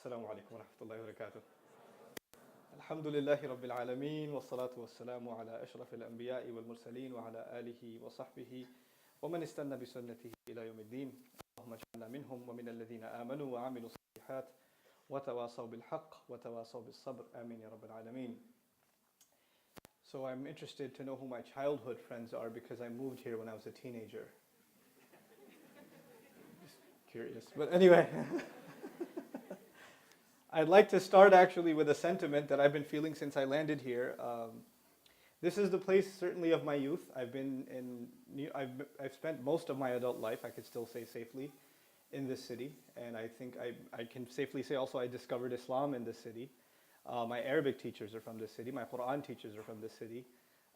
السلام عليكم ورحمة الله وبركاته. الحمد لله رب العالمين والصلاة والسلام على أشرف الأنبياء والمرسلين وعلى آله وصحبه ومن استنى بسنته إلى يوم الدين. اللهم اجعلنا منهم ومن الذين آمنوا وعملوا الصالحات وتواصوا بالحق وتواصوا بالصبر. آمين يا رب العالمين. So I'm interested to know who my childhood friends are because I moved here when I was a teenager. Just curious. But anyway, I'd like to start actually with a sentiment that I've been feeling since I landed here. This is the place certainly of my youth. I've spent most of my adult life, I could still say safely, in this city. And I think I can safely say also I discovered Islam in this city. My Arabic teachers are from this city. My Quran teachers are from this city.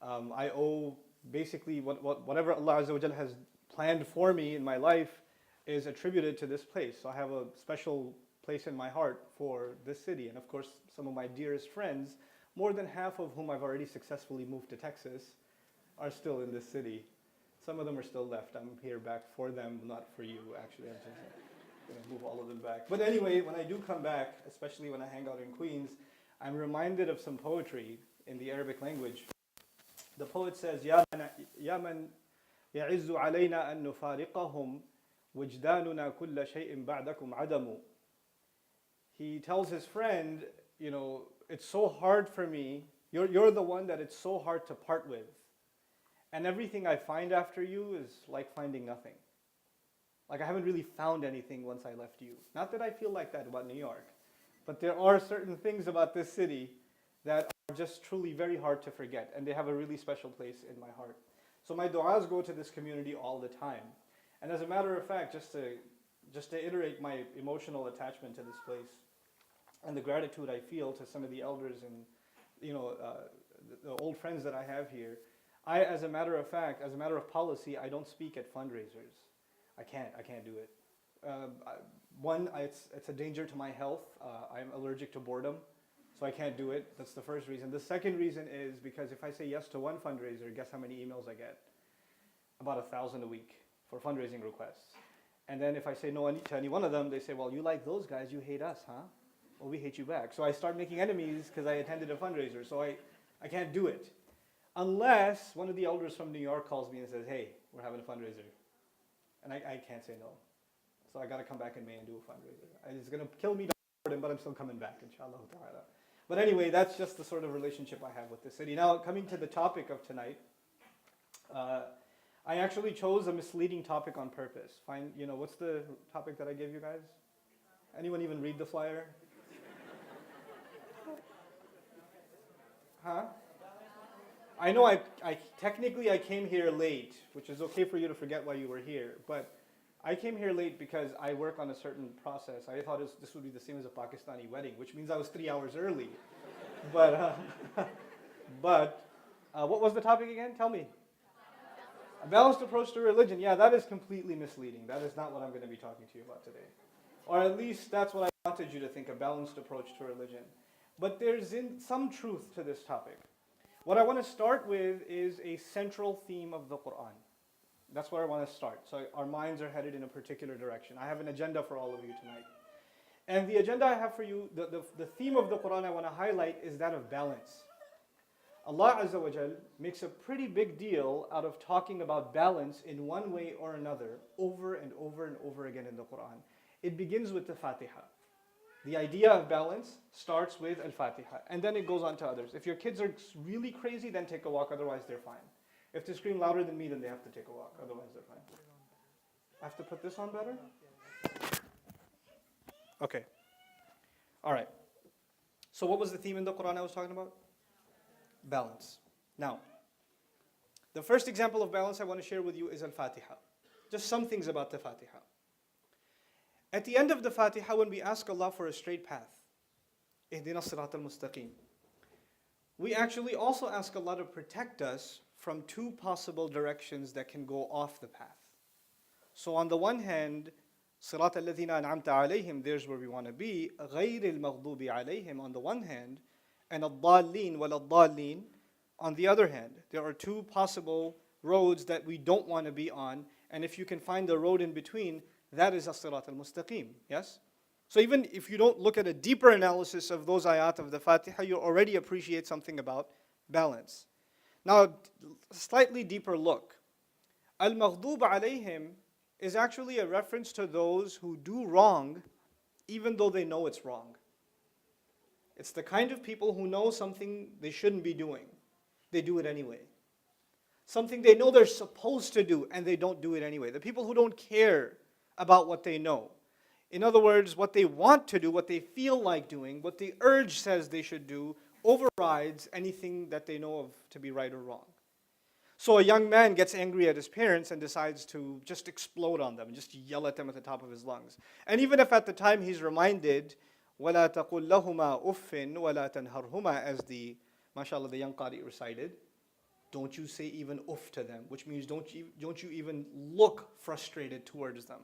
I owe basically whatever Allah Azza wa Jalla has planned for me in my life is attributed to this place. So I have a special place in my heart for this city. And of course, some of my dearest friends, more than half of whom I've already successfully moved to Texas, are still in this city. Some of them are still left. I'm here back for them, not for you, actually. I'm just going to move all of them back. But anyway, when I do come back, especially when I hang out in Queens, I'm reminded of some poetry in the Arabic language. The poet says, يَا مَنْ يَعِزُّ عَلَيْنَا أَن نُفَارِقَهُمْ وَجْدَانُنَا كُلَّ شَيْءٍ بَعْدَكُمْ عَدَمُ. He tells his friend, you know, it's so hard for me, you're the one that it's so hard to part with. And everything I find after you is like finding nothing. Like I haven't really found anything once I left you. Not that I feel like that about New York. But there are certain things about this city that are just truly very hard to forget, and they have a really special place in my heart. So my du'as go to this community all the time. And as a matter of fact, just to iterate my emotional attachment to this place and the gratitude I feel to some of the elders and the old friends that I have here, as a matter of fact, as a matter of policy, I don't speak at fundraisers. I can't do it. One, it's a danger to my health. I'm allergic to boredom, so I can't do it. That's the first reason. The second reason is because if I say yes to one fundraiser, guess how many emails I get? About 1,000 a week for fundraising requests. And then if I say no to any one of them, they say, well, you like those guys, you hate us, huh? Well, we hate you back. So I start making enemies because I attended a fundraiser, so I can't do it. Unless one of the elders from New York calls me and says, hey, we're having a fundraiser. And I can't say no. So I got to come back in May and do a fundraiser. It's going to kill me, but I'm still coming back, inshallah ta'ala. But anyway, that's just the sort of relationship I have with the city. Now, coming to the topic of tonight, I actually chose a misleading topic on purpose. What's the topic that I gave you guys? Anyone even read the flyer? Huh? I know I technically I came here late, which is okay for you to forget why you were here, but I came here late because I work on a certain process. I thought this would be the same as a Pakistani wedding, which means I was 3 hours early. But what was the topic again? Tell me. A balanced approach to religion. Yeah, that is completely misleading. That is not what I'm going to be talking to you about today. Or at least that's what I wanted you to think, a balanced approach to religion. But there's some truth to this topic. What I want to start with is a central theme of the Quran. That's where I want to start. So our minds are headed in a particular direction. I have an agenda for all of you tonight. And the agenda I have for you, the theme of the Quran I want to highlight is that of balance. Allah Azza wa Jal makes a pretty big deal out of talking about balance in one way or another over and over and over again in the Quran. It begins with the Fatiha. The idea of balance starts with Al-Fatiha, and then it goes on to others. If your kids are really crazy, then take a walk, otherwise they're fine. If they scream louder than me, then they have to take a walk, otherwise they're fine. I have to put this on better? Okay. All right. So what was the theme in the Quran I was talking about? Balance. Now, the first example of balance I want to share with you is Al-Fatiha. Just some things about the Fatiha. At the end of the Fatiha, when we ask Allah for a straight path, Ihdina Sirat al-Mustaqim, we actually also ask Allah to protect us from two possible directions that can go off the path. So on the one hand, Sirat al-Ladhina an'amta alayhim, there's where we want to be, غَيْرِ الْمَغْضُوبِ alayhim on the one hand, and الضَّالِّينَ وَلَضَّالِّينَ on the other hand. There are two possible roads that we don't want to be on, and if you can find the road in between, that is as-Sirat al-Mustaqim, yes? So even if you don't look at a deeper analysis of those ayat of the Fatiha, you already appreciate something about balance. Now, a slightly deeper look. Al-Maghdub alayhim is actually a reference to those who do wrong even though they know it's wrong. It's the kind of people who know something they shouldn't be doing. They do it anyway. Something they know they're supposed to do and they don't do it anyway. The people who don't care about what they know. In other words, what they want to do, what they feel like doing, what the urge says they should do, overrides anything that they know of to be right or wrong. So a young man gets angry at his parents and decides to just explode on them, just yell at them at the top of his lungs. And even if at the time he's reminded, وَلَا تَقُلْ لَهُمَا أُفٍّ وَلَا تَنْهَرْهُمَا, as the, mashallah, the young Qari recited, don't you say even uff to them, which means don't you even look frustrated towards them.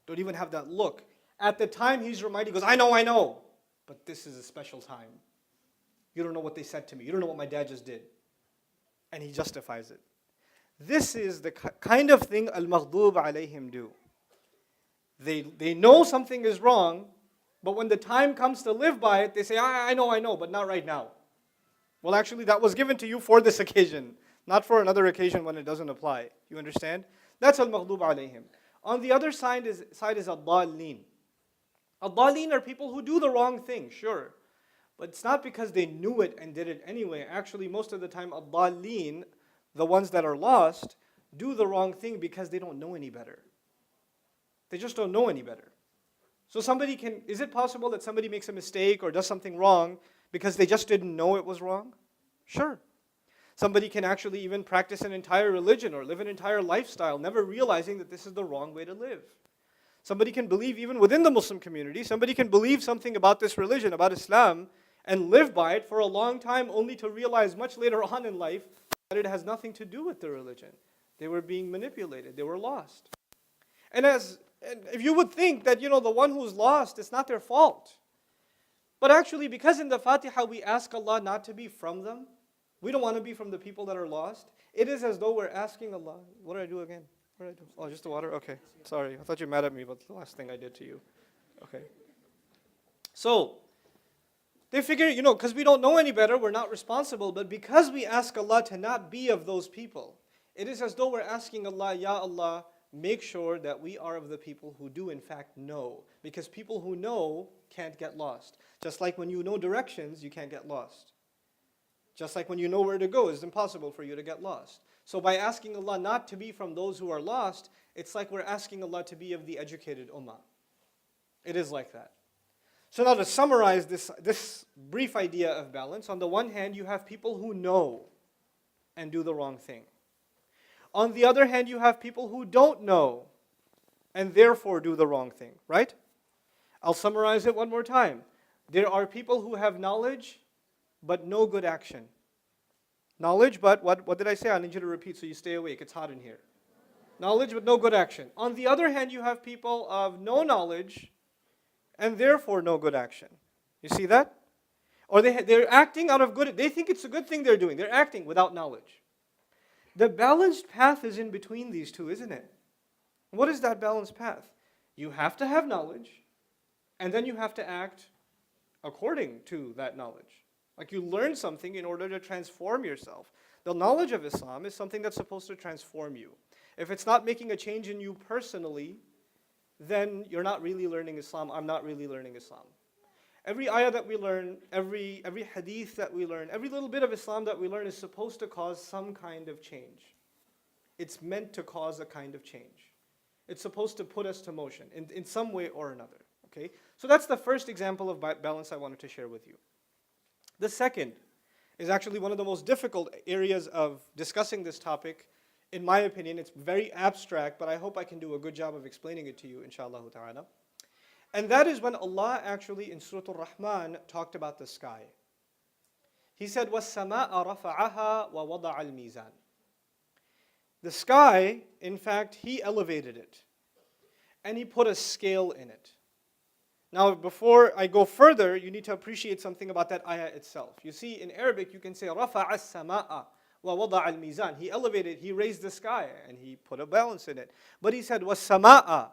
Don't even have that look. At the time he's reminded, he goes, I know, but this is a special time. You don't know what they said to me. You don't know what my dad just did. And he justifies it. This is the kind of thing al-maghdub alayhim do. They know something is wrong, but when the time comes to live by it, they say, I know, but not right now. Well, actually, that was given to you for this occasion, not for another occasion when it doesn't apply. You understand? That's al-maghdub alayhim. On the other side is ad-dallin. Ad-dallin are people who do the wrong thing, sure. But it's not because they knew it and did it anyway. Actually, most of the time, ad-dallin, the ones that are lost, do the wrong thing because they don't know any better. They just don't know any better. So is it possible that somebody makes a mistake or does something wrong because they just didn't know it was wrong? Sure. Somebody can actually even practice an entire religion or live an entire lifestyle, never realizing that this is the wrong way to live. Somebody can believe even within the Muslim community, somebody can believe something about this religion, about Islam, and live by it for a long time only to realize much later on in life that it has nothing to do with the religion. They were being manipulated. They were lost. And if you would think that, the one who's lost, it's not their fault. But actually, because in the Fatiha we ask Allah not to be from them, we don't want to be from the people that are lost, it is as though we're asking Allah, what did I do again? What did I do? Oh, just the water? Okay. Sorry. I thought you were mad at me about the last thing I did to you. Okay. So, they figure, because we don't know any better, we're not responsible. But because we ask Allah to not be of those people, it is as though we're asking Allah, Ya Allah, make sure that we are of the people who do in fact know. Because people who know can't get lost. Just like when you know directions, you can't get lost. Just like when you know where to go, it's impossible for you to get lost. So by asking Allah not to be from those who are lost, it's like we're asking Allah to be of the educated ummah. It is like that. So now to summarize this brief idea of balance, on the one hand you have people who know and do the wrong thing. On the other hand you have people who don't know and therefore do the wrong thing, right? I'll summarize it one more time. There are people who have knowledge but no good action. Knowledge, but what did I say? I need you to repeat so you stay awake. It's hot in here. Knowledge, but no good action. On the other hand, you have people of no knowledge and therefore no good action. You see that? Or they're acting out of good. They think it's a good thing they're doing. They're acting without knowledge. The balanced path is in between these two, isn't it? What is that balanced path? You have to have knowledge, and then you have to act according to that knowledge. Like you learn something in order to transform yourself. The knowledge of Islam is something that's supposed to transform you. If it's not making a change in you personally, then you're not really learning Islam. I'm not really learning Islam. Every ayah that we learn, every hadith that we learn, every little bit of Islam that we learn is supposed to cause some kind of change. It's meant to cause a kind of change. It's supposed to put us to motion in some way or another. Okay? So that's the first example of balance I wanted to share with you. The second is actually one of the most difficult areas of discussing this topic. In my opinion, it's very abstract, but I hope I can do a good job of explaining it to you, inshallah ta'ala. And that is when Allah actually in Surah Al-Rahman talked about the sky. He said, وَالسَّمَاءَ رَفَعَهَا وَوَضَعَ الْمِيزَانَ. The sky, in fact, He elevated it. And He put a scale in it. Now, before I go further, you need to appreciate something about that ayah itself. You see, in Arabic, you can say, رَفَعَ السَّمَاءَ وَوَضَعَ الْمِيزَانَ. He elevated, He raised the sky, and He put a balance in it. But He said, وَالسَّمَاءَ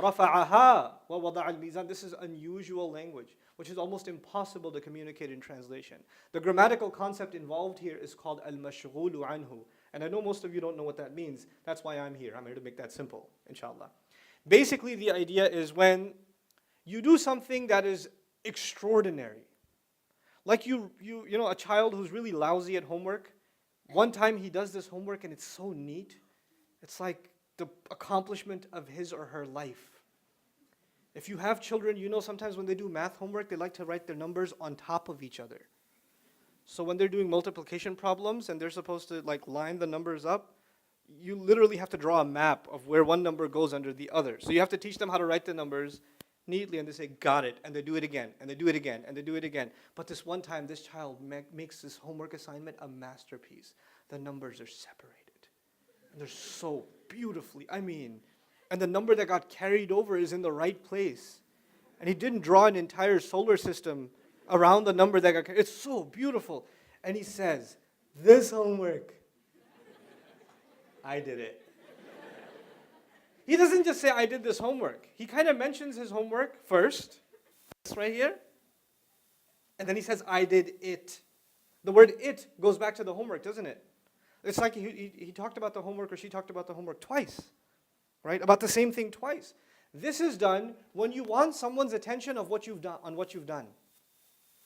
رَفَعَهَا وَوَضَعَ الْمِيزَانَ. This is unusual language, which is almost impossible to communicate in translation. The grammatical concept involved here is called al-mashghulu anhu. And I know most of you don't know what that means. That's why I'm here. I'm here to make that simple, inshallah. Basically, the idea is when you do something that is extraordinary. Like you know, a child who's really lousy at homework. One time he does this homework and it's so neat. It's like the accomplishment of his or her life. If you have children, you know sometimes when they do math homework, they like to write their numbers on top of each other. So when they're doing multiplication problems and they're supposed to like line the numbers up, you literally have to draw a map of where one number goes under the other. So you have to teach them how to write the numbers neatly, and they say, got it, and they do it again, and they do it again, and they do it again. But this one time, this child makes this homework assignment a masterpiece. The numbers are separated, and they're so beautifully, and the number that got carried over is in the right place. And he didn't draw an entire solar system around the number that got carried. It's so beautiful. And he says, this homework, I did it. He doesn't just say, I did this homework. He kind of mentions his homework first. It's right here. And then he says, I did it. The word it goes back to the homework, doesn't it? It's like he talked about the homework, or she talked about the homework twice. Right? About the same thing twice. This is done when you want someone's attention of what you've done, on what you've done.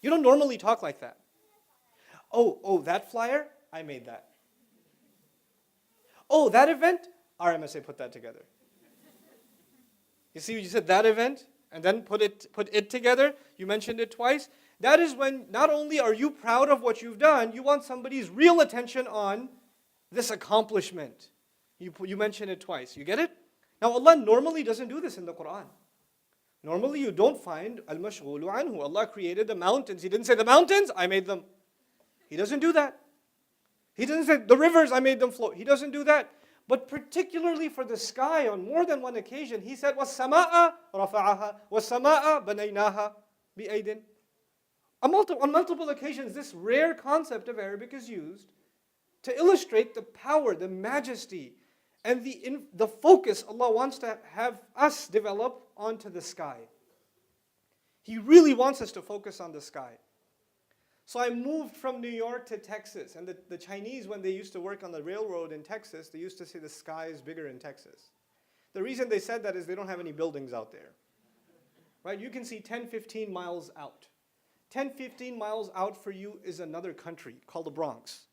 You don't normally talk like that. Oh, that flyer? I made that. Oh, that event? RMSA put that together. You see, you said that event, and then put it together. You mentioned it twice. That is when not only are you proud of what you've done, you want somebody's real attention on this accomplishment. You mentioned it twice. You get it? Now Allah normally doesn't do this in the Quran. Normally you don't find al-mashghulu anhu. Allah created the mountains. He didn't say the mountains, I made them. He doesn't do that. He doesn't say the rivers, I made them flow. He doesn't do that. But particularly for the sky, on more than one occasion, he said, وَالسَّمَاءَ رَفَعَهَا وَالسَّمَاءَ بَنَيْنَاهَا بِأَيْدٍ. On multiple occasions, this rare concept of Arabic is used to illustrate the power, the majesty, and the focus Allah wants to have us develop onto the sky. He really wants us to focus on the sky. So I moved from New York to Texas, and the Chinese, when they used to work on the railroad in Texas, they used to say the sky is bigger in Texas. The reason they said that is they don't have any buildings out there. Right? You can see 10, 15 miles out. 10, 15 miles out for you is another country called the Bronx.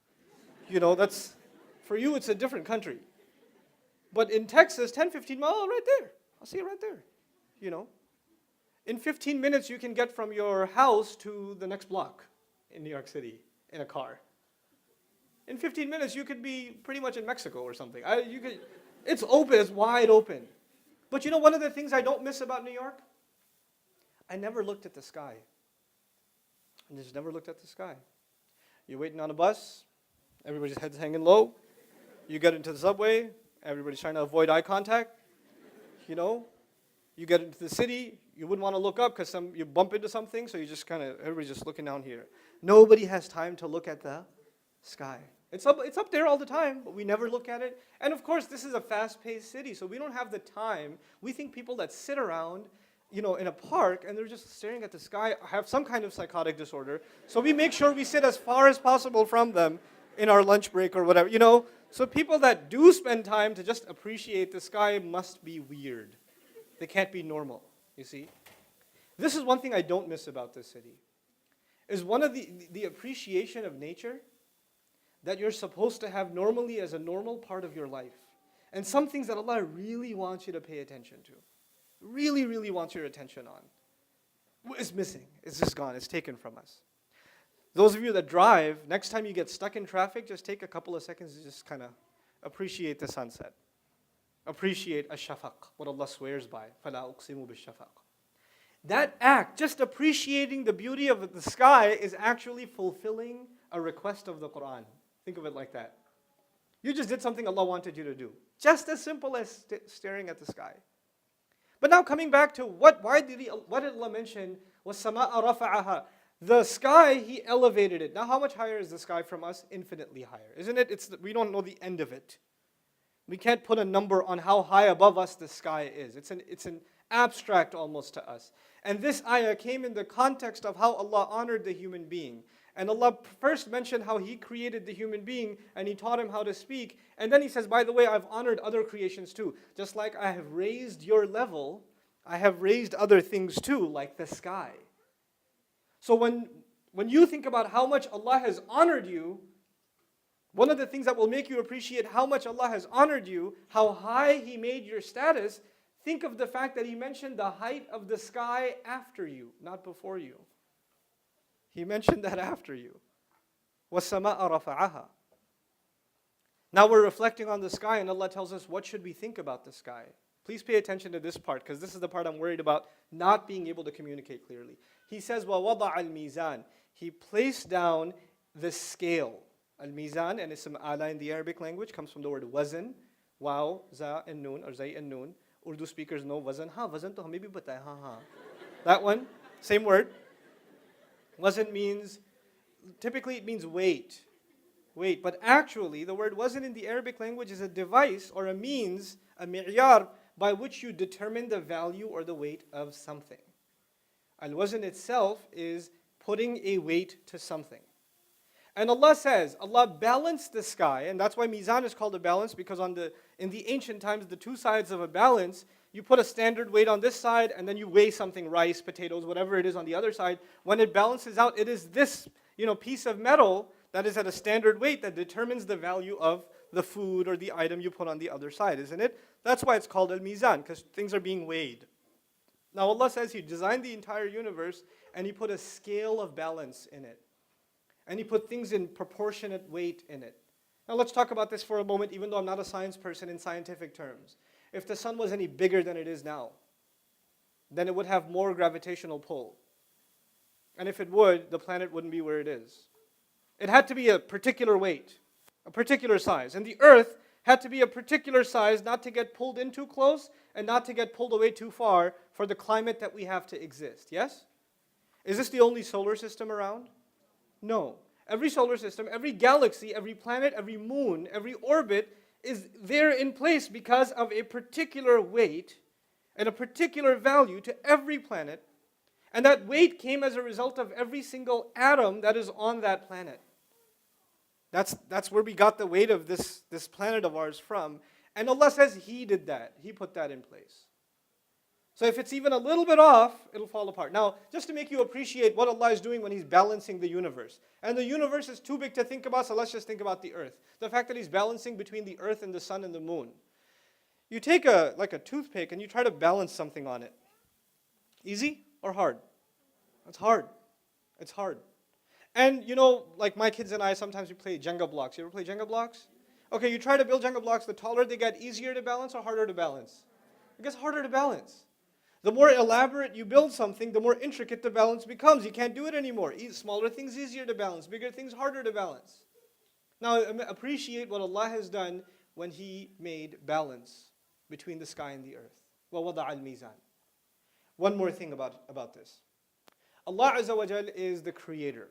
That's, for you it's a different country. But in Texas, 10, 15 miles, right there. I'll see it right there. In 15 minutes you can get from your house to the next block in New York City in a car. In 15 minutes you could be pretty much in Mexico or something. It's open, it's wide open. But one of the things I don't miss about New York? I never looked at the sky. I just never looked at the sky. You're waiting on a bus, everybody's head's hanging low. You get into the subway, everybody's trying to avoid eye contact. You get into the city, you wouldn't want to look up because you bump into something, so you just everybody's just looking down here. Nobody has time to look at the sky. It's up there all the time, but we never look at it. And of course, this is a fast-paced city, so we don't have the time. We think people that sit around, in a park and they're just staring at the sky have some kind of psychotic disorder. So we make sure we sit as far as possible from them in our lunch break or whatever, So people that do spend time to just appreciate the sky must be weird. They can't be normal, you see. This is one thing I don't miss about this city, is one of the appreciation of nature that you're supposed to have normally as a normal part of your life. And some things that Allah really wants you to pay attention to. Really, really wants your attention on. Is missing. It's just gone. It's taken from us. Those of you that drive, next time you get stuck in traffic, just take a couple of seconds to just kind of appreciate the sunset. Appreciate ash-shafaq, what Allah swears by. فَلَا أُقْسِمُ بِالشَّفَقِ. That act, just appreciating the beauty of the sky, is actually fulfilling a request of the Quran. Think of it like that. You just did something Allah wanted you to do. Just as simple as staring at the sky. But now coming back to what did Allah mention? وَالسَّمَاءَ رَفَعَهَا. The sky, He elevated it. Now how much higher is the sky from us? Infinitely higher. Isn't it? We don't know the end of it. We can't put a number on how high above us the sky is. It's an abstract almost to us. And this ayah came in the context of how Allah honored the human being. And Allah first mentioned how He created the human being and He taught him how to speak. And then He says, by the way, I've honored other creations too. Just like I have raised your level, I have raised other things too, like the sky. So when you think about how much Allah has honored you, one of the things that will make you appreciate how much Allah has honored you, how high He made your status, think of the fact that He mentioned the height of the sky after you, not before you. He mentioned that after you. وَالسَّمَاءَ رَفَعَهَا. Now we're reflecting on the sky and Allah tells us what should we think about the sky. Please pay attention to this part because this is the part I'm worried about not being able to communicate clearly. He says, وَوَضَعَ الْمِيزَانِ. He placed down the scale. Al-Mizan and Ism Ala in the Arabic language comes from the word wazn. Waw, za and noon, or zay and noon. Urdu speakers know wazn. Wazn to hame bhi bata hai, That one, same word. Wazn means, typically it means weight. Weight. But actually, the word wazn in the Arabic language is a device or a means, a mi'yar, by which you determine the value or the weight of something. Al-wazn itself is putting a weight to something. And Allah says, Allah balanced the sky, and that's why mizan is called a balance, because in the ancient times, the two sides of a balance, you put a standard weight on this side, and then you weigh something, rice, potatoes, whatever it is on the other side. When it balances out, it is this piece of metal that is at a standard weight that determines the value of the food or the item you put on the other side, isn't it? That's why it's called al-mizan, because things are being weighed. Now Allah says He designed the entire universe, and He put a scale of balance in it. And He put things in proportionate weight in it. Now let's talk about this for a moment, even though I'm not a science person in scientific terms. If the sun was any bigger than it is now, then it would have more gravitational pull. And if it would, the planet wouldn't be where it is. It had to be a particular weight, a particular size. And the earth had to be a particular size, not to get pulled in too close and not to get pulled away too far for the climate that we have to exist. Yes? Is this the only solar system around? No. Every solar system, every galaxy, every planet, every moon, every orbit is there in place because of a particular weight and a particular value to every planet. And that weight came as a result of every single atom that is on that planet. That's where we got the weight of this planet of ours from. And Allah says He did that. He put that in place. So if it's even a little bit off, it'll fall apart. Now, just to make you appreciate what Allah is doing when He's balancing the universe. And the universe is too big to think about, so let's just think about the earth. The fact that He's balancing between the earth and the sun and the moon. You take a toothpick and you try to balance something on it. Easy or hard? It's hard. It's hard. And like my kids and I, sometimes we play Jenga blocks. You ever play Jenga blocks? Okay, you try to build Jenga blocks, the taller they get, easier to balance or harder to balance? It gets harder to balance. The more elaborate you build something, the more intricate the balance becomes. You can't do it anymore. Smaller things easier to balance, bigger things harder to balance. Now appreciate what Allah has done when He made balance between the sky and the earth. وَوَضَعَ الْمِيزَانِ. One more thing about this. Allah Azza wa Jal is the creator.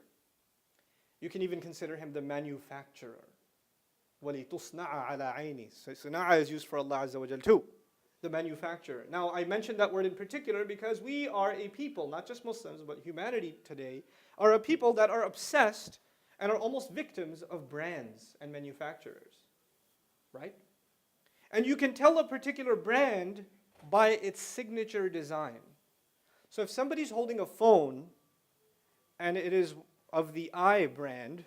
You can even consider Him the manufacturer. وَلِتُصْنَعَ عَلَى عَيْنِي. So Sana'a is used for Allah Azza wa Jal too. The manufacturer. Now, I mentioned that word in particular because we are a people, not just Muslims, but humanity today, are a people that are obsessed and are almost victims of brands and manufacturers. Right? And you can tell a particular brand by its signature design. So if somebody's holding a phone and it is of the I brand,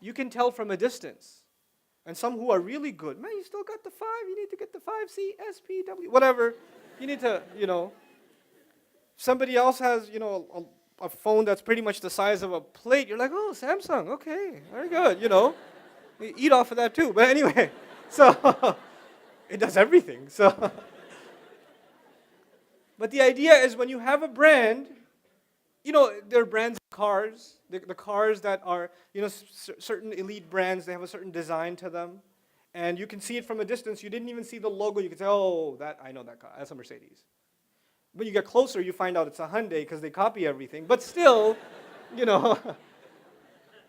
you can tell from a distance. And some who are really good, man, you still got the 5, you need to get the 5C, SPW, whatever. You need to, somebody else has, a phone that's pretty much the size of a plate. You're like, oh, Samsung, okay, very good, You eat off of that too. But anyway, so it does everything. So, but the idea is when you have a brand, there are brands of cars, the cars that are, certain elite brands, they have a certain design to them. And you can see it from a distance. You didn't even see the logo. You can say, oh, I know that car. That's a Mercedes. But you get closer, you find out it's a Hyundai because they copy everything. But still,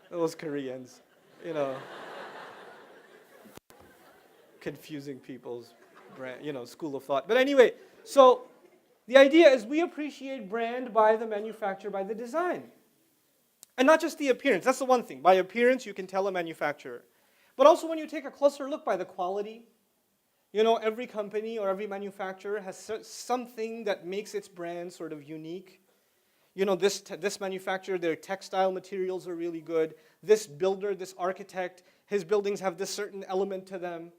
those Koreans, confusing people's school of thought. But anyway, so the idea is we appreciate brand by the manufacturer, by the design. And not just the appearance, that's the one thing. By appearance, you can tell a manufacturer. But also when you take a closer look by the quality, every company or every manufacturer has something that makes its brand sort of unique. This manufacturer, their textile materials are really good. This builder, this architect, his buildings have this certain element to them.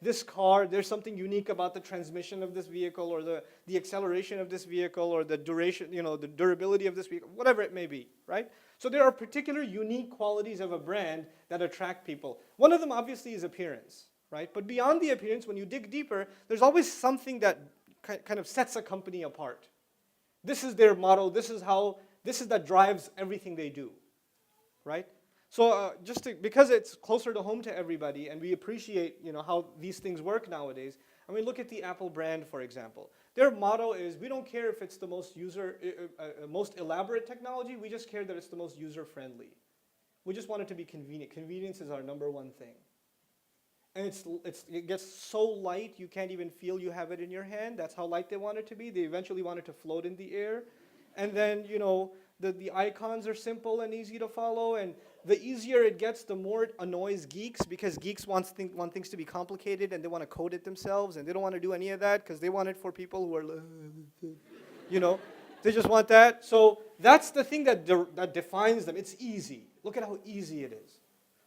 This car, there's something unique about the transmission of this vehicle or the acceleration of this vehicle or the duration, the durability of this vehicle, whatever it may be, right? So there are particular unique qualities of a brand that attract people. One of them obviously is appearance, right? But beyond the appearance, when you dig deeper, there's always something that kind of sets a company apart. This is their motto, this is that drives everything they do, right? So because it's closer to home to everybody and we appreciate how these things work nowadays, look at the Apple brand, for example. Their motto is, we don't care if it's the most elaborate technology, we just care that it's the most user-friendly. We just want it to be convenient. Convenience is our number one thing. And it gets so light you can't even feel you have it in your hand. That's how light they want it to be. They eventually want it to float in the air. And then, the icons are simple and easy to follow. And the easier it gets, the more it annoys geeks, because geeks want things to be complicated and they want to code it themselves, and they don't want to do any of that because they want it for people who are, they just want that. So that's the thing that defines them. It's easy. Look at how easy it is.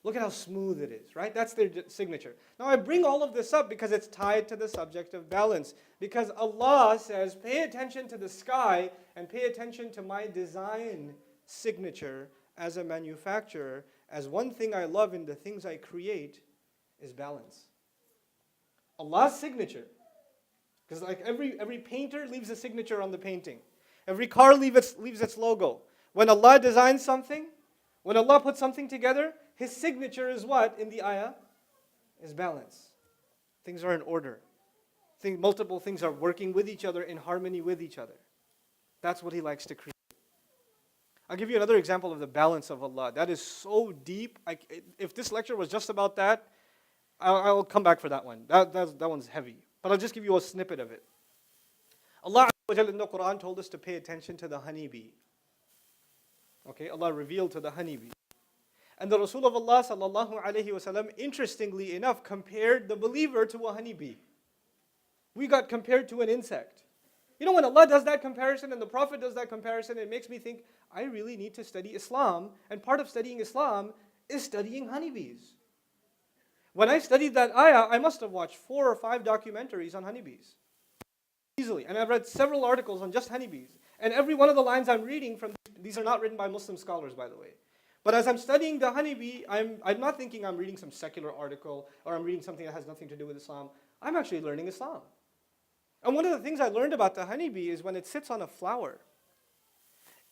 Look at how smooth it is, right? That's their signature. Now I bring all of this up because it's tied to the subject of balance. Because Allah says, pay attention to the sky and pay attention to my design signature as a manufacturer, as one thing I love in the things I create is balance. Allah's signature. Because like every painter leaves a signature on the painting. Every car leaves its logo. When Allah designs something, when Allah puts something together, His signature is what in the ayah? Is balance. Things are in order. Multiple things are working with each other, in harmony with each other. That's what He likes to create. I'll give you another example of the balance of Allah. That is so deep. If this lecture was just about that, I'll come back for that one. That one's heavy. But I'll just give you a snippet of it. Allah in the Quran told us to pay attention to the honeybee. Okay, Allah revealed to the honeybee. And the Rasul of Allah sallallahu alayhi wasallam, interestingly enough, compared the believer to a honeybee. We got compared to an insect. When Allah does that comparison and the Prophet does that comparison, it makes me think, I really need to study Islam. And part of studying Islam is studying honeybees. When I studied that ayah, I must have watched 4 or 5 documentaries on honeybees. Easily. And I've read several articles on just honeybees. And every one of the lines I'm reading from, these are not written by Muslim scholars, by the way. But as I'm studying the honeybee, I'm not thinking I'm reading some secular article or I'm reading something that has nothing to do with Islam. I'm actually learning Islam. And one of the things I learned about the honeybee is when it sits on a flower,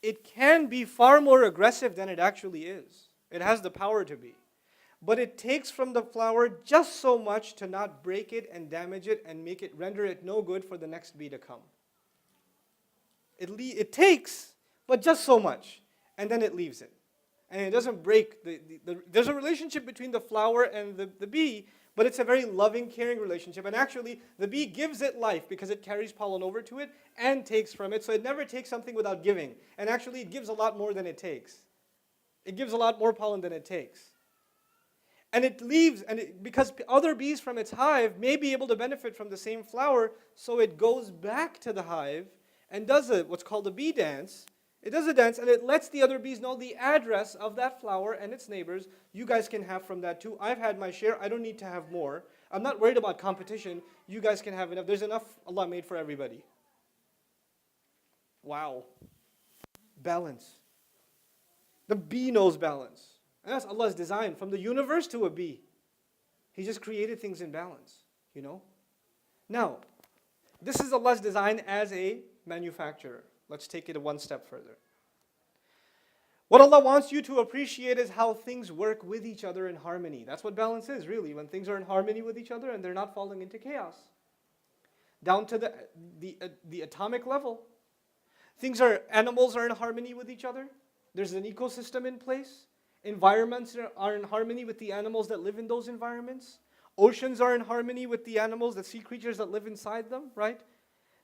it can be far more aggressive than it actually is. It has the power to be. But it takes from the flower just so much to not break it and damage it and render it no good for the next bee to come. It takes, but just so much, and then it leaves it. And it doesn't break. There's a relationship between the flower and the bee, but it's a very loving, caring relationship. And actually, the bee gives it life because it carries pollen over to it and takes from it. So it never takes something without giving. And actually, it gives a lot more than it takes. It gives a lot more pollen than it takes. And it leaves, because other bees from its hive may be able to benefit from the same flower, so it goes back to the hive and does what's called a bee dance. It does a dance and it lets the other bees know the address of that flower and its neighbors. You guys can have from that too. I've had my share. I don't need to have more. I'm not worried about competition. You guys can have enough. There's enough Allah made for everybody. Wow. Balance. The bee knows balance. And that's Allah's design. From the universe to a bee. He just created things in balance. Now, this is Allah's design as a manufacturer. Let's take it one step further. What Allah wants you to appreciate is how things work with each other in harmony. That's what balance is, really, when things are in harmony with each other and they're not falling into chaos. Down to the atomic level. Animals are in harmony with each other. There's an ecosystem in place. Environments are in harmony with the animals that live in those environments. Oceans are in harmony with the animals, the sea creatures that live inside them, right?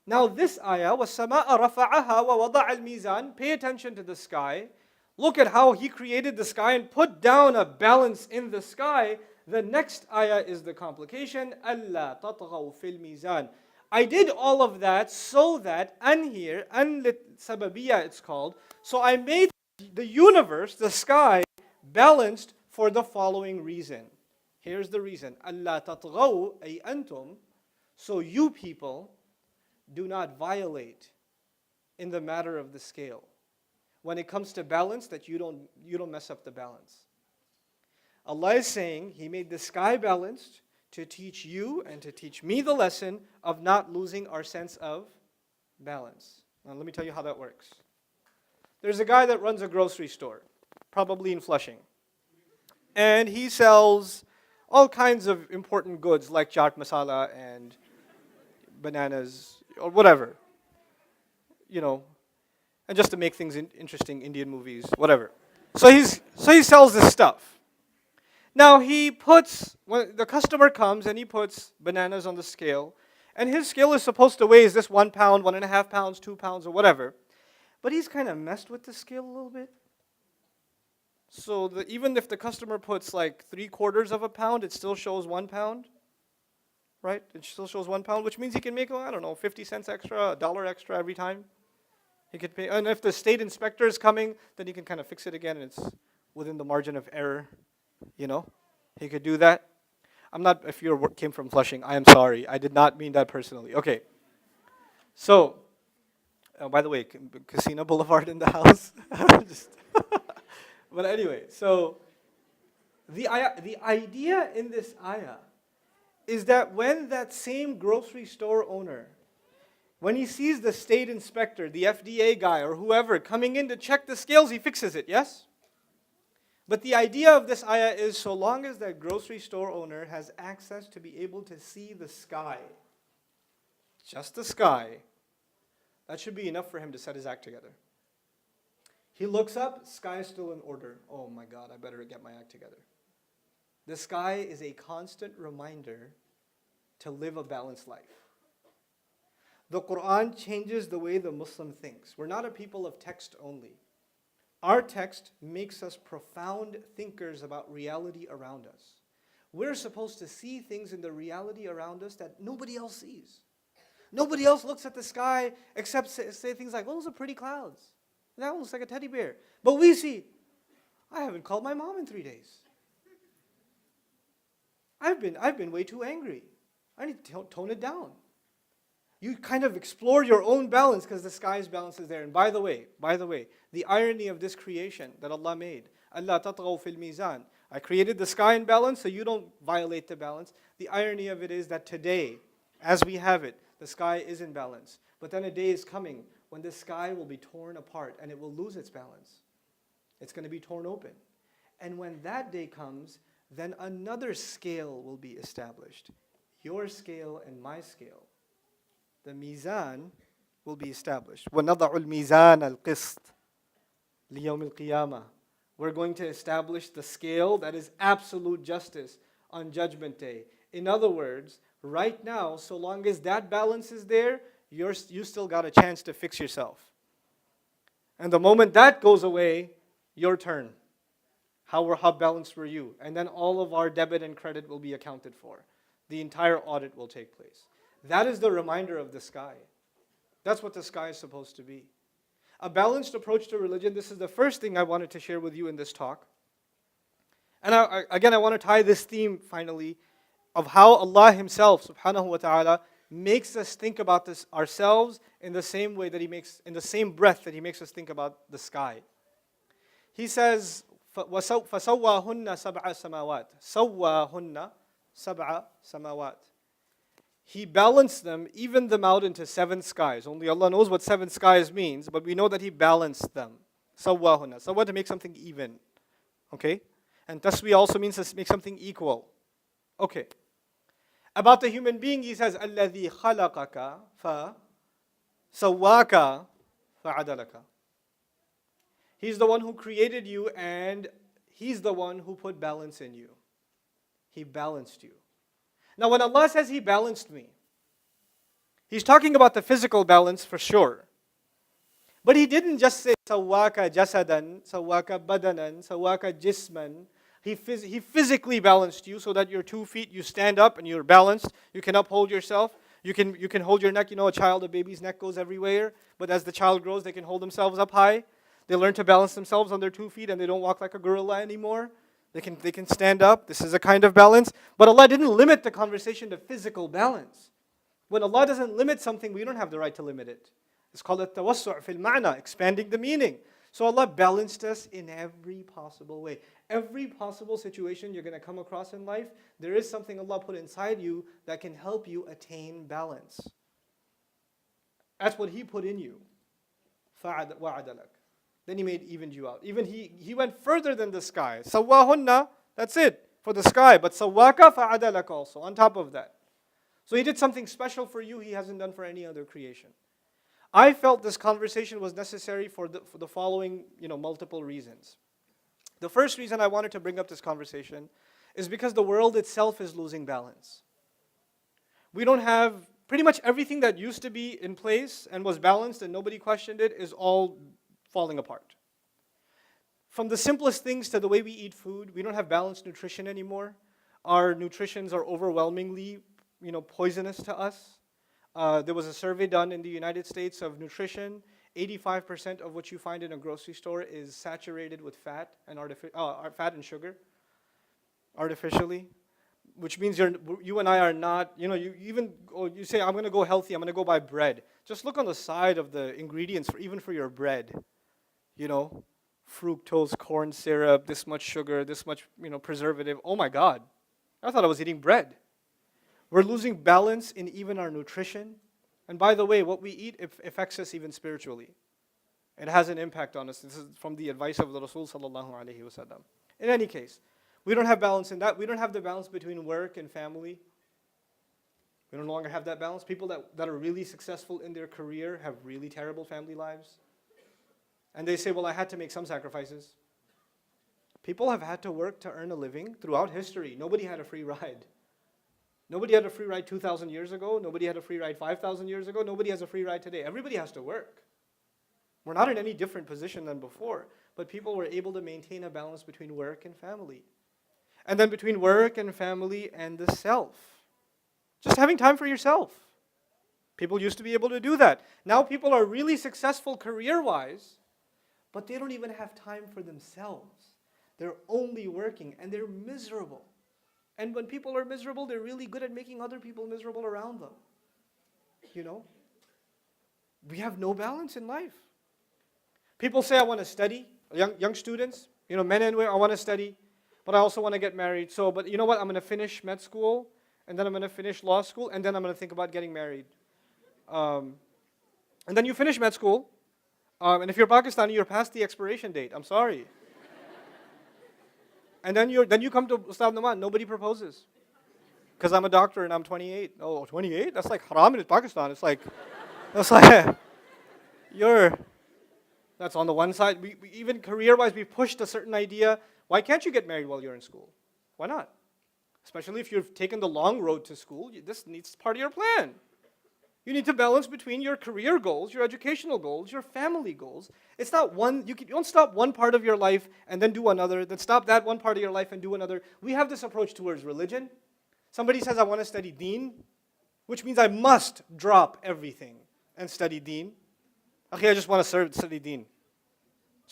Now this ayah, وَالسَّمَاءَ رَفَعَهَا وَوَضَعَ الْمِيزَانِ. Pay attention to the sky. Look at how He created the sky and put down a balance in the sky. The next ayah is the complication. أَلَّا تَطْغَوْا فِي الْمِيزَانِ. I did all of that so that, an here, an sababiyya it's called, so I made the universe, the sky, balanced for the following reason. Here's the reason. أَلَّا تَطْغَوْا أي أنتم. So you people do not violate in the matter of the scale. When it comes to balance, that you don't mess up the balance. Allah is saying He made the sky balanced to teach you and to teach me the lesson of not losing our sense of balance. Now let me tell you how that works. There's a guy that runs a grocery store, probably in Flushing. And he sells all kinds of important goods like chaat masala and bananas or whatever. You know, and just to make things interesting, Indian movies, whatever. So he sells this stuff. Now when the customer comes and he puts bananas on the scale, and his scale is supposed to weigh, is this 1 pound, 1.5 pounds, 2 pounds, or whatever. But he's kind of messed with the scale a little bit. So even if the customer puts like 3/4 of a pound, it still shows 1 pound. Right? It still shows 1 pound, which means he can make, I don't know, 50 cents extra, $1 extra every time. He could pay, and if the state inspector is coming, then he can kind of fix it again, and it's within the margin of error. You know, he could do that. If your work came from Flushing, I am sorry. I did not mean that personally. Okay. So, by the way, Casino Boulevard in the house. But anyway, so the idea in this ayah is that when that same grocery store owner, when he sees the state inspector, the FDA guy or whoever coming in to check the scales, he fixes it, yes? But the idea of this ayah is so long as that grocery store owner has access to be able to see the sky, just the sky, that should be enough for him to set his act together. He looks up, sky is still in order. Oh my God, I better get my act together. The sky is a constant reminder to live a balanced life. The Quran changes the way the Muslim thinks. We're not a people of text only. Our text makes us profound thinkers about reality around us. We're supposed to see things in the reality around us that nobody else sees. Nobody else looks at the sky except say things like, oh, those are pretty clouds. That looks like a teddy bear. But we see, I haven't called my mom in 3 days. I've been way too angry. I need to tone it down. You kind of explore your own balance because the sky's balance is there. And by the way, the irony of this creation that Allah made, Allah tatghaw fil mizan. I created the sky in balance so you don't violate the balance. The irony of it is that today, as we have it, the sky is in balance. But then a day is coming when the sky will be torn apart and it will lose its balance. It's going to be torn open. And when that day comes, then another scale will be established. Your scale and my scale. The mizan will be established. وَنَضَعُ الْمِيزَانَ الْقِسْطِ لِيَوْمِ الْقِيَامَةِ. We're going to establish the scale that is absolute justice on Judgment Day. In other words, right now, so long as that balance is there, you still got a chance to fix yourself. And the moment that goes away, your turn. How balanced were you? And then all of our debit and credit will be accounted for. The entire audit will take place. That is the reminder of the sky. That's what the sky is supposed to be. A balanced approach to religion. This is the first thing I wanted to share with you in this talk. And I want to tie this theme finally of how Allah Himself, subhanahu wa ta'ala, makes us think about this ourselves in the same way that He makes, in the same breath that He makes us think about the sky. He says, فَسَوَّاهُنَّ سَبْعَ سَمَاوَاتٍ سَوَّاهُنَّ سَبْعَ سَمَاوَاتٍ. He balanced them, evened them out into 7 skies. Only Allah knows what 7 skies means, but we know that He balanced them. Sawwahunna. Sawwa, to make something even. Okay? And taswi also means to make something equal. Okay. About the human being, He says, الَّذِي خَلَقَكَ فَسَوَّاكَ فَعَدَلَكَ. He's the one who created you, and He's the one who put balance in you. He balanced you. Now when Allah says He balanced me, He's talking about the physical balance for sure. But He didn't just say, Sawaka jasadan, Sawaka badanan, Sawaka jisman. He physically balanced you so that your 2 feet, you stand up and you're balanced. You can uphold yourself. You can hold your neck. You know, a baby's neck goes everywhere. But as the child grows, they can hold themselves up high. They learn to balance themselves on their 2 feet and they don't walk like a gorilla anymore. They can stand up. This is a kind of balance. But Allah didn't limit the conversation to physical balance. When Allah doesn't limit something, we don't have the right to limit it. It's called at-tawassu' fil ma'na, expanding the meaning. So Allah balanced us in every possible way. Every possible situation you're going to come across in life, there is something Allah put inside you that can help you attain balance. That's what He put in you. وَعَدَلَكَ. Then He evened you out. Even He went further than the sky. Sawahunna, that's it, for the sky. But sawaka fa'adalak also, on top of that. So He did something special for you He hasn't done for any other creation. I felt this conversation was necessary for the following, multiple reasons. The first reason I wanted to bring up this conversation is because the world itself is losing balance. We don't have, pretty much everything that used to be in place and was balanced and nobody questioned it is all falling apart. From the simplest things to the way we eat food, we don't have balanced nutrition anymore. Our nutritions are overwhelmingly, poisonous to us. There was a survey done in the United States of nutrition. 85% of what you find in a grocery store is saturated with fat and fat and sugar, artificially, which means you and I are not. You say I'm going to go healthy. I'm going to go buy bread. Just look on the side of the ingredients even for your bread. Fructose, corn syrup, this much sugar, this much preservative. Oh my God, I thought I was eating bread. We're losing balance in even our nutrition. And by the way, what we eat affects us even spiritually. It has an impact on us. This is from the advice of the Rasul sallallahu alaihi wasallam. In any case, we don't have balance in that. We don't have the balance between work and family. We no longer have that balance. People that are really successful in their career have really terrible family lives. And they say, well, I had to make some sacrifices. People have had to work to earn a living throughout history. Nobody had a free ride. Nobody had a free ride 2,000 years ago. Nobody had a free ride 5,000 years ago. Nobody has a free ride today. Everybody has to work. We're not in any different position than before. But people were able to maintain a balance between work and family. And then between work and family and the self. Just having time for yourself. People used to be able to do that. Now people are really successful career-wise, but they don't even have time for themselves. They're only working and they're miserable. And when people are miserable, they're really good at making other people miserable around them. We have no balance in life. People say, I want to study. Young students, men and women, I want to study, but I also want to get married. But you know what? I'm going to finish med school, and then I'm going to finish law school, and then I'm going to think about getting married. And then you finish med school, and if you're Pakistani, you're past the expiration date. I'm sorry. And then you come to Ustad Nouman, nobody proposes. Because I'm a doctor and I'm 28. Oh, 28? That's like haram in Pakistan. That's on the one side. We even career-wise, we pushed a certain idea. Why can't you get married while you're in school? Why not? Especially if you've taken the long road to school, this needs part of your plan. You need to balance between your career goals, your educational goals, your family goals. It's not one, you don't stop one part of your life and then do another, then stop that one part of your life and do another. We have this approach towards religion. Somebody says, I want to study deen, which means I must drop everything and study deen. Okay, I just want to study deen.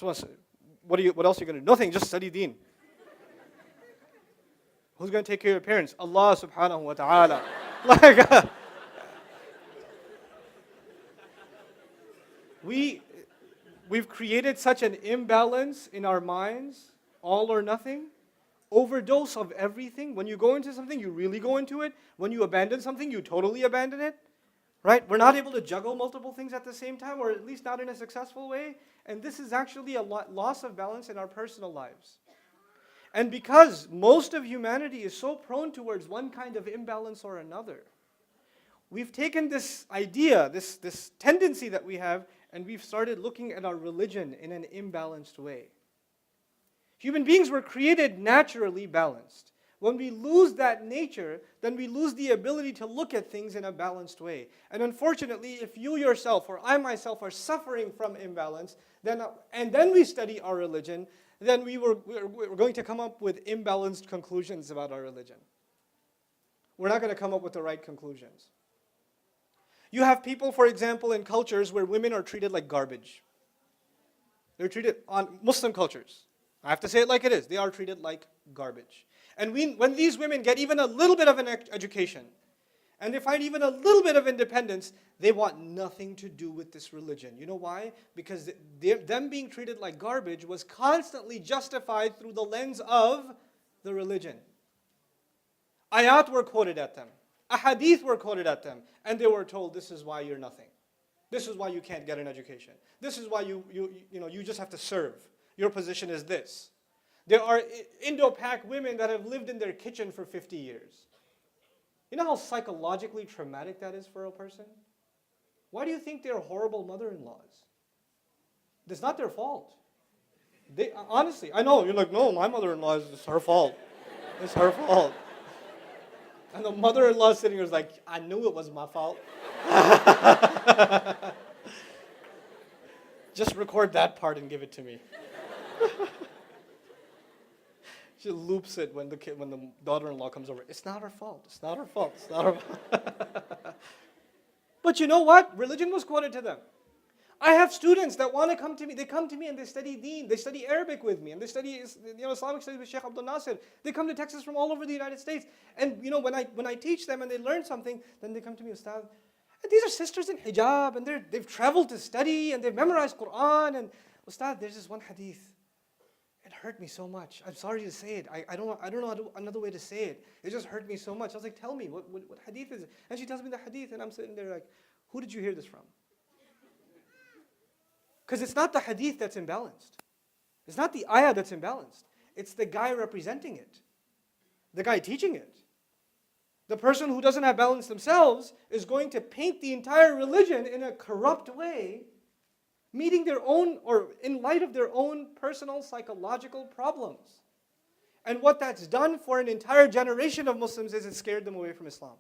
What else are you going to do? Nothing, just study deen. Who's going to take care of your parents? Allah subhanahu wa ta'ala. We've created such an imbalance in our minds, all or nothing, overdose of everything. When you go into something, you really go into it. When you abandon something, you totally abandon it. Right? We're not able to juggle multiple things at the same time, or at least not in a successful way. And this is actually a loss of balance in our personal lives. And because most of humanity is so prone towards one kind of imbalance or another, we've taken this idea, this tendency that we have, and we've started looking at our religion in an imbalanced way. Human beings were created naturally balanced. When we lose that nature, then we lose the ability to look at things in a balanced way. And unfortunately, if you yourself or I myself are suffering from imbalance, and then we study our religion, then we're going to come up with imbalanced conclusions about our religion. We're not going to come up with the right conclusions. You have people, for example, in cultures where women are treated like garbage. They're treated, on Muslim cultures, I have to say it like it is, they are treated like garbage. And when these women get even a little bit of an education, and they find even a little bit of independence, they want nothing to do with this religion. You know why? Because them being treated like garbage was constantly justified through the lens of the religion. Ayat were quoted at them. Ahadith were quoted at them. And they were told, this is why you're nothing. This is why you can't get an education. This is why you just have to serve. Your position is this. There are Indo-Pak women that have lived in their kitchen for 50 years. You know how psychologically traumatic that is for a person? Why do you think they're horrible mother-in-laws? It's not their fault. Honestly, I know, you're like, no, my mother-in-law is her fault. It's her fault. And the mother-in-law sitting here is like, I knew it was my fault. Just record that part and give it to me. She loops it when the daughter-in-law comes over. It's not her fault. It's not her fault. It's not her fault. But you know what? Religion was quoted to them. I have students that want to come to me. They come to me and they study Deen. They study Arabic with me, and they study Islamic studies with Sheikh Abdul Nasir. They come to Texas from all over the United States. And when I teach them and they learn something, then they come to me, Ustad. And these are sisters in hijab, and they've traveled to study, and they've memorized Quran. And Ustad, there's this one hadith. It hurt me so much. I'm sorry to say it. I don't know another way to say it. It just hurt me so much. I was like, tell me, what hadith is it? And she tells me the hadith, and I'm sitting there like, who did you hear this from? Because it's not the hadith that's imbalanced. It's not the ayah that's imbalanced. It's the guy representing it. The guy teaching it. The person who doesn't have balance themselves is going to paint the entire religion in a corrupt way, meeting their own, or in light of their own personal psychological problems. And what that's done for an entire generation of Muslims is it scared them away from Islam.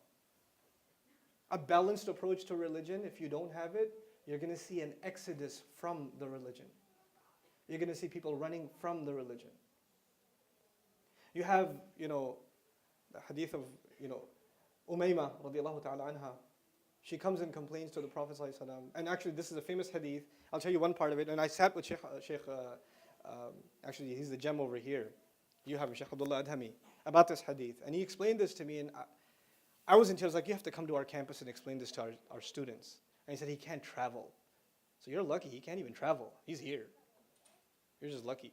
A balanced approach to religion, if you don't have it, you're going to see an exodus from the religion. You're going to see people running from the religion. You have, the hadith of, Umaymah radiallahu ta'ala anha. She comes and complains to the Prophet ﷺ. And actually, this is a famous hadith. I'll tell you one part of it. And I sat with actually, he's the gem over here. You have him, Sheikh Abdullah Adhami, about this hadith. And he explained this to me. And I was in tears, like, you have to come to our campus and explain this to our students. And he said, he can't travel. So you're lucky, he can't even travel. He's here. You're just lucky.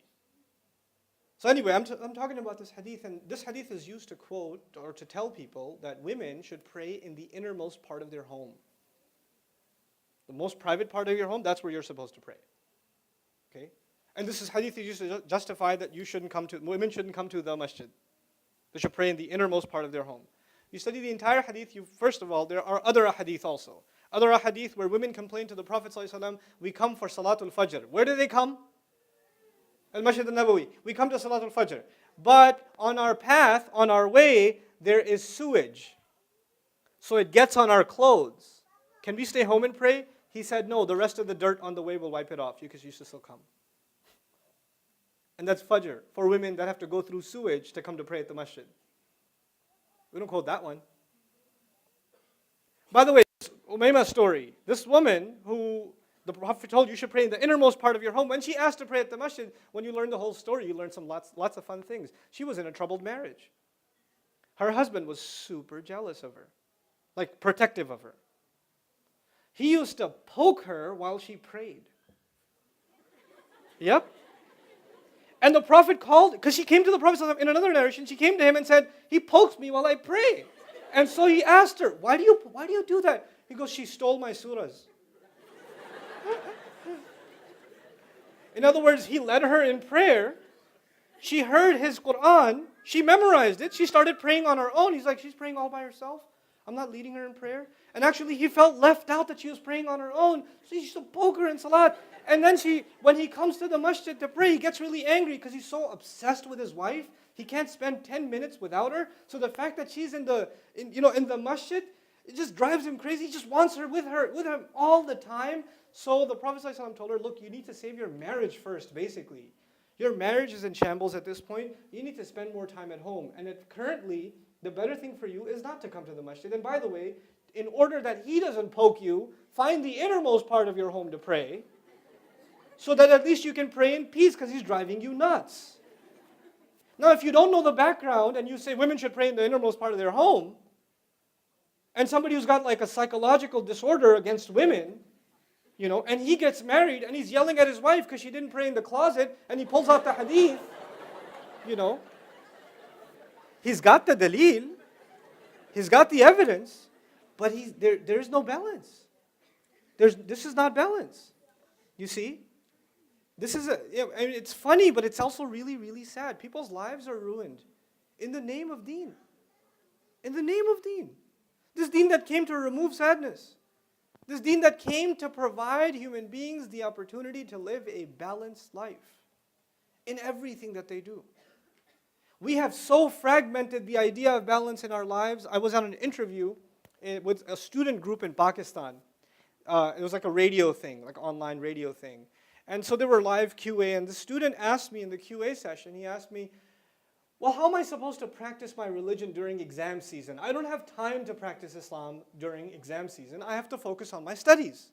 So anyway, I'm talking about this hadith, and this hadith is used to quote or to tell people that women should pray in the innermost part of their home. The most private part of your home, that's where you're supposed to pray. Okay? And this is hadith used to justify that women shouldn't come to the masjid. They should pray in the innermost part of their home. You study the entire hadith, first of all, there are other hadith also. Other hadith where women complain to the Prophet ﷺ, we come for Salatul Fajr. Where do they come? Al-Masjid al-Nabawi. We come to Salatul Fajr. But on our path, on our way, there is sewage. So it gets on our clothes. Can we stay home and pray? He said, no, the rest of the dirt on the way will wipe it off because you should still come. And that's Fajr for women that have to go through sewage to come to pray at the masjid. We don't quote that one. By the way, Umaymah's story, this woman who the Prophet told you should pray in the innermost part of your home, when she asked to pray at the masjid, when you learn the whole story, you learn lots of fun things. She was in a troubled marriage. Her husband was super jealous of her, like protective of her. He used to poke her while she prayed. Yep. And the Prophet called, because she came to the Prophet in another narration, she came to him and said, he pokes me while I pray. And so he asked her, why do you do that? He goes, she stole my surahs. In other words, he led her in prayer. She heard his Quran. She memorized it. She started praying on her own. He's like, she's praying all by herself. I'm not leading her in prayer. And actually, he felt left out that she was praying on her own. So he used to poke her in salat. And then when he comes to the masjid to pray, he gets really angry because he's so obsessed with his wife. He can't spend 10 minutes without her. So the fact that she's in the masjid, it just drives him crazy. He just wants her with him all the time. So the Prophet ﷺ told her, look, you need to save your marriage first, basically. Your marriage is in shambles at this point. You need to spend more time at home. And currently, the better thing for you is not to come to the masjid. And by the way, in order that he doesn't poke you, find the innermost part of your home to pray, so that at least you can pray in peace because he's driving you nuts. Now, if you don't know the background and you say women should pray in the innermost part of their home, and somebody who's got like a psychological disorder against women, and he gets married and he's yelling at his wife because she didn't pray in the closet, and he pulls out the hadith, he's got the dalil, he's got the evidence, but there's no balance. This is not balance. You see? It's funny, but it's also really, really sad. People's lives are ruined in the name of deen. In the name of deen. This deen that came to remove sadness. This deen that came to provide human beings the opportunity to live a balanced life in everything that they do. We have so fragmented the idea of balance in our lives. I was on an interview with a student group in Pakistan. It was like a radio thing, like online radio thing. And so there were live QA, and the student asked me in the QA session, he asked me, well, how am I supposed to practice my religion during exam season? I don't have time to practice Islam during exam season. I have to focus on my studies.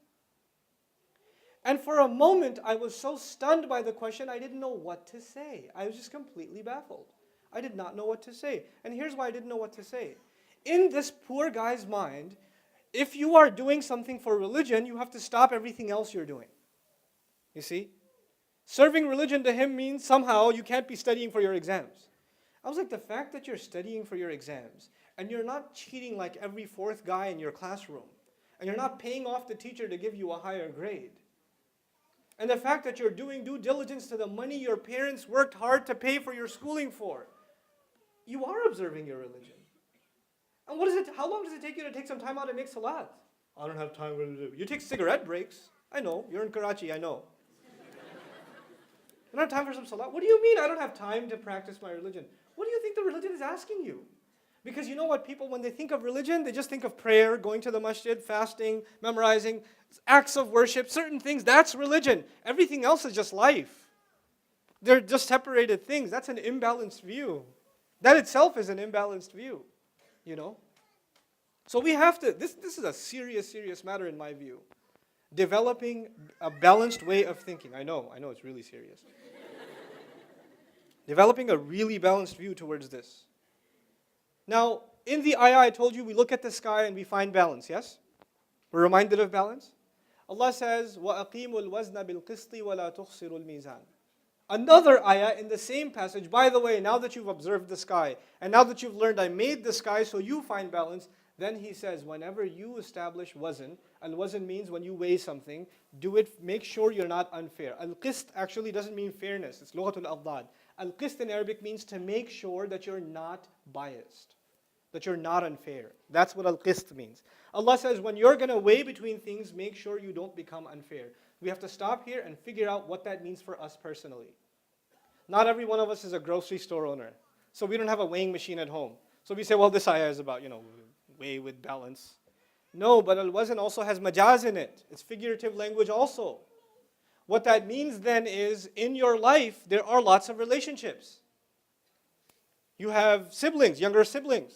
And for a moment, I was so stunned by the question, I didn't know what to say. I was just completely baffled. I did not know what to say. And here's why I didn't know what to say. In this poor guy's mind, if you are doing something for religion, you have to stop everything else you're doing. You see? Serving religion to him means somehow you can't be studying for your exams. I was like, the fact that you're studying for your exams, and you're not cheating like every fourth guy in your classroom, and you're not paying off the teacher to give you a higher grade, and the fact that you're doing due diligence to the money your parents worked hard to pay for your schooling for, you are observing your religion. And how long does it take you to take some time out and make salat? I don't have time. You take cigarette breaks. I know, you're in Karachi, I know. You don't have time for some salat? What do you mean I don't have time to practice my religion? What do you think the religion is asking you? Because you know what, people, when they think of religion, they just think of prayer, going to the masjid, fasting, memorizing, acts of worship, certain things. That's religion. Everything else is just life. They're just separated things. That's an imbalanced view. That itself is an imbalanced view, So we have to, this is a serious, serious matter in my view. Developing a balanced way of thinking. I know it's really serious. Developing a really balanced view towards this. Now, in the ayah I told you, we look at the sky and we find balance, yes? We're reminded of balance. Allah says, وَأَقِيمُوا الْوَزْنَ بِالْقِسْطِ وَلَا تُخْسِرُوا الْمِيزَانَ. Another ayah in the same passage, by the way, now that you've observed the sky, and now that you've learned I made the sky so you find balance, then he says, whenever you establish wazn, al-wazn means when you weigh something, make sure you're not unfair. Al-qist actually doesn't mean fairness, it's lughatul adad. Al-qist in Arabic means to make sure that you're not biased, that you're not unfair. That's what al-qist means. Allah says, when you're going to weigh between things, make sure you don't become unfair. We have to stop here and figure out what that means for us personally. Not every one of us is a grocery store owner, so we don't have a weighing machine at home. So we say, well, this ayah is about, weigh with balance. No, but al-wazn also has majaz in it. It's figurative language also. What that means then is, in your life, there are lots of relationships. You have siblings, younger siblings.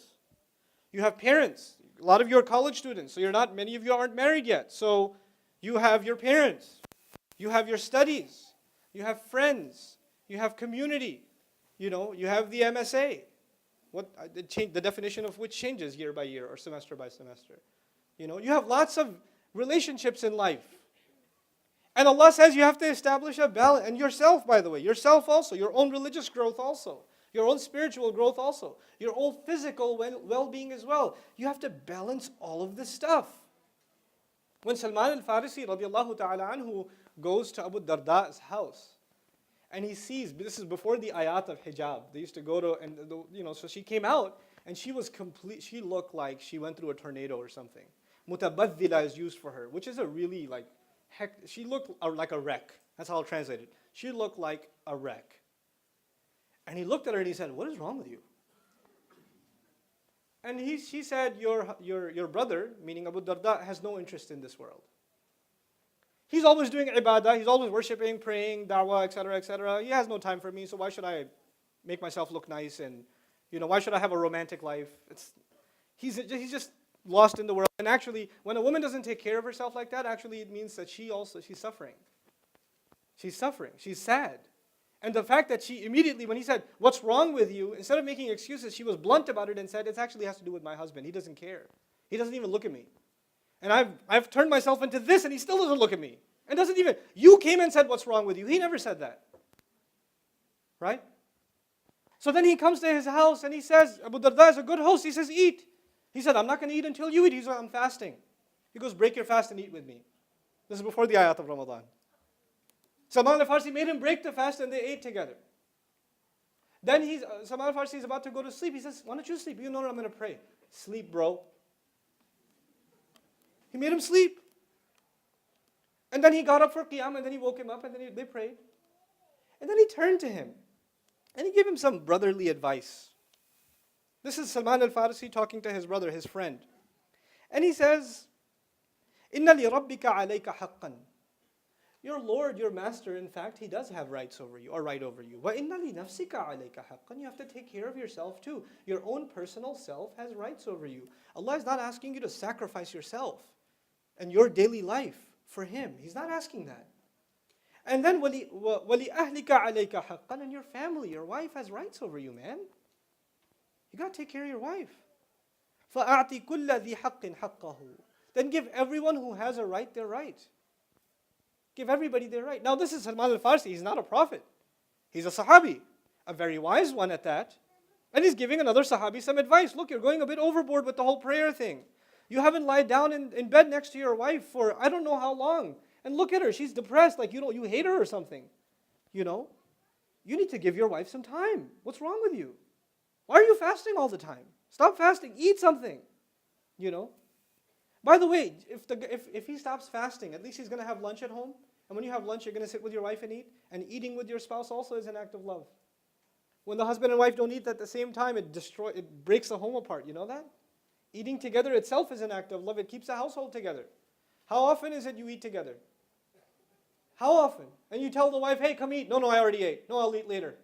You have parents. A lot of you are college students, so many of you aren't married yet. So you have your parents. You have your studies. You have friends. You have community. You have the MSA. The definition of which changes year by year or semester by semester. You have lots of relationships in life. And Allah says you have to establish a balance. And yourself, by the way, yourself also, your own religious growth also, your own spiritual growth also, your own physical well-being as well. You have to balance all of this stuff. When Salman al-Farisi radiallahu ta'ala anhu goes to Abu Darda's house, and he sees, this is before the ayat of hijab. They used to go to, so she came out, And she was complete, she looked like she went through a tornado or something. Mutabaddila is used for her, which is a really like, heck, she looked like a wreck. That's how I'll translate it. She looked like a wreck. And he looked at her and he said, what is wrong with you? And she said, your brother, meaning Abu Darda, has no interest in this world. He's always doing ibadah, he's always worshipping, praying, da'wah, etc., etc. He has no time for me, so why should I make myself look nice and, why should I have a romantic life? He's just lost in the world. And actually, when a woman doesn't take care of herself like that, actually it means that she's suffering. She's suffering, she's sad. And the fact that she immediately, when he said, what's wrong with you? Instead of making excuses, she was blunt about it and said, it actually has to do with my husband. He doesn't care. He doesn't even look at me. And I've turned myself into this and he still doesn't look at me. And doesn't even, you came and said, what's wrong with you? He never said that. Right? So then he comes to his house and he says, Abu Darda is a good host. He says, eat. He said, I'm not going to eat until you eat. He said, I'm fasting. He goes, break your fast and eat with me. This is before the ayat of Ramadan. Salman al-Farsi made him break the fast and they ate together. Then Salman al-Farsi is about to go to sleep. He says, why don't you sleep? You know I'm going to pray. Sleep, bro. He made him sleep. And then he got up for qiyam and then he woke him up and then they prayed. And then he turned to him and he gave him some brotherly advice. This is Salman al-Farsi talking to his brother, his friend. And he says, إِنَّ لِرَبِّكَ عَلَيْكَ حَقًّا. Your Lord, your master, in fact, he does have rights over you, or right over you. وَإِنَّ لِنَفْسِكَ عَلَيْكَ حَقًّا. You have to take care of yourself too. Your own personal self has rights over you. Allah is not asking you to sacrifice yourself and your daily life for Him. He's not asking that. And then وَلِأَهْلِكَ عَلَيْكَ حَقًّا. And your family, your wife has rights over you, man. You got to take care of your wife. فَأَعْطِ كُلَّ ذِي حَقٍّ حَقَّهُ. Then give everyone who has a right their right. Give everybody their right. Now this is Salman al-Farsi. He's not a prophet. He's a sahabi. A very wise one at that. And he's giving another sahabi some advice. Look, you're going a bit overboard with the whole prayer thing. You haven't lied down in bed next to your wife for I don't know how long. And look at her. She's depressed. Like, you hate her or something. You need to give your wife some time. What's wrong with you? Why are you fasting all the time? Stop fasting. Eat something. By the way, if he stops fasting, at least he's going to have lunch at home. And when you have lunch, you're going to sit with your wife and eat. And eating with your spouse also is an act of love. When the husband and wife don't eat at the same time, it breaks the home apart. You know that? Eating together itself is an act of love. It keeps the household together. How often is it you eat together? How often? And you tell the wife, hey, come eat. No, I already ate. No, I'll eat later.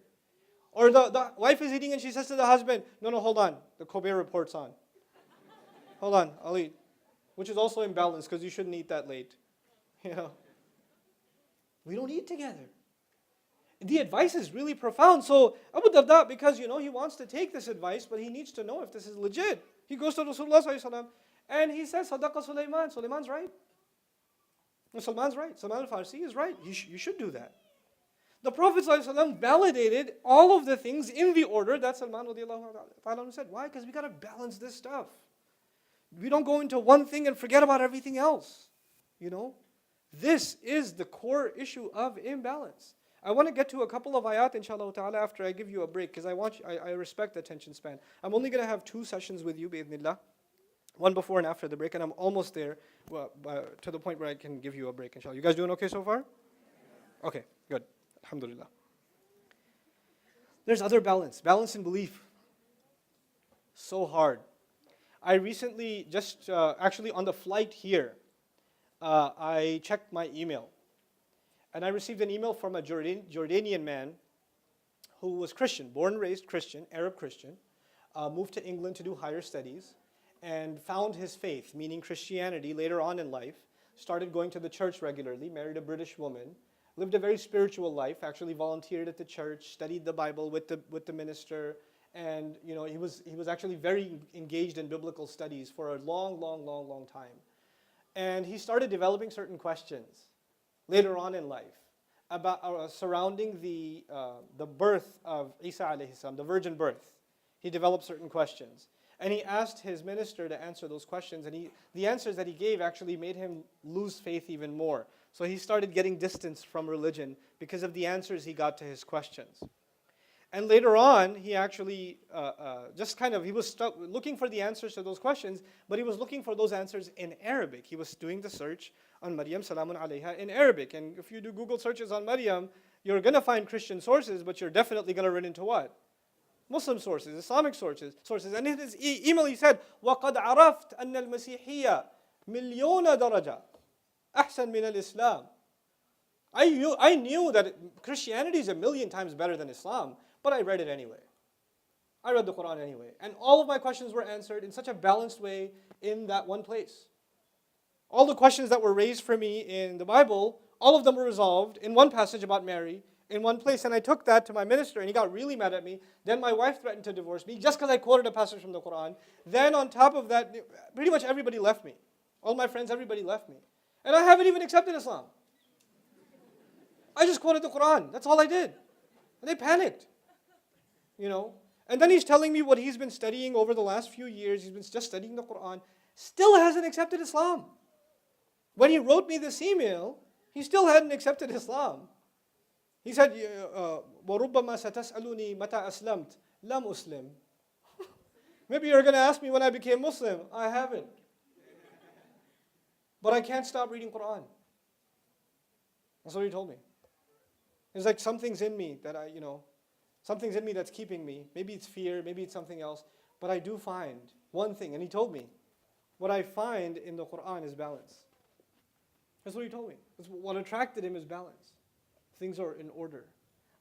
Or the wife is eating and she says to the husband, no, hold on. The Kobe report's on. Hold on, I'll eat. Which is also imbalanced because you shouldn't eat that late. We don't eat together. The advice is really profound. So Abu Darda, because he wants to take this advice, but he needs to know if this is legit. He goes to Rasulullah ﷺ and he says, Sadaqa Sulaiman. Sulaiman's right. Salman's right. Salman al-Farsi is right. You should do that. The Prophet ﷺ validated all of the things in the order that Salman radiallahu said. Why? Because we got to balance this stuff. We don't go into one thing and forget about everything else. This is the core issue of imbalance. I want to get to a couple of ayat inshallah ta'ala after I give you a break because I respect the attention span. I'm only going to have 2 sessions with you bi'idhnillah. One before and after the break, and I'm almost there to the point where I can give you a break inshallah. You guys doing okay so far? Okay, good. Alhamdulillah. There's other balance in belief. So hard. I recently, actually on the flight here, I checked my email. And I received an email from a Jordanian man who was Christian, born and raised Christian, Arab Christian, moved to England to do higher studies, and found his faith, meaning Christianity, later on in life, started going to the church regularly, married a British woman, lived a very spiritual life, actually volunteered at the church, studied the Bible with the minister, and he was actually very engaged in biblical studies for a long time. And he started developing certain questions later on in life about surrounding the birth of Isa alayhi salam, the virgin birth. He developed certain questions. And he asked his minister to answer those questions, and the answers that he gave actually made him lose faith even more. So he started getting distance from religion because of the answers he got to his questions. And later on, he actually he was looking for the answers to those questions, but he was looking for those answers in Arabic. He was doing the search on Maryam salamun alayha in Arabic. And if you do Google searches on Maryam, you're going to find Christian sources, but you're definitely going to run into what? Muslim sources, Islamic sources. And in his email he said, وَقَدْ عَرَفْتَ أَنَّ الْمَسِيحِيَّةَ مِلْيُونَ دَرَجَةً أَحْسَنْ مِنَ الْإِسْلَامِ. I knew that Christianity is 1,000,000 times better than Islam, but I read it anyway. I read the Quran anyway. And all of my questions were answered in such a balanced way in that one place. All the questions that were raised for me in the Bible, all of them were resolved in one passage about Mary, in one place. And I took that to my minister, and he got really mad at me. Then my wife threatened to divorce me just because I quoted a passage from the Quran. Then on top of that, pretty much everybody left me. All my friends, everybody left me. And I haven't even accepted Islam. I just quoted the Quran. That's all I did. And they panicked. And then he's telling me what he's been studying over the last few years. He's been just studying the Quran. Still hasn't accepted Islam. When he wrote me this email, he still hadn't accepted Islam. He said, وَرُبَّمَا سَتَسْأَلُنِي مَتَى أَسْلَمْتَ لَمْ أُسْلِمْ. Maybe you're going to ask me when I became Muslim. I haven't. But I can't stop reading Quran. That's what he told me. It's like something's in me that something's in me that's keeping me. Maybe it's fear, maybe it's something else. But I do find one thing, and he told me, what I find in the Quran is balance. That's what he told me. What attracted him is balance. Things are in order.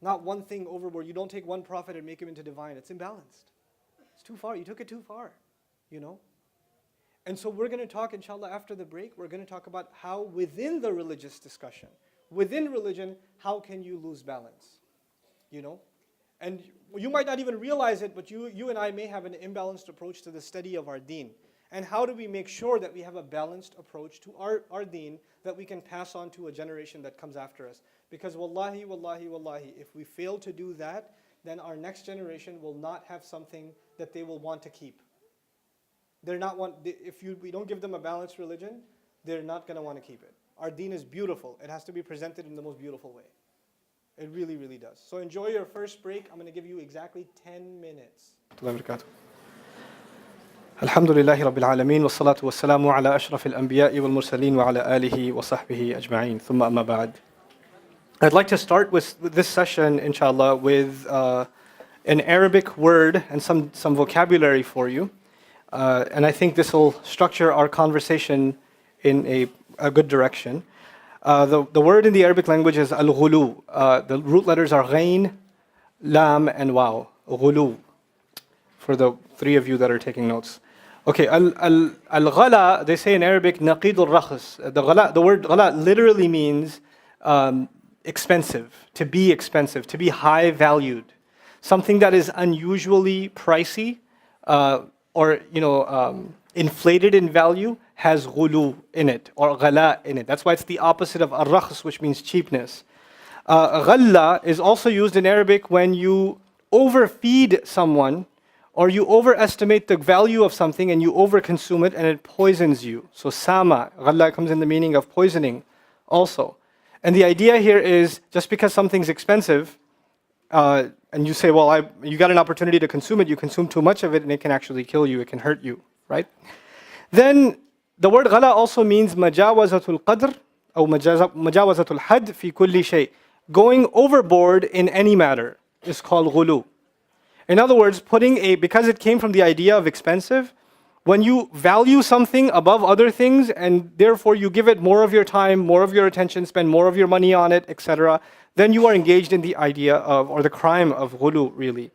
Not one thing overboard. You don't take one prophet and make him into divine. It's imbalanced. It's too far. You took it too far, And so we're going to talk, inshallah, after the break, we're going to talk about how within the religious discussion, within religion, how can you lose balance? And you might not even realize it, but you and I may have an imbalanced approach to the study of our deen. And how do we make sure that we have a balanced approach to our deen that we can pass on to a generation that comes after us? Because wallahi, wallahi, wallahi, if we fail to do that, then our next generation will not have something that they will want to keep. If we don't give them a balanced religion, they're not going to want to keep it. Our deen is beautiful. It has to be presented in the most beautiful way. It really, really does. So enjoy your first break. I'm going to give you exactly 10 minutes. Alhamdulillahi Rabbil Alameen wa salatu wa salamu ala ashrafil anbiya'i wal mursaleen wa ala alihi wa sahbihi ajma'een. Thumma amma ba'd. I'd like to start with this session, inshallah, with an Arabic word and some vocabulary for you. And I think this will structure our conversation in a good direction. The word in the Arabic language is al-ghulu. The root letters are ghain, lam, and waw. Ghulu. For the three of you that are taking notes. Okay, al-ghala, they say in Arabic, naqid al-rakhs. The word ghala literally means expensive, to be high valued. Something that is unusually pricey, or inflated in value, has ghulu in it, or ghala in it. That's why it's the opposite of ar-rakhs, which means cheapness. Ghalla is also used in Arabic when you overfeed someone, or you overestimate the value of something and you overconsume it and it poisons you. So sama, ghalla comes in the meaning of poisoning also. And the idea here is, just because something's expensive, and you say, well, you got an opportunity to consume it, you consume too much of it and it can actually kill you, it can hurt you, right? Then the word ghala also means majawazatul qadr, or majawazatul had fi kulli shay. Going overboard in any matter is called ghulu. In other words, because it came from the idea of expensive, when you value something above other things and therefore you give it more of your time, more of your attention, spend more of your money on it, etc., then you are engaged in the idea of, or the crime of ghulu, really.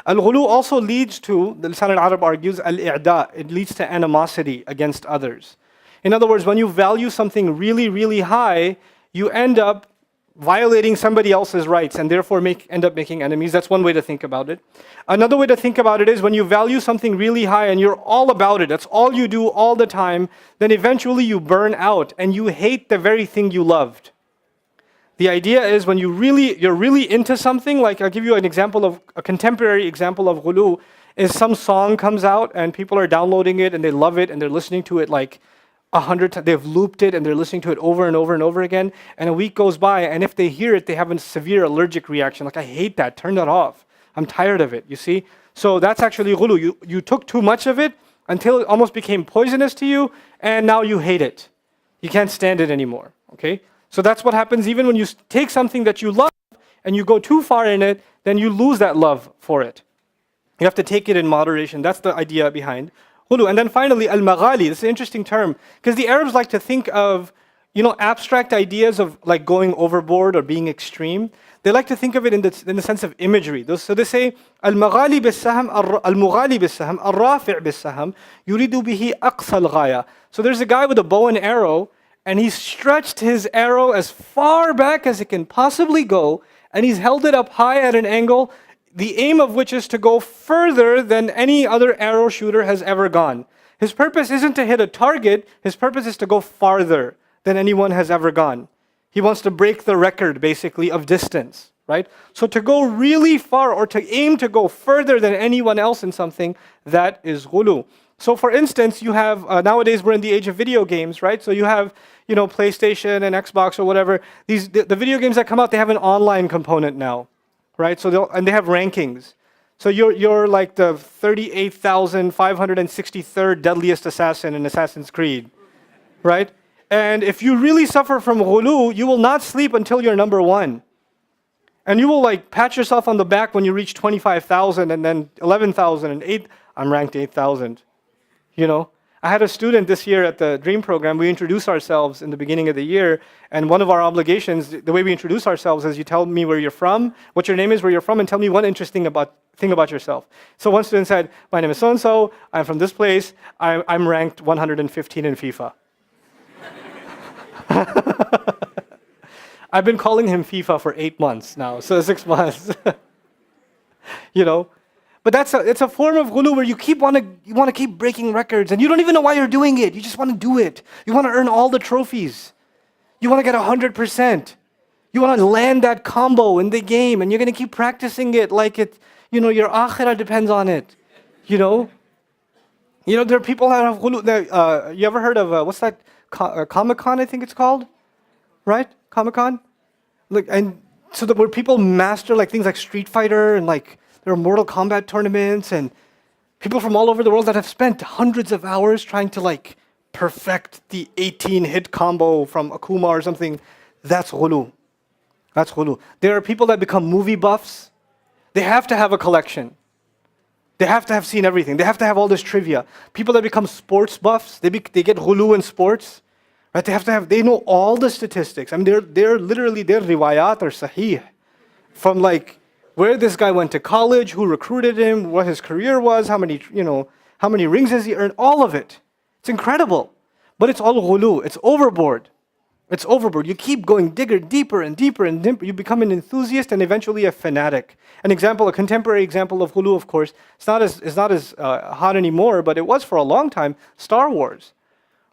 Al-ghulu also leads to, the Lisan al-Arab argues, al-i'da, it leads to animosity against others. In other words, when you value something really, really high, you end up violating somebody else's rights and therefore end up making enemies. That's one way to think about it. Another way to think about it is when you value something really high and you're all about it, that's all you do all the time, then eventually you burn out and you hate the very thing you loved. The idea is when you're really into something, like I'll give you a contemporary example of ghulu, is some song comes out and people are downloading it and they love it and they're listening to it like 100 times, they've looped it and they're listening to it over and over and over again, and a week goes by and if they hear it, they have a severe allergic reaction, like I hate that, turn that off. I'm tired of it, you see? So that's actually ghulu. You took too much of it until it almost became poisonous to you, and now you hate it. You can't stand it anymore, okay? So that's what happens even when you take something that you love and you go too far in it, then you lose that love for it. You have to take it in moderation. That's the idea behind ghulu. And then finally, al-maghali. This is an interesting term because the Arabs like to think of, abstract ideas of like going overboard or being extreme. They like to think of it in the sense of imagery. So they say, al-maghali bis-sahm, al-mughali bis-sahm, al-rafi' bis-sahm, yuridu bihi aqsa al-ghaya. So there's a guy with a bow and arrow, and he's stretched his arrow as far back as it can possibly go, and he's held it up high at an angle, the aim of which is to go further than any other arrow shooter has ever gone. His purpose isn't to hit a target, his purpose is to go farther than anyone has ever gone. He wants to break the record, basically, of distance, right? So to go really far or to aim to go further than anyone else in something, that is ghulu. So for instance, you have, nowadays we're in the age of video games, right? So you have, PlayStation and Xbox or whatever. The video games that come out, they have an online component now, right? So they have rankings. So you're like the 38,563rd deadliest assassin in Assassin's Creed, right? And if you really suffer from ghulu, you will not sleep until you're number 1. And you will like pat yourself on the back when you reach 25,000 and then 11,000 and 8. I'm ranked 8,000. I had a student this year at the Dream program. We introduce ourselves in the beginning of the year, and one of our obligations, the way we introduce ourselves is you tell me where you're from, what your name is, where you're from, and tell me one interesting thing about yourself. So one student said, my name is so-and-so, I'm from this place, I'm ranked 115 in FIFA. I've been calling him FIFA for 8 months now, so 6 months. But it's a form of ghulu where you want to keep breaking records, and you don't even know why you're doing it. You just want to do it. You want to earn all the trophies. You want to get 100%. You want to land that combo in the game, and you're going to keep practicing it like your akhirah depends on it. There are people that have ghulu. You ever heard of what's that? Comic-Con, I think it's called, right? Comic-Con. And so where people master like things like Street Fighter and like. There are Mortal Kombat tournaments and people from all over the world that have spent hundreds of hours trying to like perfect the 18-hit combo from Akuma or something. That's ghulu. That's ghulu. There are people that become movie buffs. They have to have a collection. They have to have seen everything. They have to have all this trivia. People that become sports buffs, they get ghulu in sports. Right? They know all the statistics. I mean, they're literally, their riwayat are sahih. From like, where this guy went to college, who recruited him, what his career was, how many rings has he earned, all of it. It's incredible. But it's all ghulu. It's overboard. It's overboard. You keep going deeper and deeper and deeper. You become an enthusiast and eventually a fanatic. A contemporary example of ghulu, of course, it's not as hot anymore, but it was for a long time, Star Wars.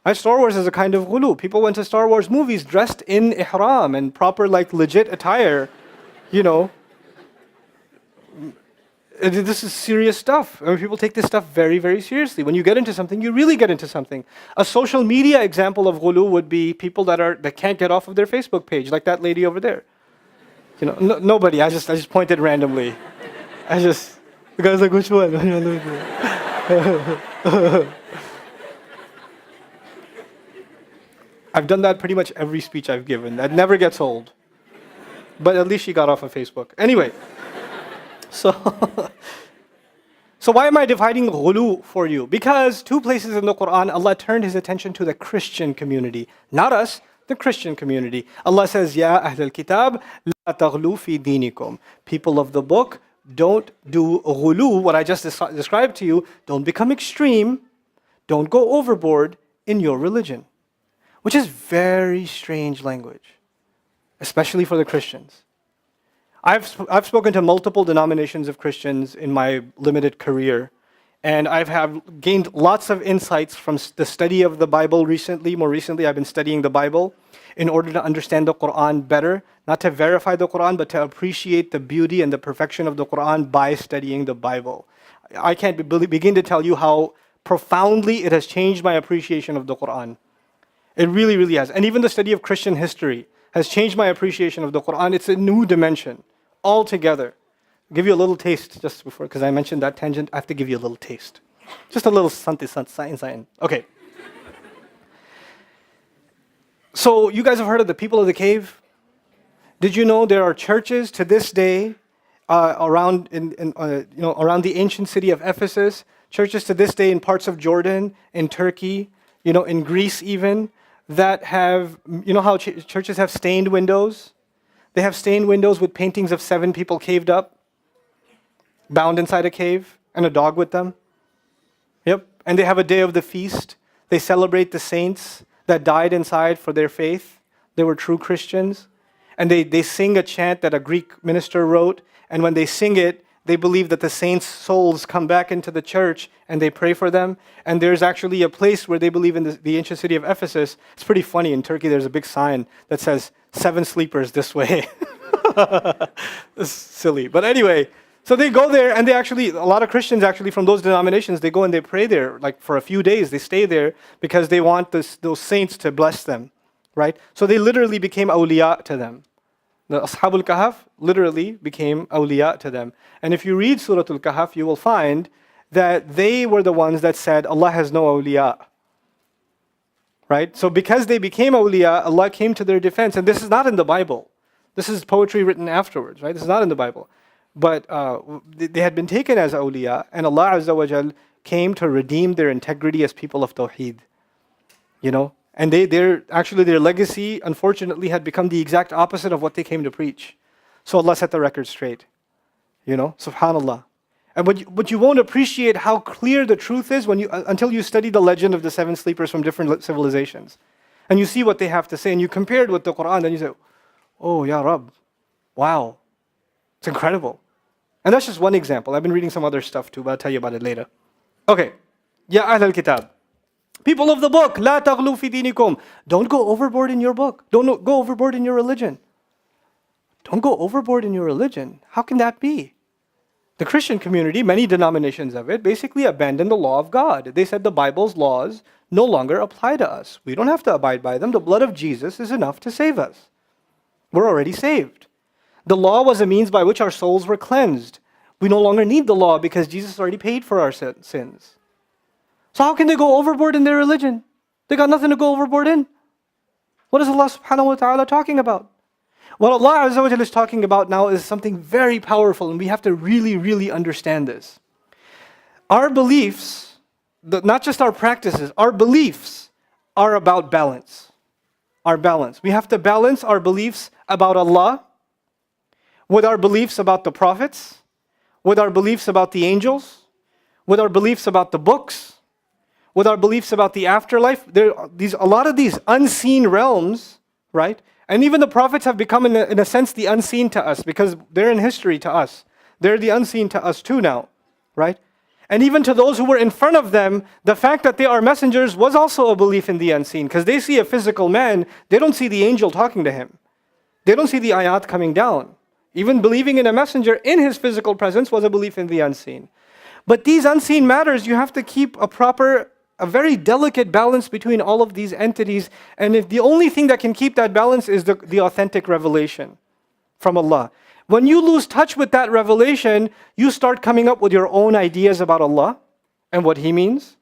Right? Star Wars is a kind of ghulu. People went to Star Wars movies dressed in ihram and proper like legit attire, This is serious stuff. I mean, people take this stuff very, very seriously. When you get into something, you really get into something. A social media example of ghulu would be people that can't get off of their Facebook page, like that lady over there. Nobody. I just pointed randomly. The guy's like, which one? I've done that pretty much every speech I've given. That never gets old. But at least she got off of Facebook. Anyway. So why am I dividing ghulu for you? Because 2 places in the Quran, Allah turned His attention to the Christian community. Not us, the Christian community. Allah says, Ya Ahl al-Kitab, la taghlu fi dinikum. People of the book, don't do ghulu, what I just described to you. Don't become extreme. Don't go overboard in your religion. Which is very strange language, especially for the Christians. I've spoken to multiple denominations of Christians in my limited career, and have gained lots of insights from the study of the Bible recently. More recently, I've been studying the Bible in order to understand the Quran better, not to verify the Quran, but to appreciate the beauty and the perfection of the Quran by studying the Bible. I can't begin to tell you how profoundly it has changed my appreciation of the Quran. It really, really has. And even the study of Christian history has changed my appreciation of the Quran. It's a new dimension altogether. give you a little taste just before, because I mentioned that tangent. I have to give you a little taste. Just a little something. Okay. So you guys have heard of the people of the cave? Did you know there are churches to this day around around the ancient city of Ephesus? Churches to this day in parts of Jordan, in Turkey, in Greece even, that have, how churches have stained windows? They have stained windows with paintings of 7 people caved up, bound inside a cave, and a dog with them. Yep. And they have a day of the feast. They celebrate the saints that died inside for their faith. They were true Christians. And they sing a chant that a Greek minister wrote. And when they sing it, they believe that the saints' souls come back into the church and they pray for them. And there's actually a place where they believe in the ancient city of Ephesus. It's pretty funny. In Turkey, there's a big sign that says, 7 sleepers this way. It's silly. But anyway, so they go there, and a lot of Christians actually from those denominations, they go and they pray there like for a few days. They stay there because they want those saints to bless them, right? So they literally became awliya to them. The Ashabul Kahf literally became awliya to them. And if you read Surah Al-Kahf, you will find that they were the ones that said, Allah has no awliya. Right? So because they became awliya, Allah came to their defense. And this is not in the Bible. This is poetry written afterwards, right? This is not in the Bible. But they had been taken as awliya, and Allah Azza wa Jal came to redeem their integrity as people of Tawheed. And their legacy, unfortunately, had become the exact opposite of what they came to preach. So Allah set the record straight. Subhanallah. And but you won't appreciate how clear the truth is until you study the legend of the 7 sleepers from different civilizations. And you see what they have to say, and you compare it with the Quran, and you say, oh, Ya Rabb, wow, it's incredible. And that's just one example. I've been reading some other stuff too, but I'll tell you about it later. Okay. Ya Ahl al-Kitab. People of the book, La taghlu fi dinikum. Don't go overboard in your book. Don't go overboard in your religion. Don't go overboard in your religion. How can that be? The Christian community, many denominations of it, basically abandoned the law of God. They said the Bible's laws no longer apply to us. We don't have to abide by them. The blood of Jesus is enough to save us. We're already saved. The law was a means by which our souls were cleansed. We no longer need the law because Jesus already paid for our sins. So how can they go overboard in their religion? They got nothing to go overboard in. What is Allah subhanahu wa ta'ala talking about? What Allah Azza wa Jalla is talking about now is something very powerful, and we have to really, really understand this. Our beliefs, not just our practices, our beliefs are about balance. Our balance. We have to balance our beliefs about Allah with our beliefs about the prophets, with our beliefs about the angels, with our beliefs about the books, with our beliefs about the afterlife. A lot of these unseen realms, right? And even the prophets have become, in a sense, the unseen to us because they're in history to us. They're the unseen to us too now, right? And even to those who were in front of them, the fact that they are messengers was also a belief in the unseen because they see a physical man, they don't see the angel talking to him. They don't see the ayat coming down. Even believing in a messenger in his physical presence was a belief in the unseen. But these unseen matters, you have to keep a very delicate balance between all of these entities. And if the only thing that can keep that balance is the authentic revelation from Allah. When you lose touch with that revelation, you start coming up with your own ideas about Allah and what He means.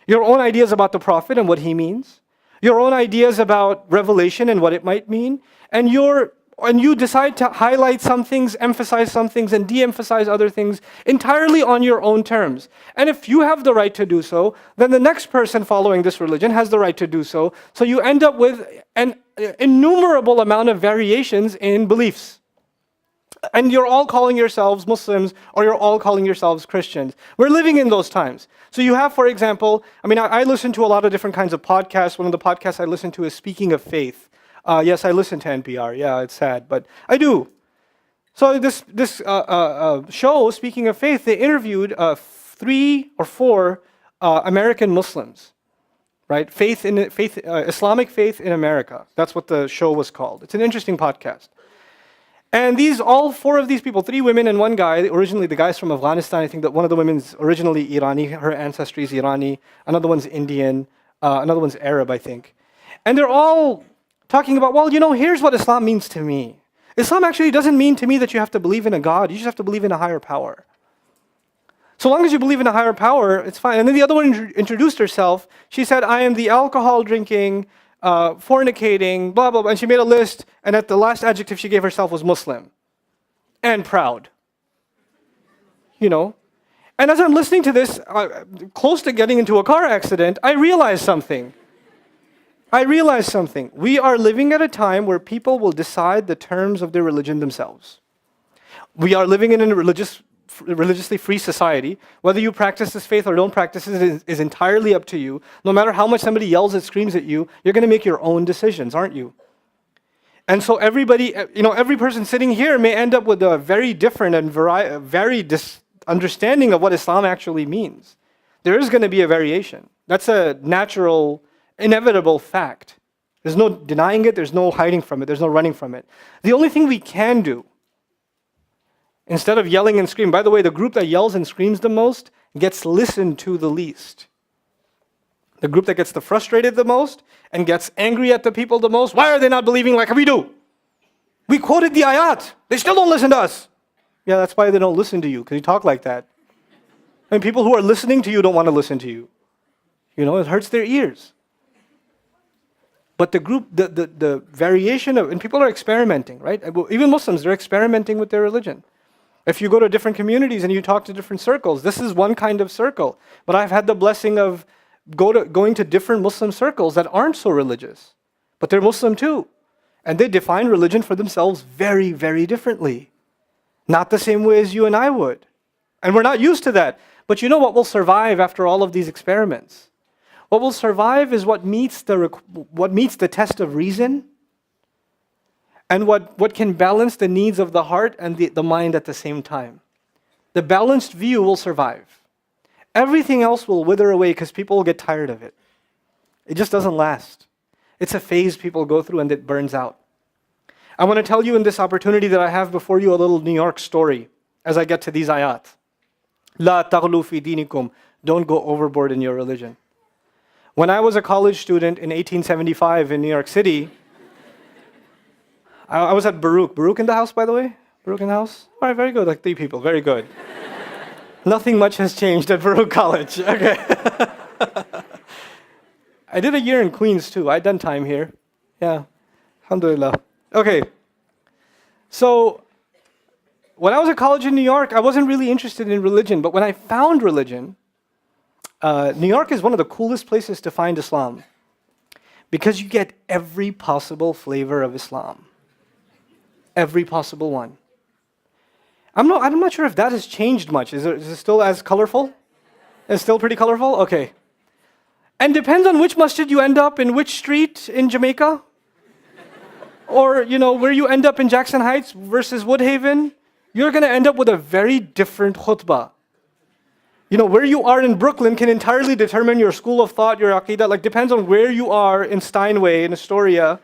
Your own ideas about the Prophet and what he means. Your own ideas about revelation and what it might mean. And you decide to highlight some things, emphasize some things, and de-emphasize other things entirely on your own terms. And if you have the right to do so, then the next person following this religion has the right to do so. So you end up with an innumerable amount of variations in beliefs. And you're all calling yourselves Muslims, or you're all calling yourselves Christians. We're living in those times. So you have, for example, I listen to a lot of different kinds of podcasts. One of the podcasts I listen to is Speaking of Faith. Yes, I listen to NPR. Yeah, it's sad, but I do. So this show, Speaking of Faith, they interviewed 3 or 4 American Muslims, right? Islamic faith in America. That's what the show was called. It's an interesting podcast. And all 4 of these people, 3 women and 1 guy, originally the guy's from Afghanistan. I think that one of the women's originally Irani, her ancestry is Irani. Another one's Indian. Another one's Arab, I think. And they're all talking about, here's what Islam means to me. Islam actually doesn't mean to me that you have to believe in a God. You just have to believe in a higher power. So long as you believe in a higher power, it's fine. And then the other one introduced herself. She said, I am the alcohol drinking, fornicating, blah, blah, blah. And she made a list. And at the last adjective she gave herself was Muslim. And proud. You know? And as I'm listening to this, close to getting into a car accident, I realized something. We are living at a time where people will decide the terms of their religion themselves. We are living in a religiously free society. Whether you practice this faith or don't practice it is entirely up to you. No matter how much somebody yells and screams at you, you're going to make your own decisions, aren't you? And so everybody, every person sitting here may end up with a very different and varied understanding of what Islam actually means. There is going to be a variation. That's a natural, inevitable fact. There's no denying it, there's no hiding from it, there's no running from it. The only thing we can do, instead of yelling and screaming, by the way, the group that yells and screams the most gets listened to the least. The group that gets the frustrated the most and gets angry at the people the most, why are they not believing like we do? We quoted the ayat. They still don't listen to us. Yeah, that's why they don't listen to you, because you talk like that. And people who are listening to you don't want to listen to you. It hurts their ears. But the group, the variation of, and people are experimenting, right? Even Muslims, they're experimenting with their religion. If you go to different communities and you talk to different circles, this is one kind of circle. But I've had the blessing of going to different Muslim circles that aren't so religious. But they're Muslim too. And they define religion for themselves very, very differently. Not the same way as you and I would. And we're not used to that. But you know what will survive after all of these experiments? What will survive is what meets the test of reason, and what can balance the needs of the heart and the mind at the same time. The balanced view will survive. Everything else will wither away because people will get tired of it. It just doesn't last. It's a phase people go through and it burns out. I want to tell you in this opportunity that I have before you a little New York story as I get to these ayat. La taghlu fi dinikum. Don't go overboard in your religion. When I was a college student in 1875 in New York City, I was at Baruch. Baruch in the house, by the way? Baruch in the house? All right, very good. Like 3 people. Very good. Nothing much has changed at Baruch College. Okay. I did a year in Queens too. I'd done time here. Yeah. Alhamdulillah. Okay. So, when I was at college in New York, I wasn't really interested in religion. But when I found religion, New York is one of the coolest places to find Islam. Because you get every possible flavor of Islam. Every possible one. I'm not sure if that has changed much. Is it still as colorful? It's still pretty colorful? Okay. And depends on which masjid you end up in which street in Jamaica. Or, where you end up in Jackson Heights versus Woodhaven. You're going to end up with a very different khutbah. Where you are in Brooklyn can entirely determine your school of thought, your aqidah. Like, depends on where you are in Steinway, in Astoria.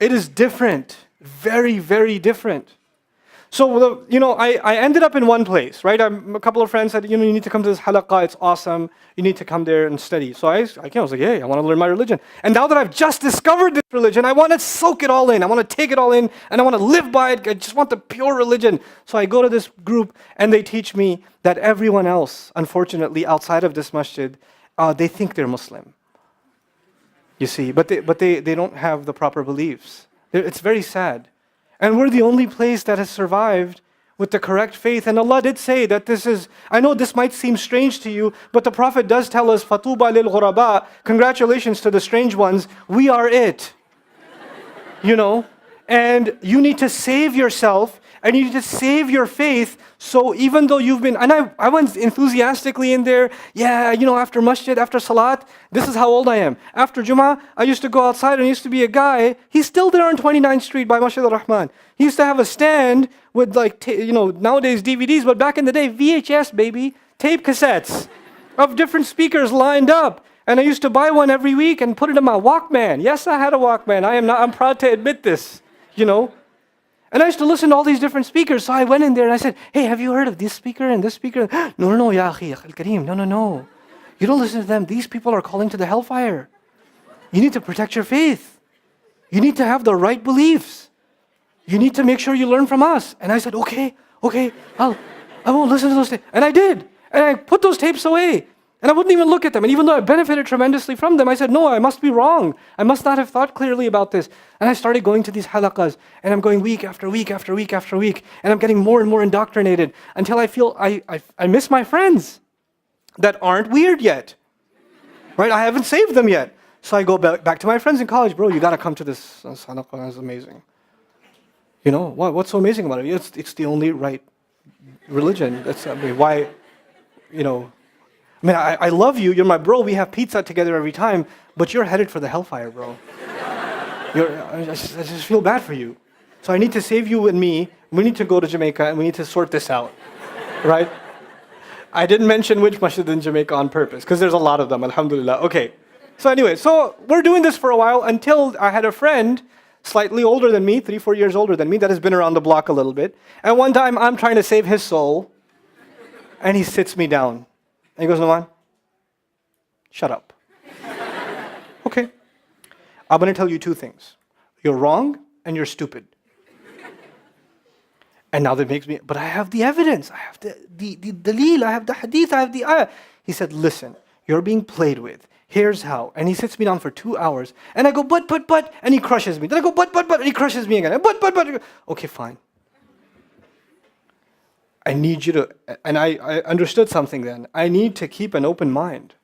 It is different. Very, very different. So, I ended up in one place, right? A couple of friends said, you need to come to this halaqah, it's awesome. You need to come there and study. So I was like, hey, I want to learn my religion. And now that I've just discovered this religion, I want to soak it all in. I want to take it all in, and I want to live by it. I just want the pure religion. So I go to this group, and they teach me that everyone else, unfortunately, outside of this masjid, they think they're Muslim. You see, but they don't have the proper beliefs. It's very sad. And we're the only place that has survived with the correct faith. And Allah did say that I know this might seem strange to you, but the Prophet does tell us, فَطُوبَى لِلْغُرَبَاء, congratulations to the strange ones, we are it. And you need to save yourself, and you need to save your faith. So even though you've been, and I went enthusiastically in there, after masjid, after salat, this is how old I am. After Jummah, I used to go outside, and I used to be a guy, he's still there on 29th Street by Masjid al-Rahman. He used to have a stand with nowadays DVDs, but back in the day, VHS, baby, tape cassettes of different speakers lined up. And I used to buy one every week and put it in my Walkman. Yes, I had a Walkman. I'm proud to admit this, And I used to listen to all these different speakers. So I went in there and I said, hey, have you heard of this speaker and this speaker? No, ya akhi, al-kareem, no. You don't listen to them. These people are calling to the hellfire. You need to protect your faith. You need to have the right beliefs. you need to make sure you learn from us. And I said, okay, I won't listen to those tapes. And I did. And I put those tapes away. And I wouldn't even look at them. And even though I benefited tremendously from them, I said, no, I must be wrong. I must not have thought clearly about this. And I started going to these halaqas. And I'm going week after week after week after week. And I'm getting more and more indoctrinated until I feel I miss my friends that aren't weird yet. Right? I haven't saved them yet. So I go back to my friends in college. Bro, you got to come to this halaqah. It's amazing. You know, what's so amazing about it? It's the only right religion. Why, you know, I love you, you're my bro, we have pizza together every time, but you're headed for the hellfire, bro. I just feel bad for you. So I need to save you and me. We need to go to Jamaica and we need to sort this out, right? I didn't mention which masjid in Jamaica on purpose, because there's a lot of them, alhamdulillah. Okay, so anyway, so we're doing this for a while until I had a friend slightly older than me, 3-4 years older than me, that has been around the block a little bit. And one time I'm trying to save his soul, and he sits me down. And he goes, Nouman, shut up. Okay. I'm going to tell you two things. You're wrong and you're stupid. And now that makes me, but I have the evidence. I have the daleel, I have the hadith, I have the ayah. He said, listen, you're being played with. Here's how. And he sits me down for 2 hours. And I go, but, and he crushes me. Then I go, but, and he crushes me again. But. Okay, fine. I need you to, and I understood something then. I need to keep an open mind.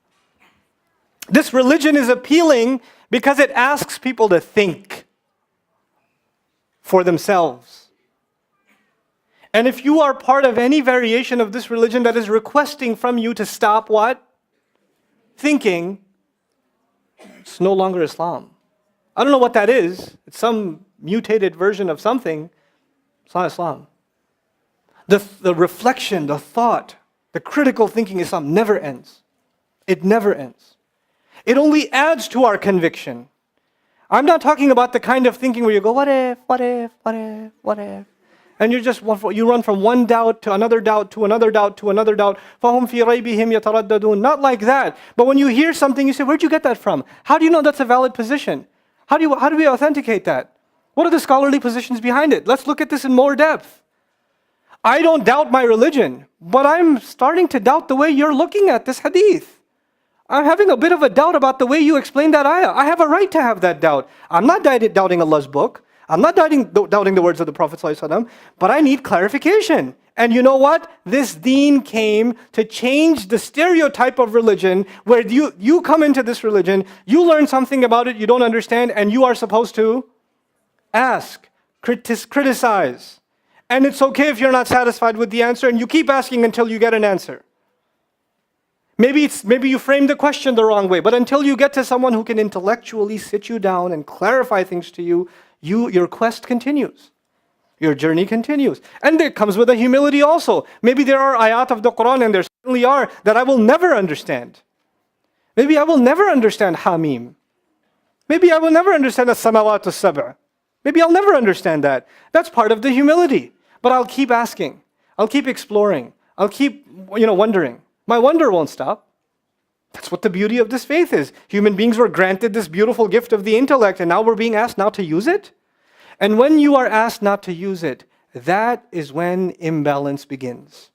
This religion is appealing because it asks people to think for themselves. And if you are part of any variation of this religion that is requesting from you to stop what? Thinking, it's no longer Islam. I don't know what that is. It's some mutated version of something. It's not Islam. The reflection, the thought, the critical thinking Islam never ends. It never ends. It only adds to our conviction. I'm not talking about the kind of thinking where you go, what if? And you run from one doubt to another doubt to another doubt to another doubt. فَهُمْ فِي رَيْبِهِمْ يَتَرَدَّدُونَ. Not like that. But when you hear something, you say, where'd you get that from? How do you know that's a valid position? How do we authenticate that? What are the scholarly positions behind it? Let's look at this in more depth. I don't doubt my religion, but I'm starting to doubt the way you're looking at this hadith. I'm having a bit of a doubt about the way you explain that ayah. I have a right to have that doubt. I'm not doubting Allah's book. I'm not doubting the words of the Prophet ﷺ, but I need clarification. And you know what? This deen came to change the stereotype of religion where you come into this religion, you learn something about it you don't understand, and you are supposed to ask, criticize. And it's okay if you're not satisfied with the answer and you keep asking until you get an answer. Maybe you framed the question the wrong way, but until you get to someone who can intellectually sit you down and clarify things to you, your quest continues. Your journey continues. And it comes with a humility also. Maybe there are ayat of the Quran, and there certainly are, that I will never understand. Maybe I will never understand Hamim. Maybe I will never understand as-samawat as-sab'a. Maybe I'll never understand that. That's part of the humility. But I'll keep asking. I'll keep exploring. I'll keep, wondering. My wonder won't stop. That's what the beauty of this faith is. Human beings were granted this beautiful gift of the intellect, and now we're being asked not to use it. And when you are asked not to use it, that is when imbalance begins.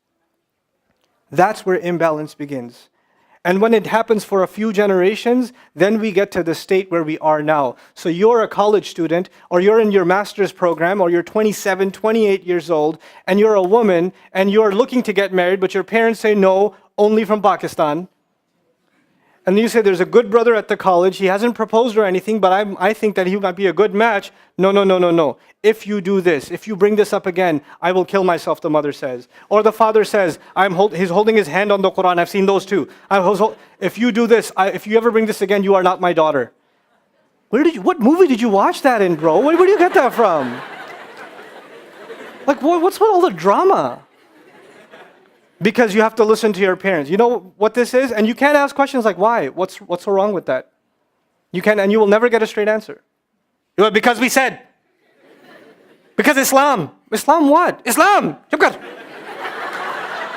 That's where imbalance begins. And when it happens for a few generations, then we get to the state where we are now. So you're a college student, or you're in your master's program, or you're 27, 28 years old, and you're a woman, and you're looking to get married, but your parents say no, only from Pakistan. And then you say, there's a good brother at the college, he hasn't proposed or anything, but I think that he might be a good match. No. If you do this, if you bring this up again, I will kill myself, the mother says. Or the father says, he's holding his hand on the Quran, I've seen those too. If you do this, if you ever bring this again, you are not my daughter. What movie did you watch that in, bro? Where do you get that from? Like, what's with all the drama? Because you have to listen to your parents. You know what this is? And you can't ask questions like, why? What's so wrong with that? You can, and you will never get a straight answer. Because we said. Because Islam. Islam what? Islam!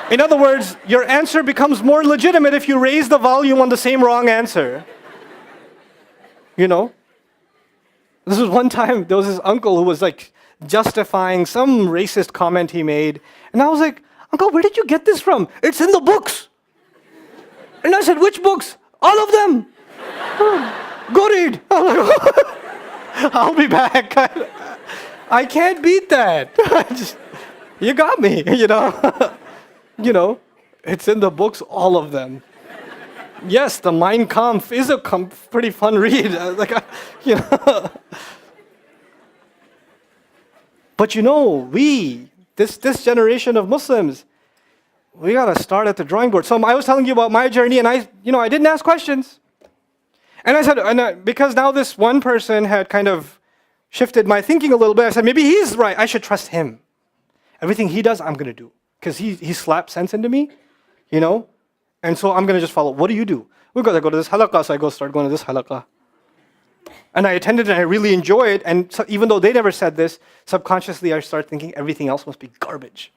In other words, your answer becomes more legitimate if you raise the volume on the same wrong answer. This was one time, there was this uncle who was like justifying some racist comment he made. And I was like, Uncle, where did you get this from? It's in the books. And I said, which books? All of them. Go read. I'll be back. I can't beat that. You got me, it's in the books, all of them. Yes, the Mein Kampf is a pretty fun read. But this generation of Muslims, we gotta start at the drawing board. So I was telling you about my journey, and I didn't ask questions. And I said, because now this one person had kind of shifted my thinking a little bit, I said, maybe he's right, I should trust him. Everything he does, I'm gonna do. Because he slapped sense into me, and so I'm gonna just follow. What do you do? We're gonna go to this halaqah, so I start going to this halaqah. And I attended and I really enjoy it, and so even though they never said this, subconsciously I start thinking everything else must be garbage.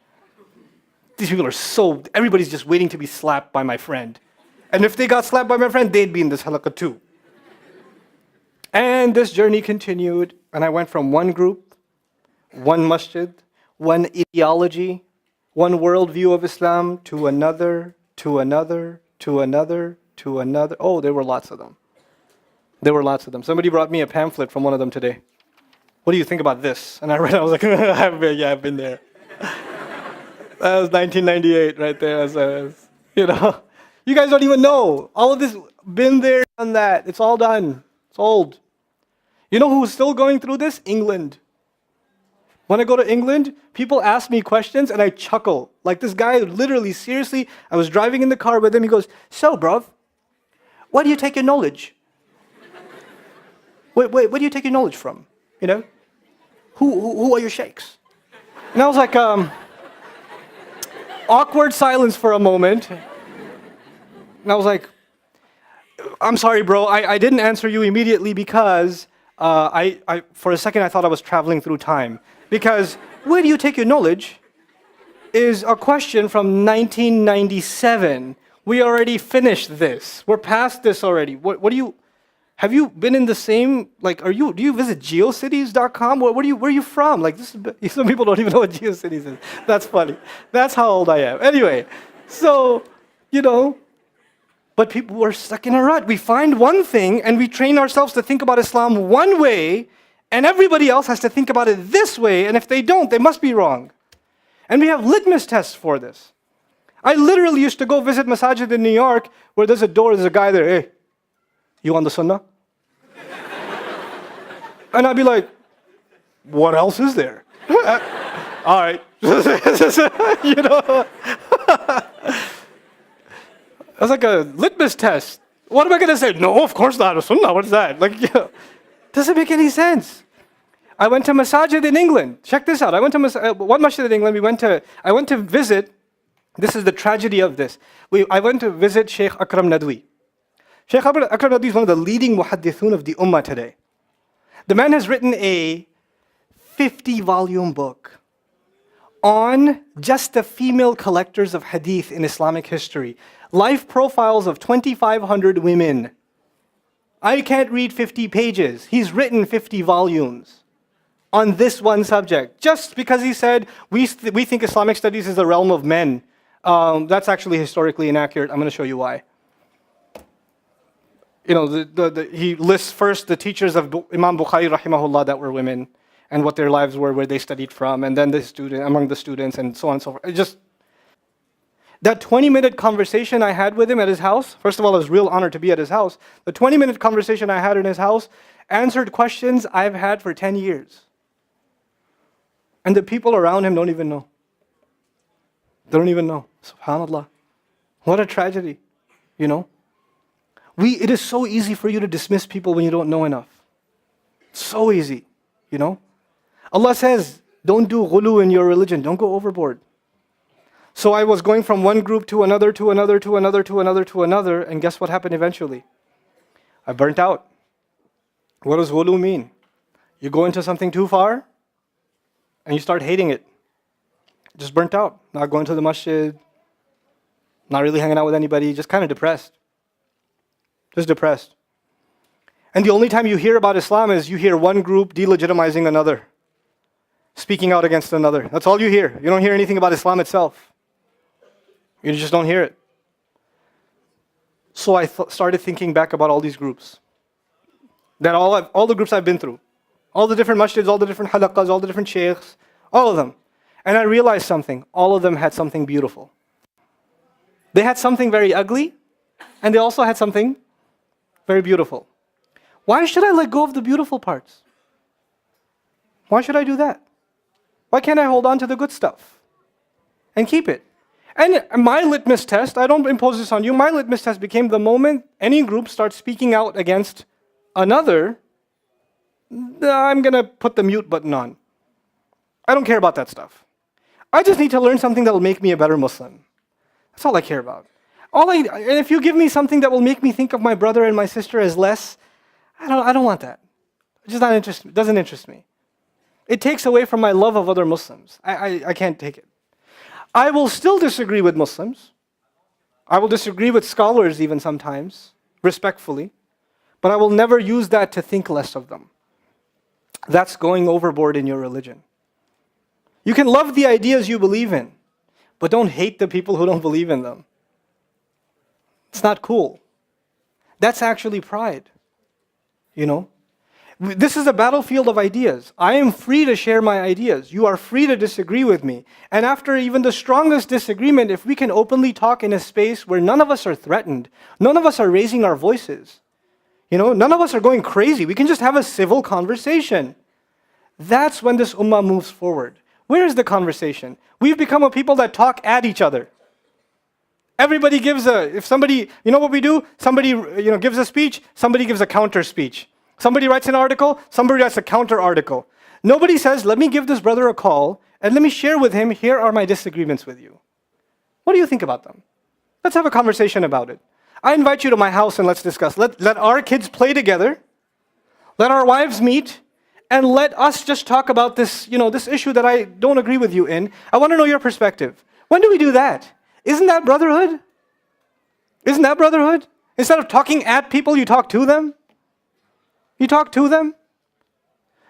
These people are everybody's just waiting to be slapped by my friend. And if they got slapped by my friend, they'd be in this halaqah too. And this journey continued, and I went from one group, one masjid, one ideology, one worldview of Islam to another, to another, to another, to another. Oh, there were lots of them. Somebody brought me a pamphlet from one of them today. What do you think about this? And I read it, I was like, I've been there. That was 1998 right there. You guys don't even know. All of this, been there, done that. It's all done. It's old. You know who's still going through this? England. When I go to England, people ask me questions and I chuckle. Like this guy, literally, seriously, I was driving in the car with him. He goes, so, bruv, where do you take your knowledge? Where do you take your knowledge from? Who are your sheikhs? And I was like, awkward silence for a moment. And I was like, I'm sorry, bro. I didn't answer you immediately because for a second I thought I was traveling through time. Because where do you take your knowledge is a question from 1997. We already finished this. We're past this already. Have you been in the same, do you visit geocities.com? Where are you from? Some people don't even know what GeoCities is. That's funny. That's how old I am. Anyway, so, but people were stuck in a rut. We find one thing and we train ourselves to think about Islam one way, and everybody else has to think about it this way, and if they don't, they must be wrong. And we have litmus tests for this. I literally used to go visit masajid in New York where there's a guy there, hey, you on the sunnah? And I'd be like, what else is there? All right. That's like a litmus test. What am I going to say? No, of course not. Sunnah, what is that? Doesn't make any sense. I went to masajid in England. Check this out. I went to one masjid in England. I went to visit. This is the tragedy of this. I went to visit Sheikh Akram Nadwi. Sheikh Akram Nadwi is one of the leading muhaddithun of the ummah today. The man has written a 50-volume book on just the female collectors of hadith in Islamic history. Life profiles of 2,500 women. I can't read 50 pages. He's written 50 volumes on this one subject. Just because he said, we think Islamic studies is the realm of men. That's actually historically inaccurate. I'm going to show you why. He lists first the teachers of Imam Bukhari rahimahullah that were women and what their lives were, where they studied from, and then among the students, and so on and so forth. That 20-minute conversation I had with him at his house, first of all, it was a real honor to be at his house. The 20-minute conversation I had in his house answered questions I've had for 10 years. And the people around him don't even know. They don't even know. SubhanAllah. What a tragedy, It is so easy for you to dismiss people when you don't know enough. So easy, Allah says, don't do ghulu in your religion. Don't go overboard. So I was going from one group to another, to another, to another, to another, to another, and guess what happened eventually? I burnt out. What does ghulu mean? You go into something too far, and you start hating it. Just burnt out. Not going to the masjid, not really hanging out with anybody, just kind of depressed. Just depressed. And the only time you hear about Islam is you hear one group delegitimizing another. speaking out against another. That's all you hear. You don't hear anything about Islam itself. You just don't hear it. So I started thinking back about all these groups. That all the groups I've been through. All the different masjids, all the different halaqas, all the different shaykhs, all of them. And I realized something. All of them had something beautiful. They had something very ugly, and they also had something very beautiful. Why should I let go of the beautiful parts? Why should I do that? Why can't I hold on to the good stuff and keep it? And my litmus test, I don't impose this on you, my litmus test became the moment any group starts speaking out against another, I'm going to put the mute button on. I don't care about that stuff. I just need to learn something that will make me a better Muslim. That's all I care about. And if you give me something that will make me think of my brother and my sister as less, I don't want that. It's just not interesting. It doesn't interest me. It takes away from my love of other Muslims. I can't take it. I will still disagree with Muslims. I will disagree with scholars even sometimes, respectfully. But I will never use that to think less of them. That's going overboard in your religion. You can love the ideas you believe in, but don't hate the people who don't believe in them. It's not cool. That's actually pride. You know? This is a battlefield of ideas. I am free to share my ideas. You are free to disagree with me. And after even the strongest disagreement, if we can openly talk in a space where none of us are threatened, none of us are raising our voices, none of us are going crazy. We can just have a civil conversation. That's when this ummah moves forward. Where is the conversation? We've become a people that talk at each other. Everybody gives if somebody, you know what we do? Somebody, gives a speech, somebody gives a counter speech. Somebody writes an article, somebody writes a counter article. Nobody says, let me give this brother a call and let me share with him, here are my disagreements with you. What do you think about them? Let's have a conversation about it. I invite you to my house and let's discuss. Let our kids play together. Let our wives meet. And let us just talk about this, this issue that I don't agree with you in. I want to know your perspective. When do we do that? Isn't that brotherhood? Isn't that brotherhood? Instead of talking at people, you talk to them. You talk to them.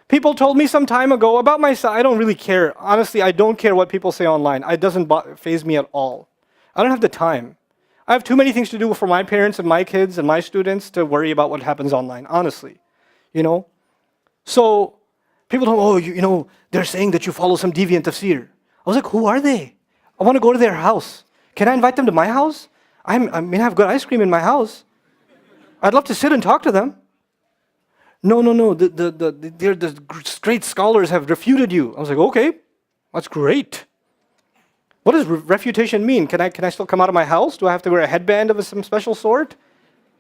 People told me some time ago about myself. I don't really care. Honestly, I don't care what people say online. It doesn't faze me at all. I don't have the time. I have too many things to do for my parents and my kids and my students to worry about what happens online, honestly. So people don't, they're saying that you follow some deviant tafsir. I was like, who are they? I want to go to their house. Can I invite them to my house? I have good ice cream in my house. I'd love to sit and talk to them. No. The great scholars have refuted you. I was like, okay, that's great. What does refutation mean? Can I still come out of my house? Do I have to wear a headband of some special sort?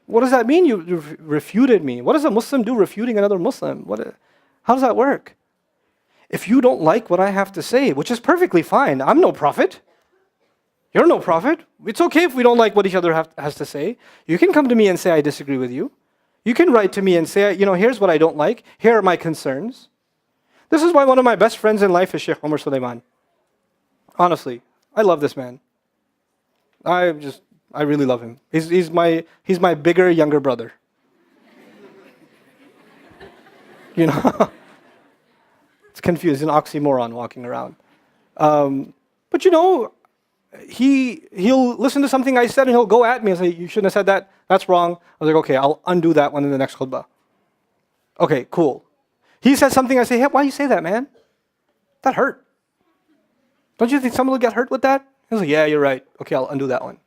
What does that mean? You refuted me. What does a Muslim do refuting another Muslim? How does that work? If you don't like what I have to say, which is perfectly fine, I'm no prophet. You're no prophet. It's okay if we don't like what each other has to say. You can come to me and say, I disagree with you. You can write to me and say, here's what I don't like. Here are my concerns. This is why one of my best friends in life is Sheikh Umar Sulaiman. Honestly, I love this man. I really love him. He's my bigger, younger brother. It's confused, an oxymoron walking around. But he'll listen to something I said and he'll go at me and say, you shouldn't have said that. That's wrong. I was like, okay, I'll undo that one in the next khutbah. Okay, cool. He says something, I say, hey, why you say that, man? That hurt. Don't you think someone will get hurt with that? He was like, yeah, you're right. Okay, I'll undo that one.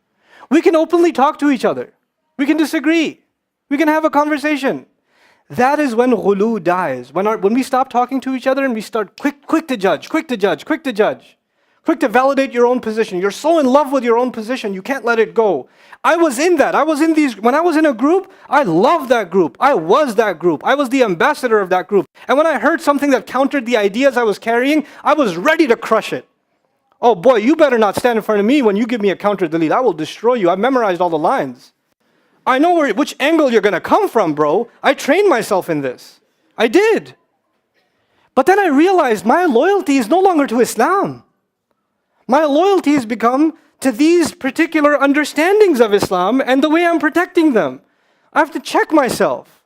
We can openly talk to each other. We can disagree. We can have a conversation. That is when ghulu dies. When we stop talking to each other and we start quick to judge, quick to validate your own position. You're so in love with your own position, you can't let it go. I was in that. When I was in a group, I loved that group. I was that group. I was the ambassador of that group. And when I heard something that countered the ideas I was carrying, I was ready to crush it. Oh boy, you better not stand in front of me when you give me a counter delete. I will destroy you. I've memorized all the lines. I know which angle you're going to come from, bro. I trained myself in this. I did. But then I realized my loyalty is no longer to Islam. My loyalty has become to these particular understandings of Islam and the way I'm protecting them. I have to check myself.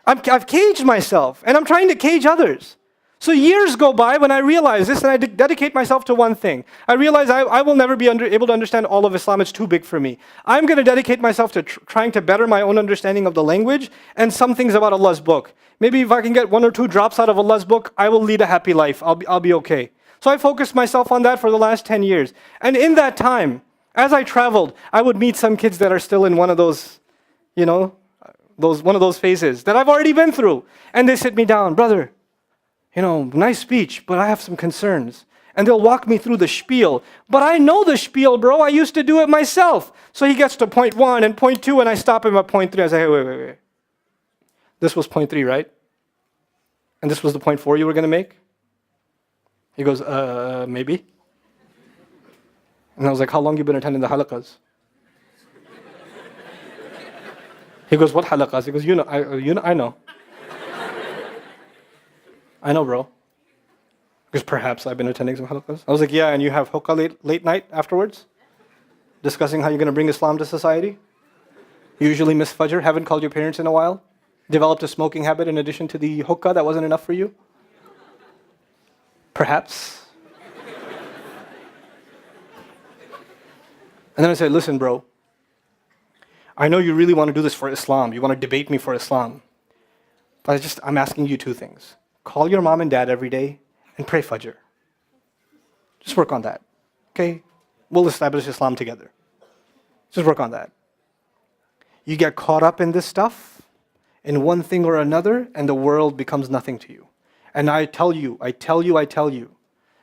I've caged myself and I'm trying to cage others. So years go by when I realize this, and I dedicate myself to one thing. I realize I will never be able to understand all of Islam. It's too big for me. I'm going to dedicate myself to trying to better my own understanding of the language and some things about Allah's book. Maybe if I can get 1 or 2 drops out of Allah's book, I will lead a happy life. I'll be okay. So I focused myself on that for the last 10 years. And in that time, as I traveled, I would meet some kids that are still in one of those, one of those phases that I've already been through. And they sit me down, brother, nice speech, but I have some concerns. And they'll walk me through the spiel. But I know the spiel, bro. I used to do it myself. So he gets to point 1 and point 2, and I stop him at point 3. I say, hey, wait. This was point 3, right? And this was the point 4 you were going to make? He goes, maybe. And I was like, how long you been attending the halaqas? He goes, what halaqas? He goes, I know. I know, bro. Because perhaps I've been attending some halaqas. I was like, yeah, and you have hookah late night afterwards? Discussing how you're going to bring Islam to society? You usually miss Fajr, haven't called your parents in a while? Developed a smoking habit in addition to the hookah that wasn't enough for you? Perhaps. And then I said, listen, bro, I know you really want to do this for Islam. You want to debate me for Islam. But I'm asking you 2 things. Call your mom and dad every day and pray Fajr. Just work on that. Okay? We'll establish Islam together. Just work on that. You get caught up in this stuff, in one thing or another, and the world becomes nothing to you. And I tell you,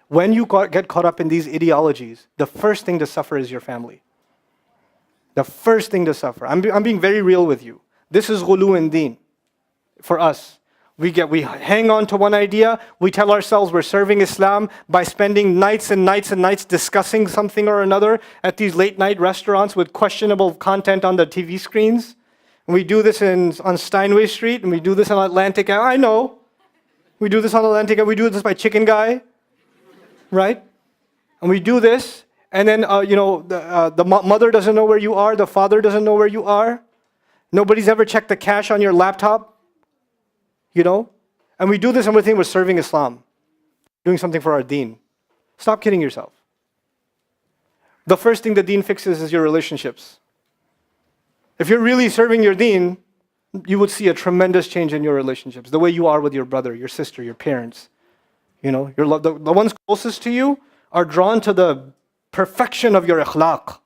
when you get caught up in these ideologies, the first thing to suffer is your family. The first thing to suffer. I'm being very real with you. This is ghulu in deen for us. We hang on to one idea. We tell ourselves we're serving Islam by stending nights and nights and nights discussing something or another at these late night restaurants with questionable content on the TV screens. And we do this on Steinway Street, and we do this on Atlantic. I know. We do this on Atlantic. We do this by Chicken Guy, right? And we do this, and then the mother doesn't know where you are. The father doesn't know where you are. Nobody's ever checked the cache on your laptop. And we do this and we think we're serving Islam, doing something for our deen. Stop kidding yourself. The first thing the deen fixes is your relationships. If you're really serving your deen, you would see a tremendous change in your relationships. The way you are with your brother, your sister, your parents. The ones closest to you are drawn to the perfection of your akhlaq.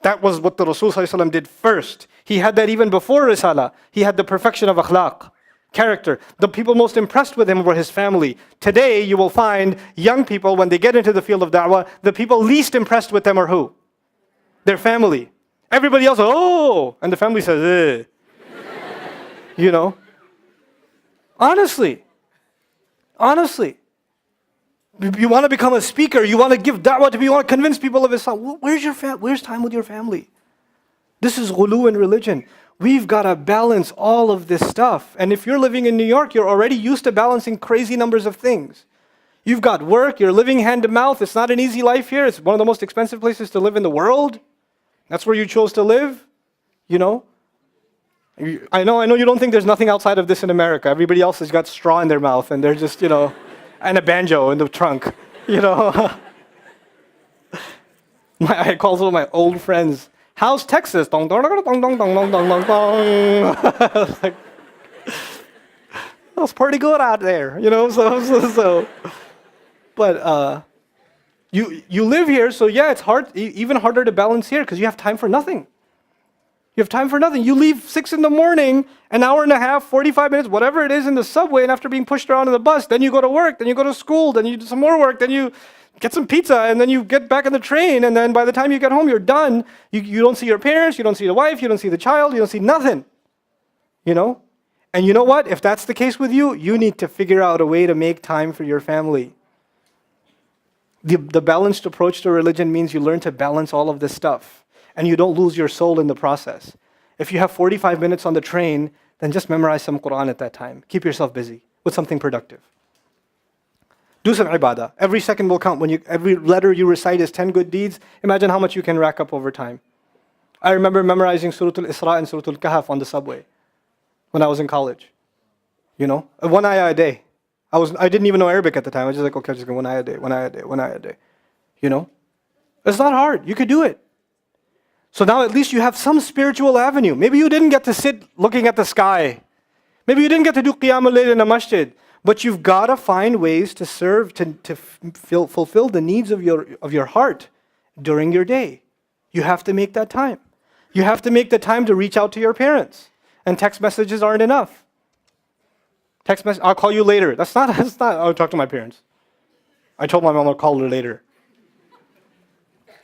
That was what the Rasul ﷺ did first. He had that even before Risala. He had the perfection of akhlaq. Character. The people most impressed with him were his family. Today, you will find young people, when they get into the field of da'wah, the people least impressed with them are who? Their family. Everybody else, oh, and the family says, eh. Honestly. You want to become a speaker, you want to give da'wah to people, you want to convince people of Islam. Where's time with your family? This is ghulu in religion. We've got to balance all of this stuff. And if you're living in New York, you're already used to balancing crazy numbers of things. You've got work, you're living hand to mouth. It's not an easy life here. It's one of the most expensive places to live in the world. That's where you chose to live. I know you don't think there's nothing outside of this in America. Everybody else has got straw in their mouth and they're just, and a banjo in the trunk. I call some of my old friends, how's Texas? Dong, dong, dong, dong, dong, dong, dong, dong, dong. Like, that's pretty good out there, But you live here, so yeah, it's hard, even harder to balance here because you have time for nothing. You have time for nothing. You leave 6 in the morning, an hour and a half, 45 minutes, whatever it is in the subway, and after being pushed around in the bus, then you go to work, then you go to school, then you do some more work, then you get some pizza, and then you get back on the train, and then by the time you get home, you're done. You don't see your parents, you don't see the wife, you don't see the child, you don't see nothing. And you know what? If that's the case with you, you need to figure out a way to make time for your family. The balanced approach to religion means you learn to balance all of this stuff. And you don't lose your soul in the process. If you have 45 minutes on the train, then just memorize some Quran at that time. Keep yourself busy with something productive. Do some ibadah. Every second will count. Every letter you recite is 10 good deeds. Imagine how much you can rack up over time. I remember memorizing Surah Al-Isra and Surah Al-Kahf on the subway when I was in college. 1 ayah a day. I didn't even know Arabic at the time. I was just like, okay, I'm just going one ayah a day, one ayah a day, one ayah a day. You know? It's not hard. You could do it. So now at least you have some spiritual avenue. Maybe you didn't get to sit looking at the sky. Maybe you didn't get to do Qiyamul Layl in a masjid. But you've got to find ways to serve, to fulfill the needs of your heart during your day. You have to make that time. You have to make the time to reach out to your parents. And text messages aren't enough. Text message, I'll call you later. That's not, I'll talk to my parents. I told my mom I'll call her later.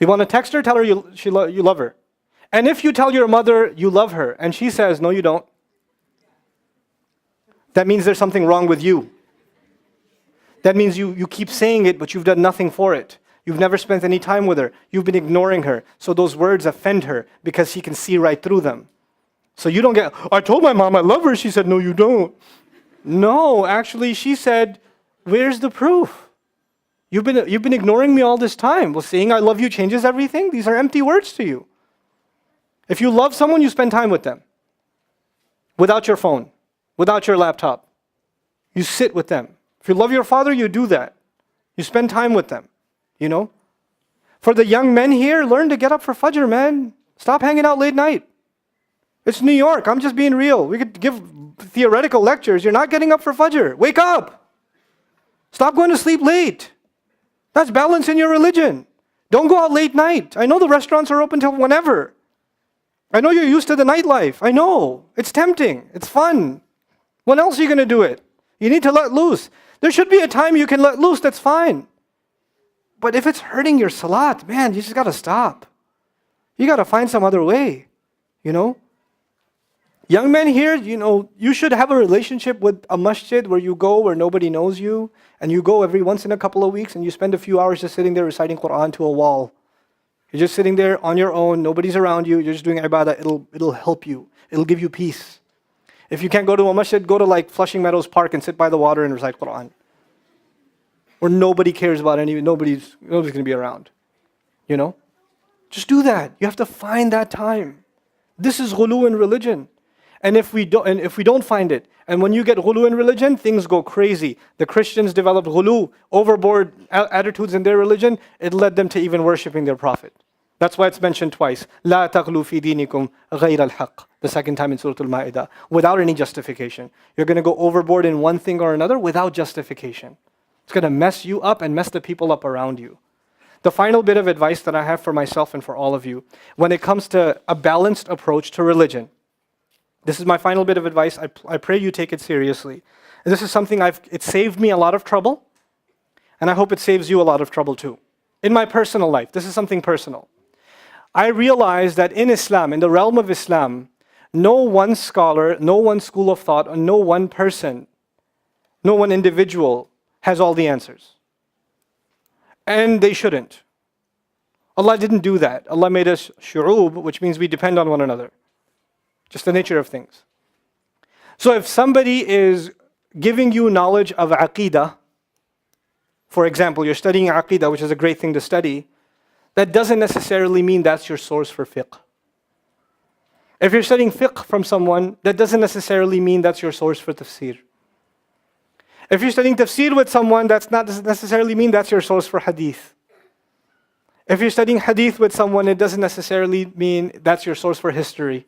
You want to text her, tell her you love her. And if you tell your mother you love her, and she says, no, you don't, that means there's something wrong with you. That means you keep saying it, but you've done nothing for it. You've never spent any time with her. You've been ignoring her. So those words offend her because she can see right through them. So you don't get, I told my mom I love her. She said, no, you don't. No, actually, she said, where's the proof? You've been ignoring me all this time. Well, saying I love you changes everything? These are empty words to you. If you love someone, you spend time with them. Without your phone, without your laptop. You sit with them. If you love your father, you do that. You spend time with them. You know? For the young men here, learn to get up for Fajr, man. Stop hanging out late night. It's New York. I'm just being real. We could give theoretical lectures. You're not getting up for Fajr. Wake up. Stop going to sleep late. That's balance in your religion. Don't go out late night. I know the restaurants are open till whenever. I know you're used to the nightlife. I know. It's tempting. It's fun. When else are you going to do it? You need to let loose. There should be a time you can let loose. That's fine. But if it's hurting your salat, man, you just got to stop. You got to find some other way. You know? Young men here, you know, you should have a relationship with a masjid where you go where nobody knows you, and you go every once in a couple of weeks and you spend a few hours just sitting there reciting Quran to a wall. You're just sitting there on your own, nobody's around you, you're just doing ibadah, it'll help you. It'll give you peace. If you can't go to a masjid, go to like Flushing Meadows Park and sit by the water and recite Quran. Where nobody cares about nobody's going to be around. You know? Just do that. You have to find that time. This is ghulu in religion. And if we don't find it, and when you get ghulu in religion, things go crazy. The Christians developed ghulu, overboard attitudes in their religion. It led them to even worshipping their prophet. That's why it's mentioned twice. لا تغلوا في دينكم غير الحق. The second time in Surah Al-Ma'idah. Without any justification. You're going to go overboard in one thing or another without justification. It's going to mess you up and mess the people up around you. The final bit of advice that I have for myself and for all of you, when it comes to a balanced approach to religion, this is my final bit of advice. I pray you take it seriously. And this is something it saved me a lot of trouble, and I hope it saves you a lot of trouble too. In my personal life, this is something personal. I realized that in Islam, in the realm of Islam, no one scholar, no one school of thought, and no one person, no one individual has all the answers. And they shouldn't. Allah didn't do that. Allah made us shu'ub, which means we depend on one another. Just the nature of things. So if somebody is giving you knowledge of aqeedah, for example, you're studying aqeedah, which is a great thing to study, that doesn't necessarily mean that's your source for fiqh. If you're studying fiqh from someone, that doesn't necessarily mean that's your source for tafsir. If you're studying tafsir with someone, that doesn't necessarily mean that's your source for hadith. If you're studying hadith with someone, it doesn't necessarily mean that's your source for history.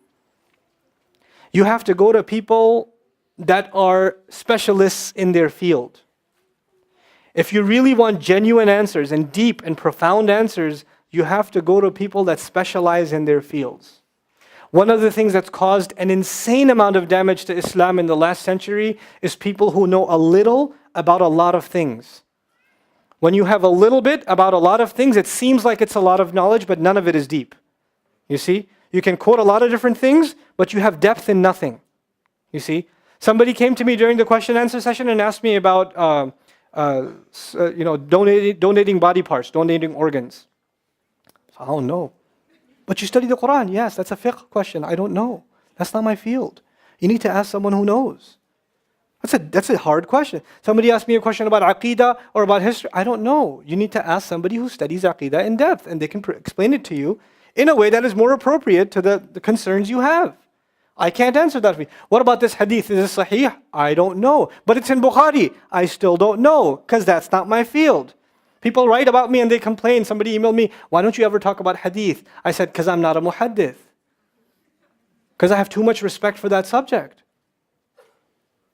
You have to go to people that are specialists in their field. If you really want genuine answers and deep and profound answers, you have to go to people that specialize in their fields. One of the things that's caused an insane amount of damage to Islam in the last century is people who know a little about a lot of things. When you have a little bit about a lot of things, it seems like it's a lot of knowledge, but none of it is deep. You see? You can quote a lot of different things, but you have depth in nothing. You see? Somebody came to me during the question and answer session and asked me about donating body parts, donating organs. So, I don't know. But you study the Quran. Yes, that's a fiqh question. I don't know. That's not my field. You need to ask someone who knows. That's a hard question. Somebody asked me a question about aqeedah or about history. I don't know. You need to ask somebody who studies aqeedah in depth, and they can explain it to you in a way that is more appropriate to the concerns you have. I can't answer that for you. What about this hadith? Is it sahih? I don't know. But it's in Bukhari. I still don't know because that's not my field. People write about me and they complain. Somebody emailed me, why don't you ever talk about hadith? I said, because I'm not a muhaddith. Because I have too much respect for that subject.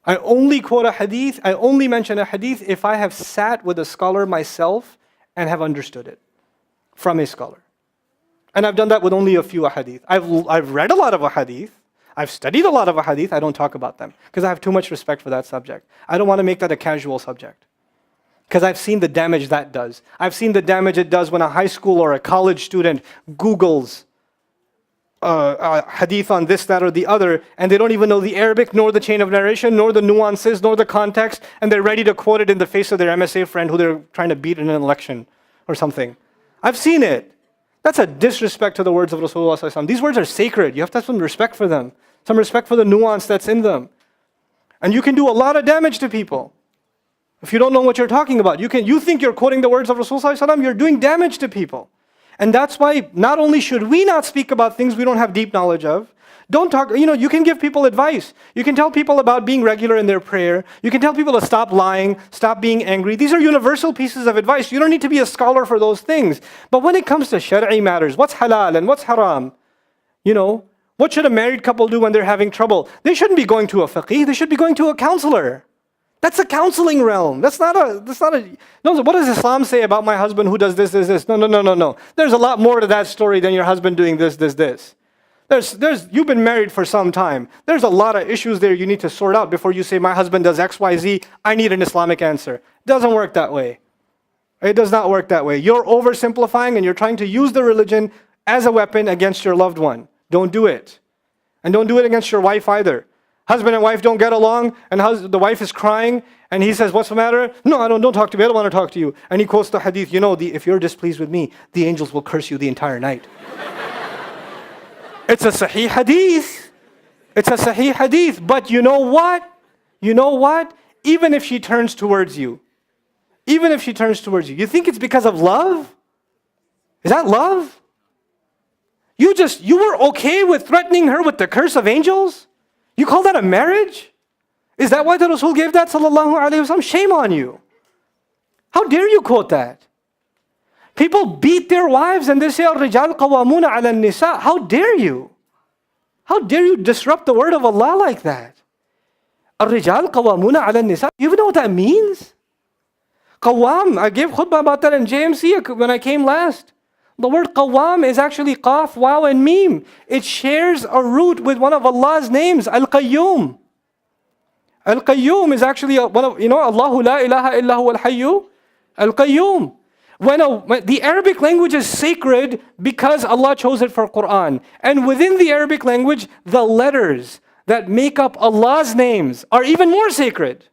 I only quote a hadith, I only mention a hadith if I have sat with a scholar myself and have understood it from a scholar. And I've done that with only a few hadith. I've read a lot of hadith. I've studied a lot of hadith. I don't talk about them because I have too much respect for that subject. I don't want to make that a casual subject because I've seen the damage that does. I've seen the damage it does when a high school or a college student Googles hadith on this, that, or the other, and they don't even know the Arabic, nor the chain of narration, nor the nuances, nor the context, and they're ready to quote it in the face of their MSA friend who they're trying to beat in an election or something. I've seen it. That's a disrespect to the words of Rasulullah sallallahu alaihi wasallam. These words are sacred. You have to have some respect for them, some respect for the nuance that's in them. And you can do a lot of damage to people if you don't know what you're talking about. You think you're quoting the words of Rasulullah sallallahu alaihi wasallam, you're doing damage to people. And that's why not only should we not speak about things we don't have deep knowledge of, don't talk, you can give people advice. You can tell people about being regular in their prayer. You can tell people to stop lying, stop being angry. These are universal pieces of advice. You don't need to be a scholar for those things. But when it comes to shari'i matters, what's halal and what's haram, what should a married couple do when they're having trouble? They shouldn't be going to a faqih, they should be going to a counselor. That's a counseling realm. That's not a, no, what does Islam say about my husband who does this? No. There's a lot more to that story than your husband doing this. You've been married for some time. There's a lot of issues there you need to sort out before you say, my husband does X, Y, Z, I need an Islamic answer. It doesn't work that way. It does not work that way. You're oversimplifying and you're trying to use the religion as a weapon against your loved one. Don't do it. And don't do it against your wife either. Husband and wife don't get along, and the wife is crying, and he says, what's the matter? No, don't talk to me, I don't want to talk to you. And he quotes the hadith, if you're displeased with me, the angels will curse you the entire night. It's a sahih hadith. It's a sahih hadith. But you know what? Even if she turns towards you, you think it's because of love? Is that love? You were okay with threatening her with the curse of angels? You call that a marriage? Is that why the Rasul gave that, sallallahu alayhi wasallam? Shame on you. How dare you quote that? People beat their wives and they say, الرجال قوامون على النساء. How dare you? How dare you disrupt the word of Allah like that? الرجال قوامون على النساء. You even know what that means? Qawam, I gave khutbah about that in JMC when I came last. The word qawam is actually qaf, waw, and mim. It shares a root with one of Allah's names, Al-Qayyum. Al-Qayyum is actually one of, Allahu la ilaha illa huwa al-hayyu, Al-Qayyum. When the Arabic language is sacred because Allah chose it for Quran. And within the Arabic language, the letters that make up Allah's names are even more sacred.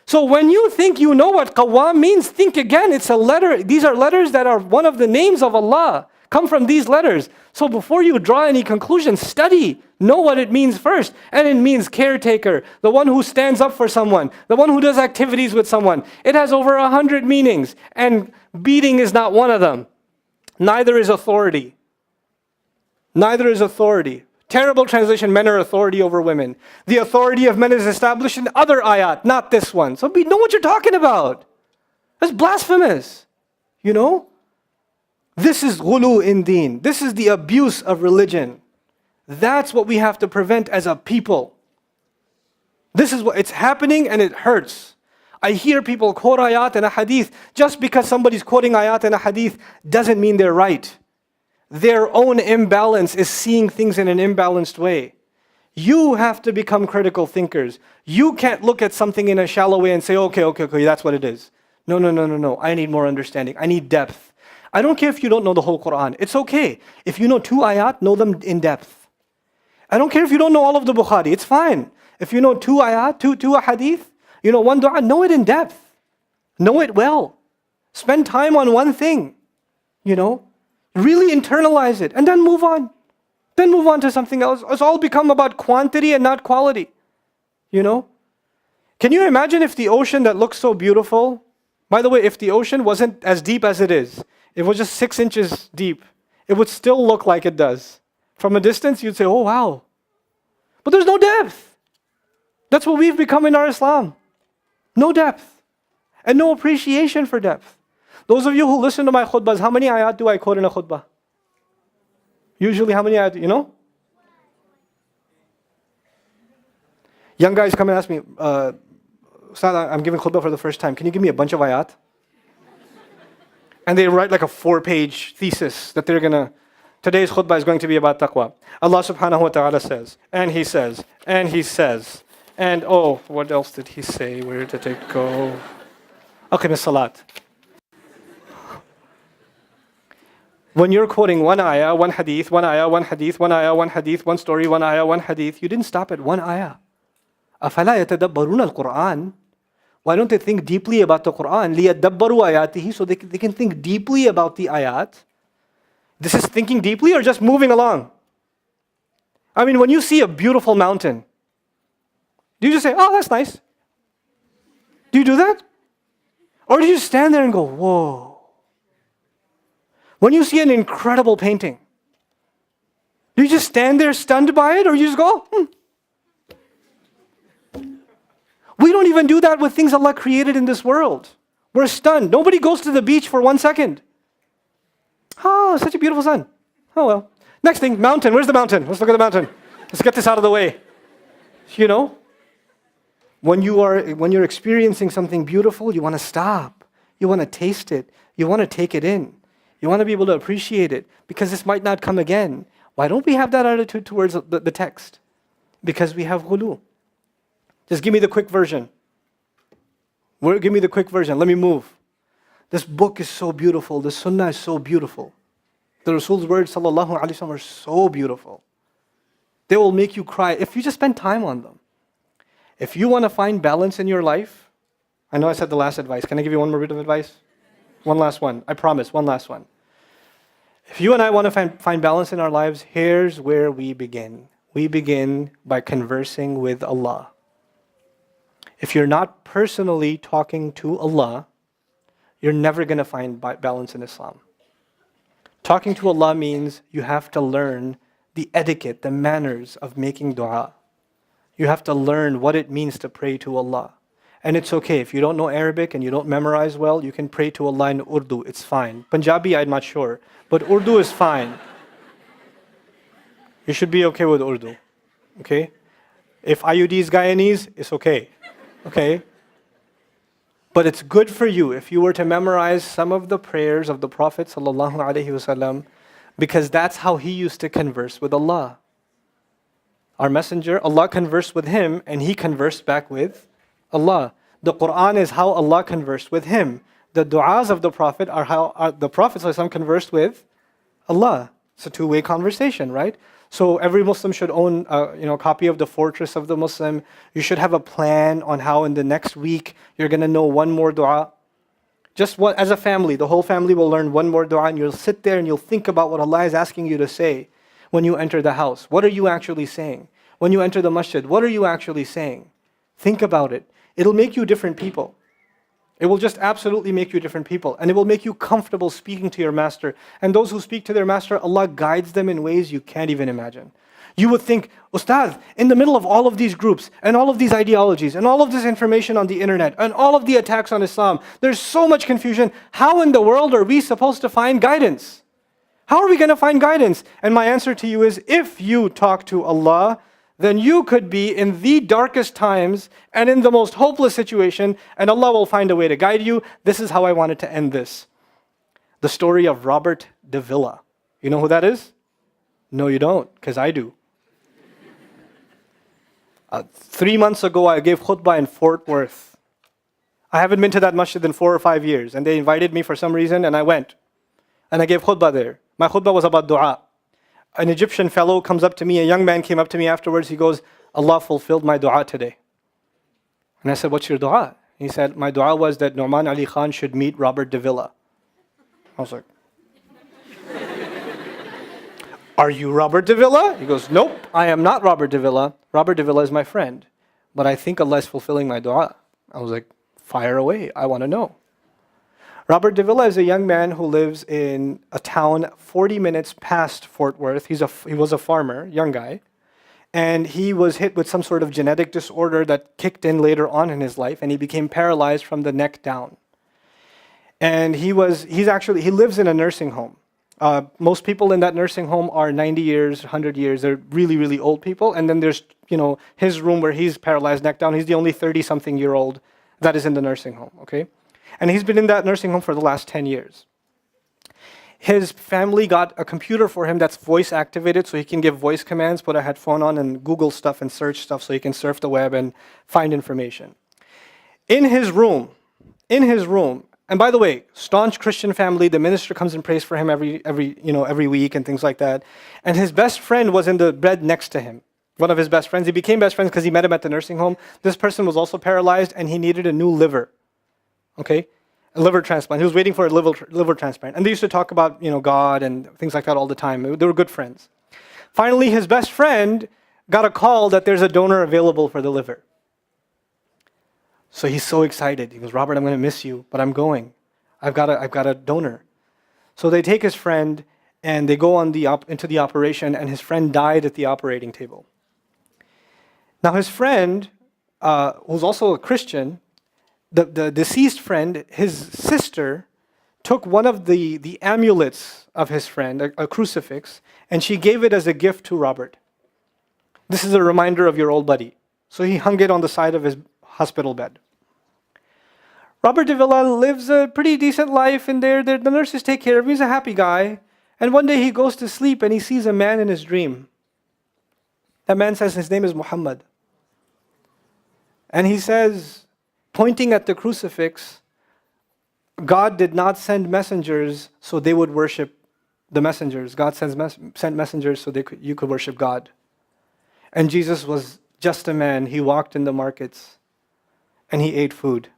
So when you think you know what qawam means, think again, it's a letter. These are letters that are one of the names of Allah, come from these letters. So before you draw any conclusions, study, know what it means first. And it means caretaker, the one who stands up for someone, the one who does activities with someone. It has over 100 meanings, and beating is not one of them. Neither is authority. Terrible translation, men are authority over women. The authority of men is established in other ayat, not this one. So know what you're talking about. That's blasphemous. This is ghulu in deen. This is the abuse of religion. That's what we have to prevent as a people. This is what it's happening and it hurts. I hear people quote ayat and a hadith. Just because somebody's quoting ayat and a hadith doesn't mean they're right. Their own imbalance is seeing things in an imbalanced way. You have to become critical thinkers. You can't look at something in a shallow way and say, okay, that's what it is. No. I need more understanding. I need depth. I don't care if you don't know the whole Quran. It's okay. If you know 2 ayat, know them in depth. I don't care if you don't know all of the Bukhari. It's fine. If you know 2 ayat, 2 hadith, 1 dua, know it in depth. Know it well. Spend time on one thing. Really internalize it and then move on. Then move on to something else. It's all become about quantity and not quality. Can you imagine if the ocean that looks so beautiful, by the way, if the ocean wasn't as deep as it is, it was just 6 inches deep, it would still look like it does. From a distance, you'd say, oh wow. But there's no depth. That's what we've become in our Islam. No depth. And no appreciation for depth. Those of you who listen to my khutbahs, how many ayat do I quote in a khutbah? Usually how many ayat, you know? Young guys come and ask me, Ustad, I'm giving khutbah for the first time. Can you give me a bunch of ayat? And they write like a 4-page thesis that they're going to, today's khutbah is going to be about taqwa. Allah subhanahu wa ta'ala says, and He says, and He says, and oh, what else did He say? Where did it go? Aqim as-salat. When you're quoting one ayah, one hadith, one ayah, one hadith, one ayah, one hadith, one story, one ayah, one hadith, you didn't stop at one ayah. أَفَلَا يَتَدَبَّرُونَ الْقُرْآنَ. Why don't they think deeply about the Quran? لِيَدَّبَّرُوا آيَاتِهِ. So they can think deeply about the ayat. This is thinking deeply or just moving along? I mean, when you see a beautiful mountain, do you just say, oh, that's nice? Do you do that? Or do you stand there and go, whoa? When you see an incredible painting, do you just stand there stunned by it, or you just go, We don't even do that with things Allah created in this world. We're stunned. Nobody goes to the beach for 1 second. Oh, such a beautiful sun. Oh well. Next thing, mountain. Where's the mountain? Let's look at the mountain. Let's get this out of the way. You know, when you're experiencing something beautiful, you want to stop. You want to taste it. You want to take it in. You want to be able to appreciate it because this might not come again. Why don't we have that attitude towards the text? Because we have ghulu. Just give me the quick version. Give me the quick version. Let me move. This book is so beautiful. The sunnah is so beautiful. The Rasul's words, sallallahu alaihi wasallam, are so beautiful. They will make you cry if you just spend time on them. If you want to find balance in your life, I know I said the last advice. Can I give you one more bit of advice? One last one. I promise, one last one. If you and I want to find balance in our lives, here's where we begin. We begin by conversing with Allah. If you're not personally talking to Allah, you're never going to find balance in Islam. Talking to Allah means you have to learn the etiquette, the manners of making dua. You have to learn what it means to pray to Allah. And it's okay, if you don't know Arabic and you don't memorize well, you can pray to Allah in Urdu, it's fine. Punjabi, I'm not sure, but Urdu is fine. You should be okay with Urdu, okay? If IUD is Guyanese, it's okay, okay? But it's good for you if you were to memorize some of the prayers of the Prophet ﷺ, because that's how he used to converse with Allah. Our messenger, Allah conversed with him and he conversed back with Allah. The Quran is how Allah conversed with him. The du'as of the Prophet are how the Prophet ﷺ conversed with Allah. It's a two-way conversation, right? So every Muslim should own a copy of the Fortress of the Muslim. You should have a plan on how in the next week you're going to know one more dua. Just as a family, the whole family will learn one more dua, and you'll sit there and you'll think about what Allah is asking you to say when you enter the house. What are you actually saying? When you enter the masjid, what are you actually saying? Think about it. It'll make you different people. It will just absolutely make you different people. And it will make you comfortable speaking to your master. And those who speak to their master, Allah guides them in ways you can't even imagine. You would think, Ustad, in the middle of all of these groups, and all of these ideologies, and all of this information on the internet, and all of the attacks on Islam, there's so much confusion. How in the world are we supposed to find guidance? How are we going to find guidance? And my answer to you is, if you talk to Allah, then you could be in the darkest times and in the most hopeless situation, and Allah will find a way to guide you. This is how I wanted to end this. The story of Robert de Villa. You know who that is? No, you don't, because I do. 3 months ago, I gave khutbah in Fort Worth. I haven't been to that masjid in 4 or 5 years, and they invited me for some reason, and I went. And I gave khutbah there. My khutbah was about dua. An Egyptian fellow comes up to me, a young man came up to me afterwards, he goes, Allah fulfilled my dua today. And I said, what's your dua? He said, my dua was that Nouman Ali Khan should meet Robert de Villa. I was like, are you Robert de Villa? He goes, nope, I am not Robert de Villa. Robert de Villa is my friend. But I think Allah is fulfilling my dua. I was like, fire away, I want to know. Robert de Villa is a young man who lives in a town 40 minutes past Fort Worth. He was a farmer, young guy. And he was hit with some sort of genetic disorder that kicked in later on in his life, and he became paralyzed from the neck down. And he lives in a nursing home. Most people in that nursing home are 90 years, 100 years. They're really, really old people. And then there's, his room where he's paralyzed neck down. He's the only 30-something-year-old that is in the nursing home, okay? And he's been in that nursing home for the last 10 years. His family got a computer for him that's voice activated, so he can give voice commands, put a headphone on and Google stuff and search stuff so he can surf the web and find information. In his room, and by the way, staunch Christian family, the minister comes and prays for him every week and things like that. And his best friend was in the bed next to him. One of his best friends. He became best friends because he met him at the nursing home. This person was also paralyzed and he needed a new liver. Okay? A liver transplant. He was waiting for a liver transplant. And they used to talk about, God and things like that all the time. They were good friends. Finally, his best friend got a call that there's a donor available for the liver. So he's so excited. He goes, Robert, I'm going to miss you, but I'm going. I've got a donor. So they take his friend and they go into the operation, and his friend died at the operating table. Now his friend, who's also a Christian, the deceased friend, his sister, took one of the amulets of his friend, a crucifix, and she gave it as a gift to Robert. This is a reminder of your old buddy. So he hung it on the side of his hospital bed. Robert de Villa lives a pretty decent life in there. The nurses take care of him. He's a happy guy. And one day he goes to sleep and he sees a man in his dream. That man says his name is Muhammad. And he says, pointing at the crucifix, God did not send messengers so they would worship the messengers. God sent messengers so you could worship God. And Jesus was just a man. He walked in the markets and he ate food.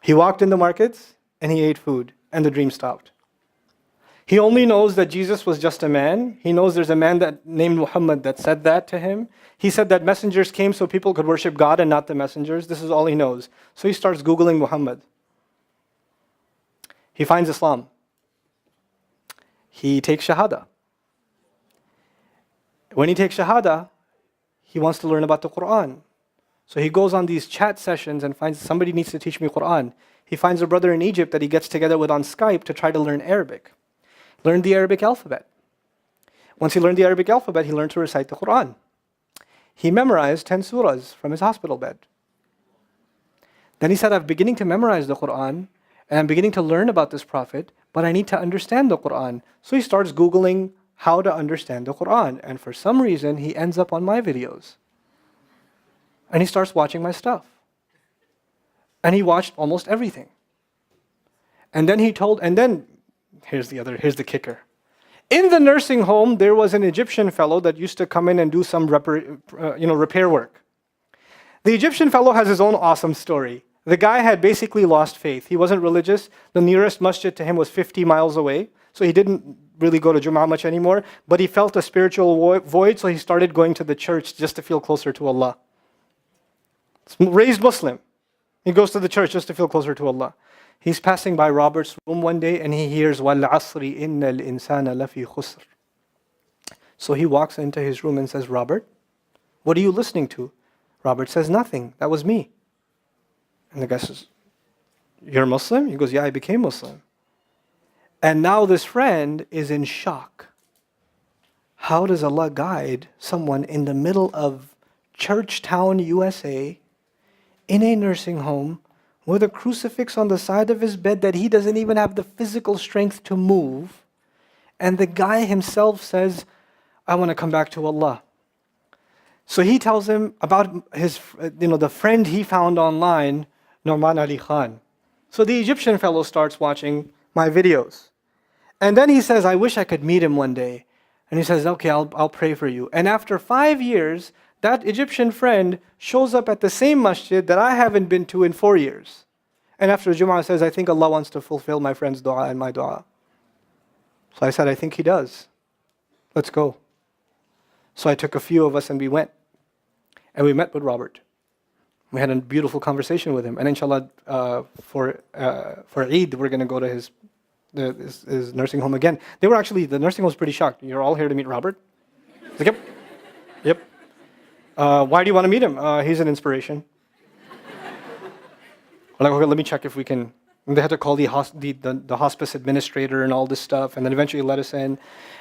He walked in the markets and he ate food, and the dream stopped. He only knows that Jesus was just a man. He knows there's a man named Muhammad that said that to him. He said that messengers came so people could worship God and not the messengers. This is all he knows. So he starts Googling Muhammad. He finds Islam. He takes Shahada. When he takes Shahada, he wants to learn about the Quran. So he goes on these chat sessions and finds somebody needs to teach me Quran. He finds a brother in Egypt that he gets together with on Skype to try to learn Arabic. Learned the Arabic alphabet. Once he learned the Arabic alphabet, he learned to recite the Quran. He memorized 10 surahs from his hospital bed. Then he said, I'm beginning to memorize the Quran, and I'm beginning to learn about this prophet, but I need to understand the Quran. So he starts Googling how to understand the Quran. And for some reason, he ends up on my videos. And he starts watching my stuff. And he watched almost everything. And then here's the kicker. In the nursing home, there was an Egyptian fellow that used to come in and do some repair work. The Egyptian fellow has his own awesome story. The guy had basically lost faith. He wasn't religious. The nearest masjid to him was 50 miles away. So he didn't really go to Jum'ah much anymore. But he felt a spiritual void, so he started going to the church just to feel closer to Allah. Raised Muslim. He goes to the church just to feel closer to Allah. He's passing by Robert's room one day and he hears وَالْعَصْرِ إِنَّ الْإِنسَانَ لَفِي خُسْرٍ. So he walks into his room and says, Robert, what are you listening to? Robert says, nothing. That was me. And the guy says, you're Muslim? He goes, yeah, I became Muslim. And now this friend is in shock. How does Allah guide someone in the middle of Churchtown, USA, in a nursing home, with a crucifix on the side of his bed that he doesn't even have the physical strength to move, and the guy himself says, I want to come back to Allah. So he tells him about his, the friend he found online, Nouman Ali Khan. So the Egyptian fellow starts watching my videos. And then he says, I wish I could meet him one day. And he says, okay, I'll pray for you. And after 5 years, that Egyptian friend shows up at the same masjid that I haven't been to in 4 years. And after Jum'ah says, I think Allah wants to fulfill my friend's dua and my dua. So I said, I think He does. Let's go. So I took a few of us and we went. And we met with Robert. We had a beautiful conversation with him. And inshallah, for Eid, we're going to go to his nursing home again. The nursing home was pretty shocked. You're all here to meet Robert? Like, yep. Yep. Why do you want to meet him? He's an inspiration. We're like, okay, let me check if we can. And they had to call the hospice administrator and all this stuff, and then eventually let us in.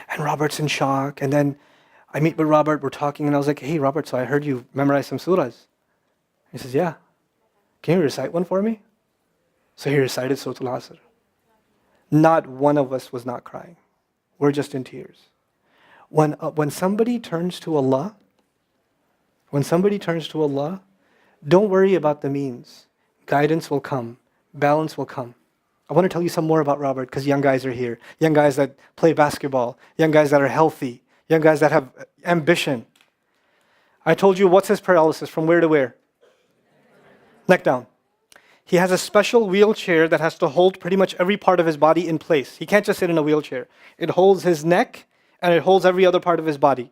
And Robert's in shock. And then I meet with Robert, we're talking, and I was like, hey, Robert, so I heard you memorize some surahs. He says, yeah. Can you recite one for me? So he recited Surah Al-Asr. Not one of us was not crying. We're just in tears. When somebody turns to Allah, don't worry about the means. Guidance will come. Balance will come. I want to tell you some more about Robert because young guys are here. Young guys that play basketball. Young guys that are healthy. Young guys that have ambition. I told you, what's his paralysis? From where to where? Neck down. He has a special wheelchair that has to hold pretty much every part of his body in place. He can't just sit in a wheelchair. It holds his neck and it holds every other part of his body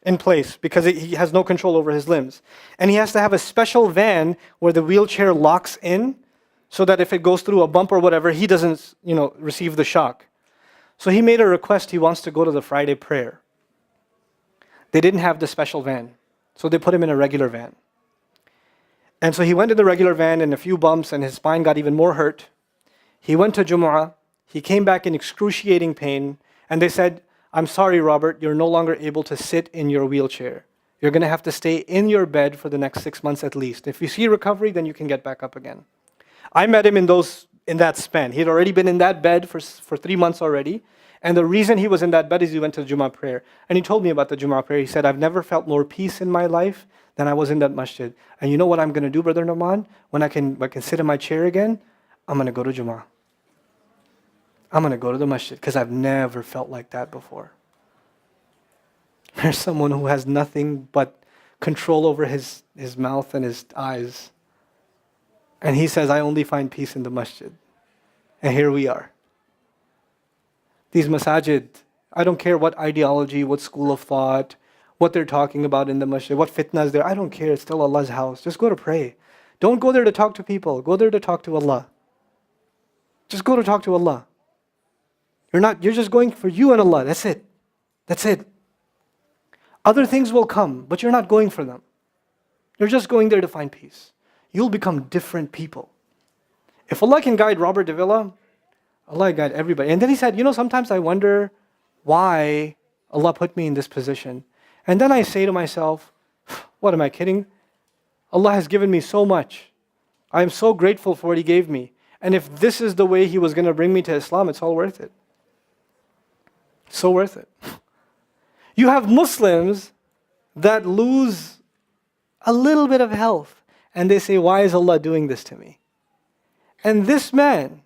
in place because he has no control over his limbs. And he has to have a special van where the wheelchair locks in so that if it goes through a bump or whatever, he doesn't, receive the shock. So he made a request. He wants to go to the Friday prayer. They didn't have the special van, so they put him in a regular van. And so he went to the regular van and a few bumps and his spine got even more hurt. He went to Jumu'ah. He came back in excruciating pain. And they said, I'm sorry, Robert, you're no longer able to sit in your wheelchair. You're going to have to stay in your bed for the next 6 months at least. If you see recovery, then you can get back up again. I met him in that span. He had already been in that bed for 3 months already. And the reason he was in that bed is he went to the Jummah prayer. And he told me about the Jummah prayer. He said, I've never felt more peace in my life than I was in that masjid. And you know what I'm going to do, Brother Nouman? When I can sit in my chair again, I'm going to go to Jummah. I'm going to go to the masjid because I've never felt like that before. There's someone who has nothing but control over his mouth and his eyes. And he says, I only find peace in the masjid. And here we are. These masajid, I don't care what ideology, what school of thought, what they're talking about in the masjid, what fitnas there. I don't care. It's still Allah's house. Just go to pray. Don't go there to talk to people. Go there to talk to Allah. Just go to talk to Allah. You're just going for you and Allah. That's it. That's it. Other things will come, but you're not going for them. You're just going there to find peace. You'll become different people. If Allah can guide Robert de Villa, Allah guide everybody. And then he said, sometimes I wonder why Allah put me in this position. And then I say to myself, what am I kidding? Allah has given me so much. I am so grateful for what He gave me. And if this is the way He was going to bring me to Islam, it's all worth it. So worth it. You have Muslims that lose a little bit of health and they say, why is Allah doing this to me? And this man,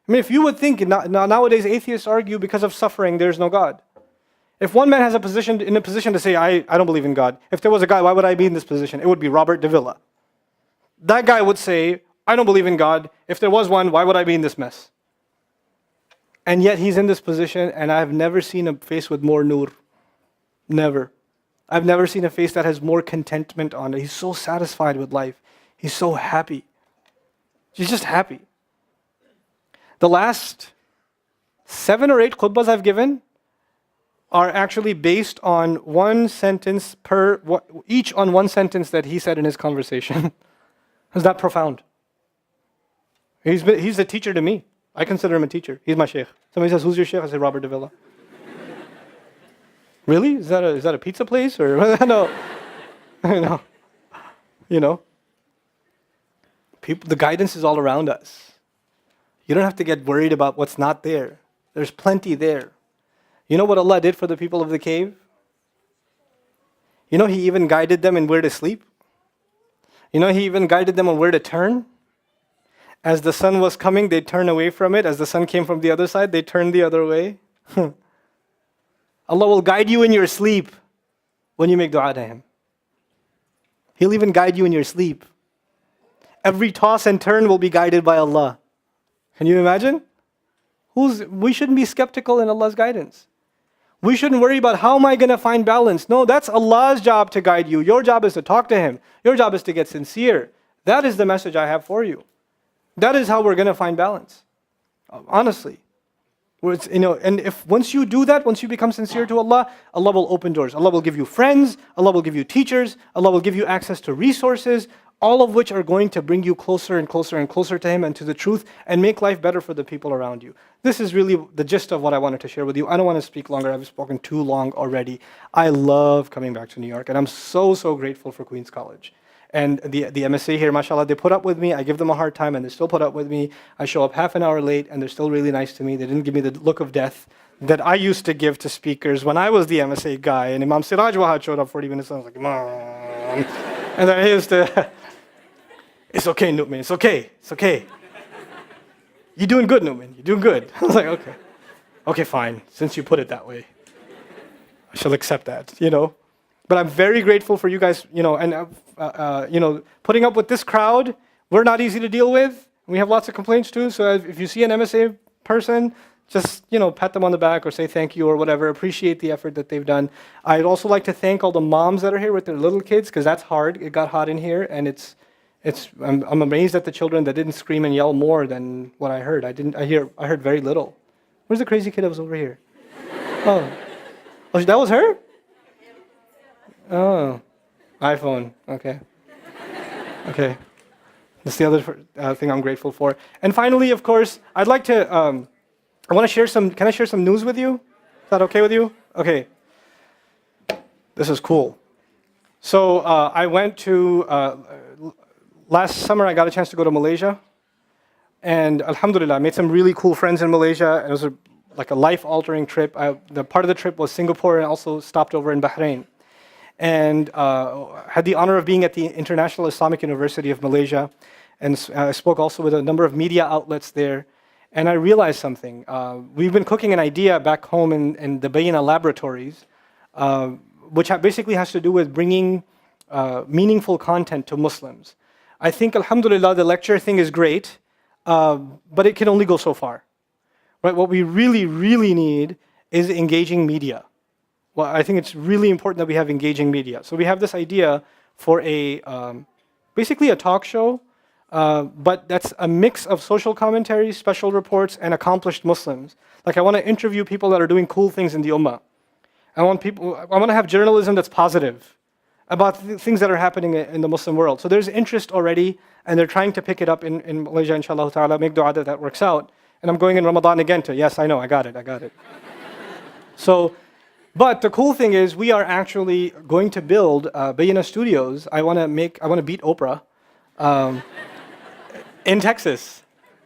if you would think, nowadays atheists argue because of suffering, there's no God. If one man has in a position to say, I don't believe in God. If there was a guy, why would I be in this position? It would be Robert de Villa. That guy would say, I don't believe in God. If there was one, why would I be in this mess? And yet he's in this position, and I've never seen a face with more nur. Never. I've never seen a face that has more contentment on it. He's so satisfied with life. He's so happy. He's just happy. The last 7 or 8 khutbahs I've given are actually based on one sentence each on one sentence that he said in his conversation. Is that profound? He's a teacher to me. I consider him a teacher. He's my sheikh. Somebody says, who's your sheikh? I say, Robert de Villa. Really? Is that a pizza place? Or no. People, the guidance is all around us. You don't have to get worried about what's not there. There's plenty there. You know what Allah did for the people of the cave? He even guided them in where to sleep. He even guided them on where to turn. As the sun was coming, they'd turn away from it. As the sun came from the other side, they'd turn the other way. Allah will guide you in your sleep when you make dua to Him. He'll even guide you in your sleep. Every toss and turn will be guided by Allah. Can you imagine? We shouldn't be skeptical in Allah's guidance. We shouldn't worry about how am I going to find balance. No, that's Allah's job to guide you. Your job is to talk to Him. Your job is to get sincere. That is the message I have for you. That is how we're going to find balance. Honestly. Where it's, and if once you do that, once you become sincere to Allah, Allah will open doors. Allah will give you friends, Allah will give you teachers, Allah will give you access to resources, all of which are going to bring you closer and closer and closer to Him and to the truth and make life better for the people around you. This is really the gist of what I wanted to share with you. I don't want to speak longer. I've spoken too long already. I love coming back to New York, and I'm so grateful for Queen's College. And the MSA here, mashallah, they put up with me. I give them a hard time, and they still put up with me. I show up half an hour late, and they're still really nice to me. They didn't give me the look of death that I used to give to speakers when I was the MSA guy. And Imam Siraj Wahad showed up 40 minutes, and I was like, Mom. And then he used to, it's okay, Nouman, it's okay, it's okay. You're doing good, Nouman, you're doing good. I was like, okay. Okay, fine, since you put it that way. I shall accept that, But I'm very grateful for you guys, and putting up with this crowd. We're not easy to deal with. We have lots of complaints too. So if you see an MSA person, just pat them on the back or say thank you or whatever. Appreciate the effort that they've done. I'd also like to thank all the moms that are here with their little kids, because that's hard. It got hot in here, and I'm amazed at the children that didn't scream and yell more than what I heard. I heard very little. Where's the crazy kid that was over here? Oh, that was her? Oh, iPhone. Okay. That's the other thing I'm grateful for. And finally, of course, I'd like to. I want to share some. Can I share some news with you? Is that okay with you? Okay. This is cool. So I went to. Last summer, I got a chance to go to Malaysia, and alhamdulillah, I made some really cool friends in Malaysia. It was like a life-altering trip. The part of the trip was Singapore, and also stopped over in Bahrain. And had the honor of being at the International Islamic University of Malaysia, and I spoke also with a number of media outlets there. And I realized something. We've been cooking an idea back home in the Bayina laboratories, which basically has to do with bringing meaningful content to Muslims. I think, alhamdulillah, the lecture thing is great, but it can only go so far. Right? What we really, really need is engaging media. Well, I think it's really important that we have engaging media. So we have this idea for basically a talk show, but that's a mix of social commentaries, special reports, and accomplished Muslims. Like, I want to interview people that are doing cool things in the ummah. I want to have journalism that's positive about things that are happening in the Muslim world. So there's interest already, and they're trying to pick it up in Malaysia, inshallah ta'ala. Make dua that works out. And I'm going in Ramadan again too. Yes, I know, I got it. So, but the cool thing is, we are actually going to build Bayina Studios. I want to beat Oprah in Texas,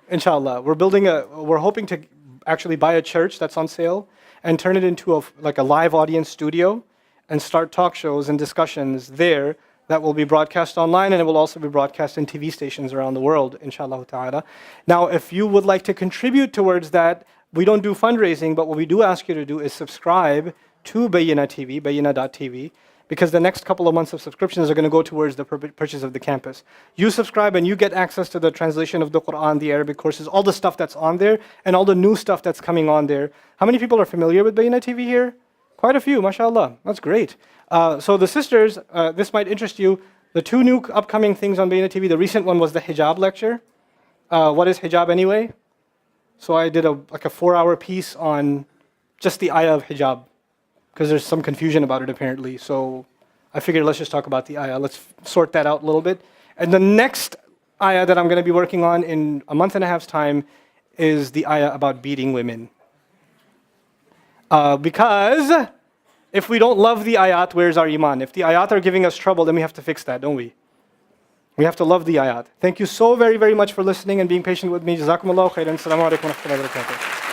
inshallah. We're hoping to actually buy a church that's on sale and turn it into a live audience studio, and start talk shows and discussions there that will be broadcast online, and it will also be broadcast in TV stations around the world, inshallah ta'ala. Now, if you would like to contribute towards that, we don't do fundraising, but what we do ask you to do is subscribe to Bayina TV, bayina.tv, because the next couple of months of subscriptions are going to go towards the purchase of the campus. You subscribe and you get access to the translation of the Quran, the Arabic courses, all the stuff that's on there, and all the new stuff that's coming on there. How many people are familiar with Bayina TV here? Quite a few, mashallah. That's great. So the sisters, this might interest you. The two new upcoming things on Bayina TV, the recent one was the hijab lecture. What is hijab anyway? So I did a 4-hour piece on just the ayah of hijab, because there's some confusion about it apparently. So I figured let's just talk about the ayah. Let's sort that out a little bit. And the next ayah that I'm going to be working on in a month and a half's time is the ayah about beating women. Because if we don't love the ayat, where's our iman? If the ayat are giving us trouble, then we have to fix that, don't we? We have to love the ayat. Thank you so very, very much for listening and being patient with me. Jazakumullahu khairan. Assalamu alaikum wa rahmatullahi wa barakatuh.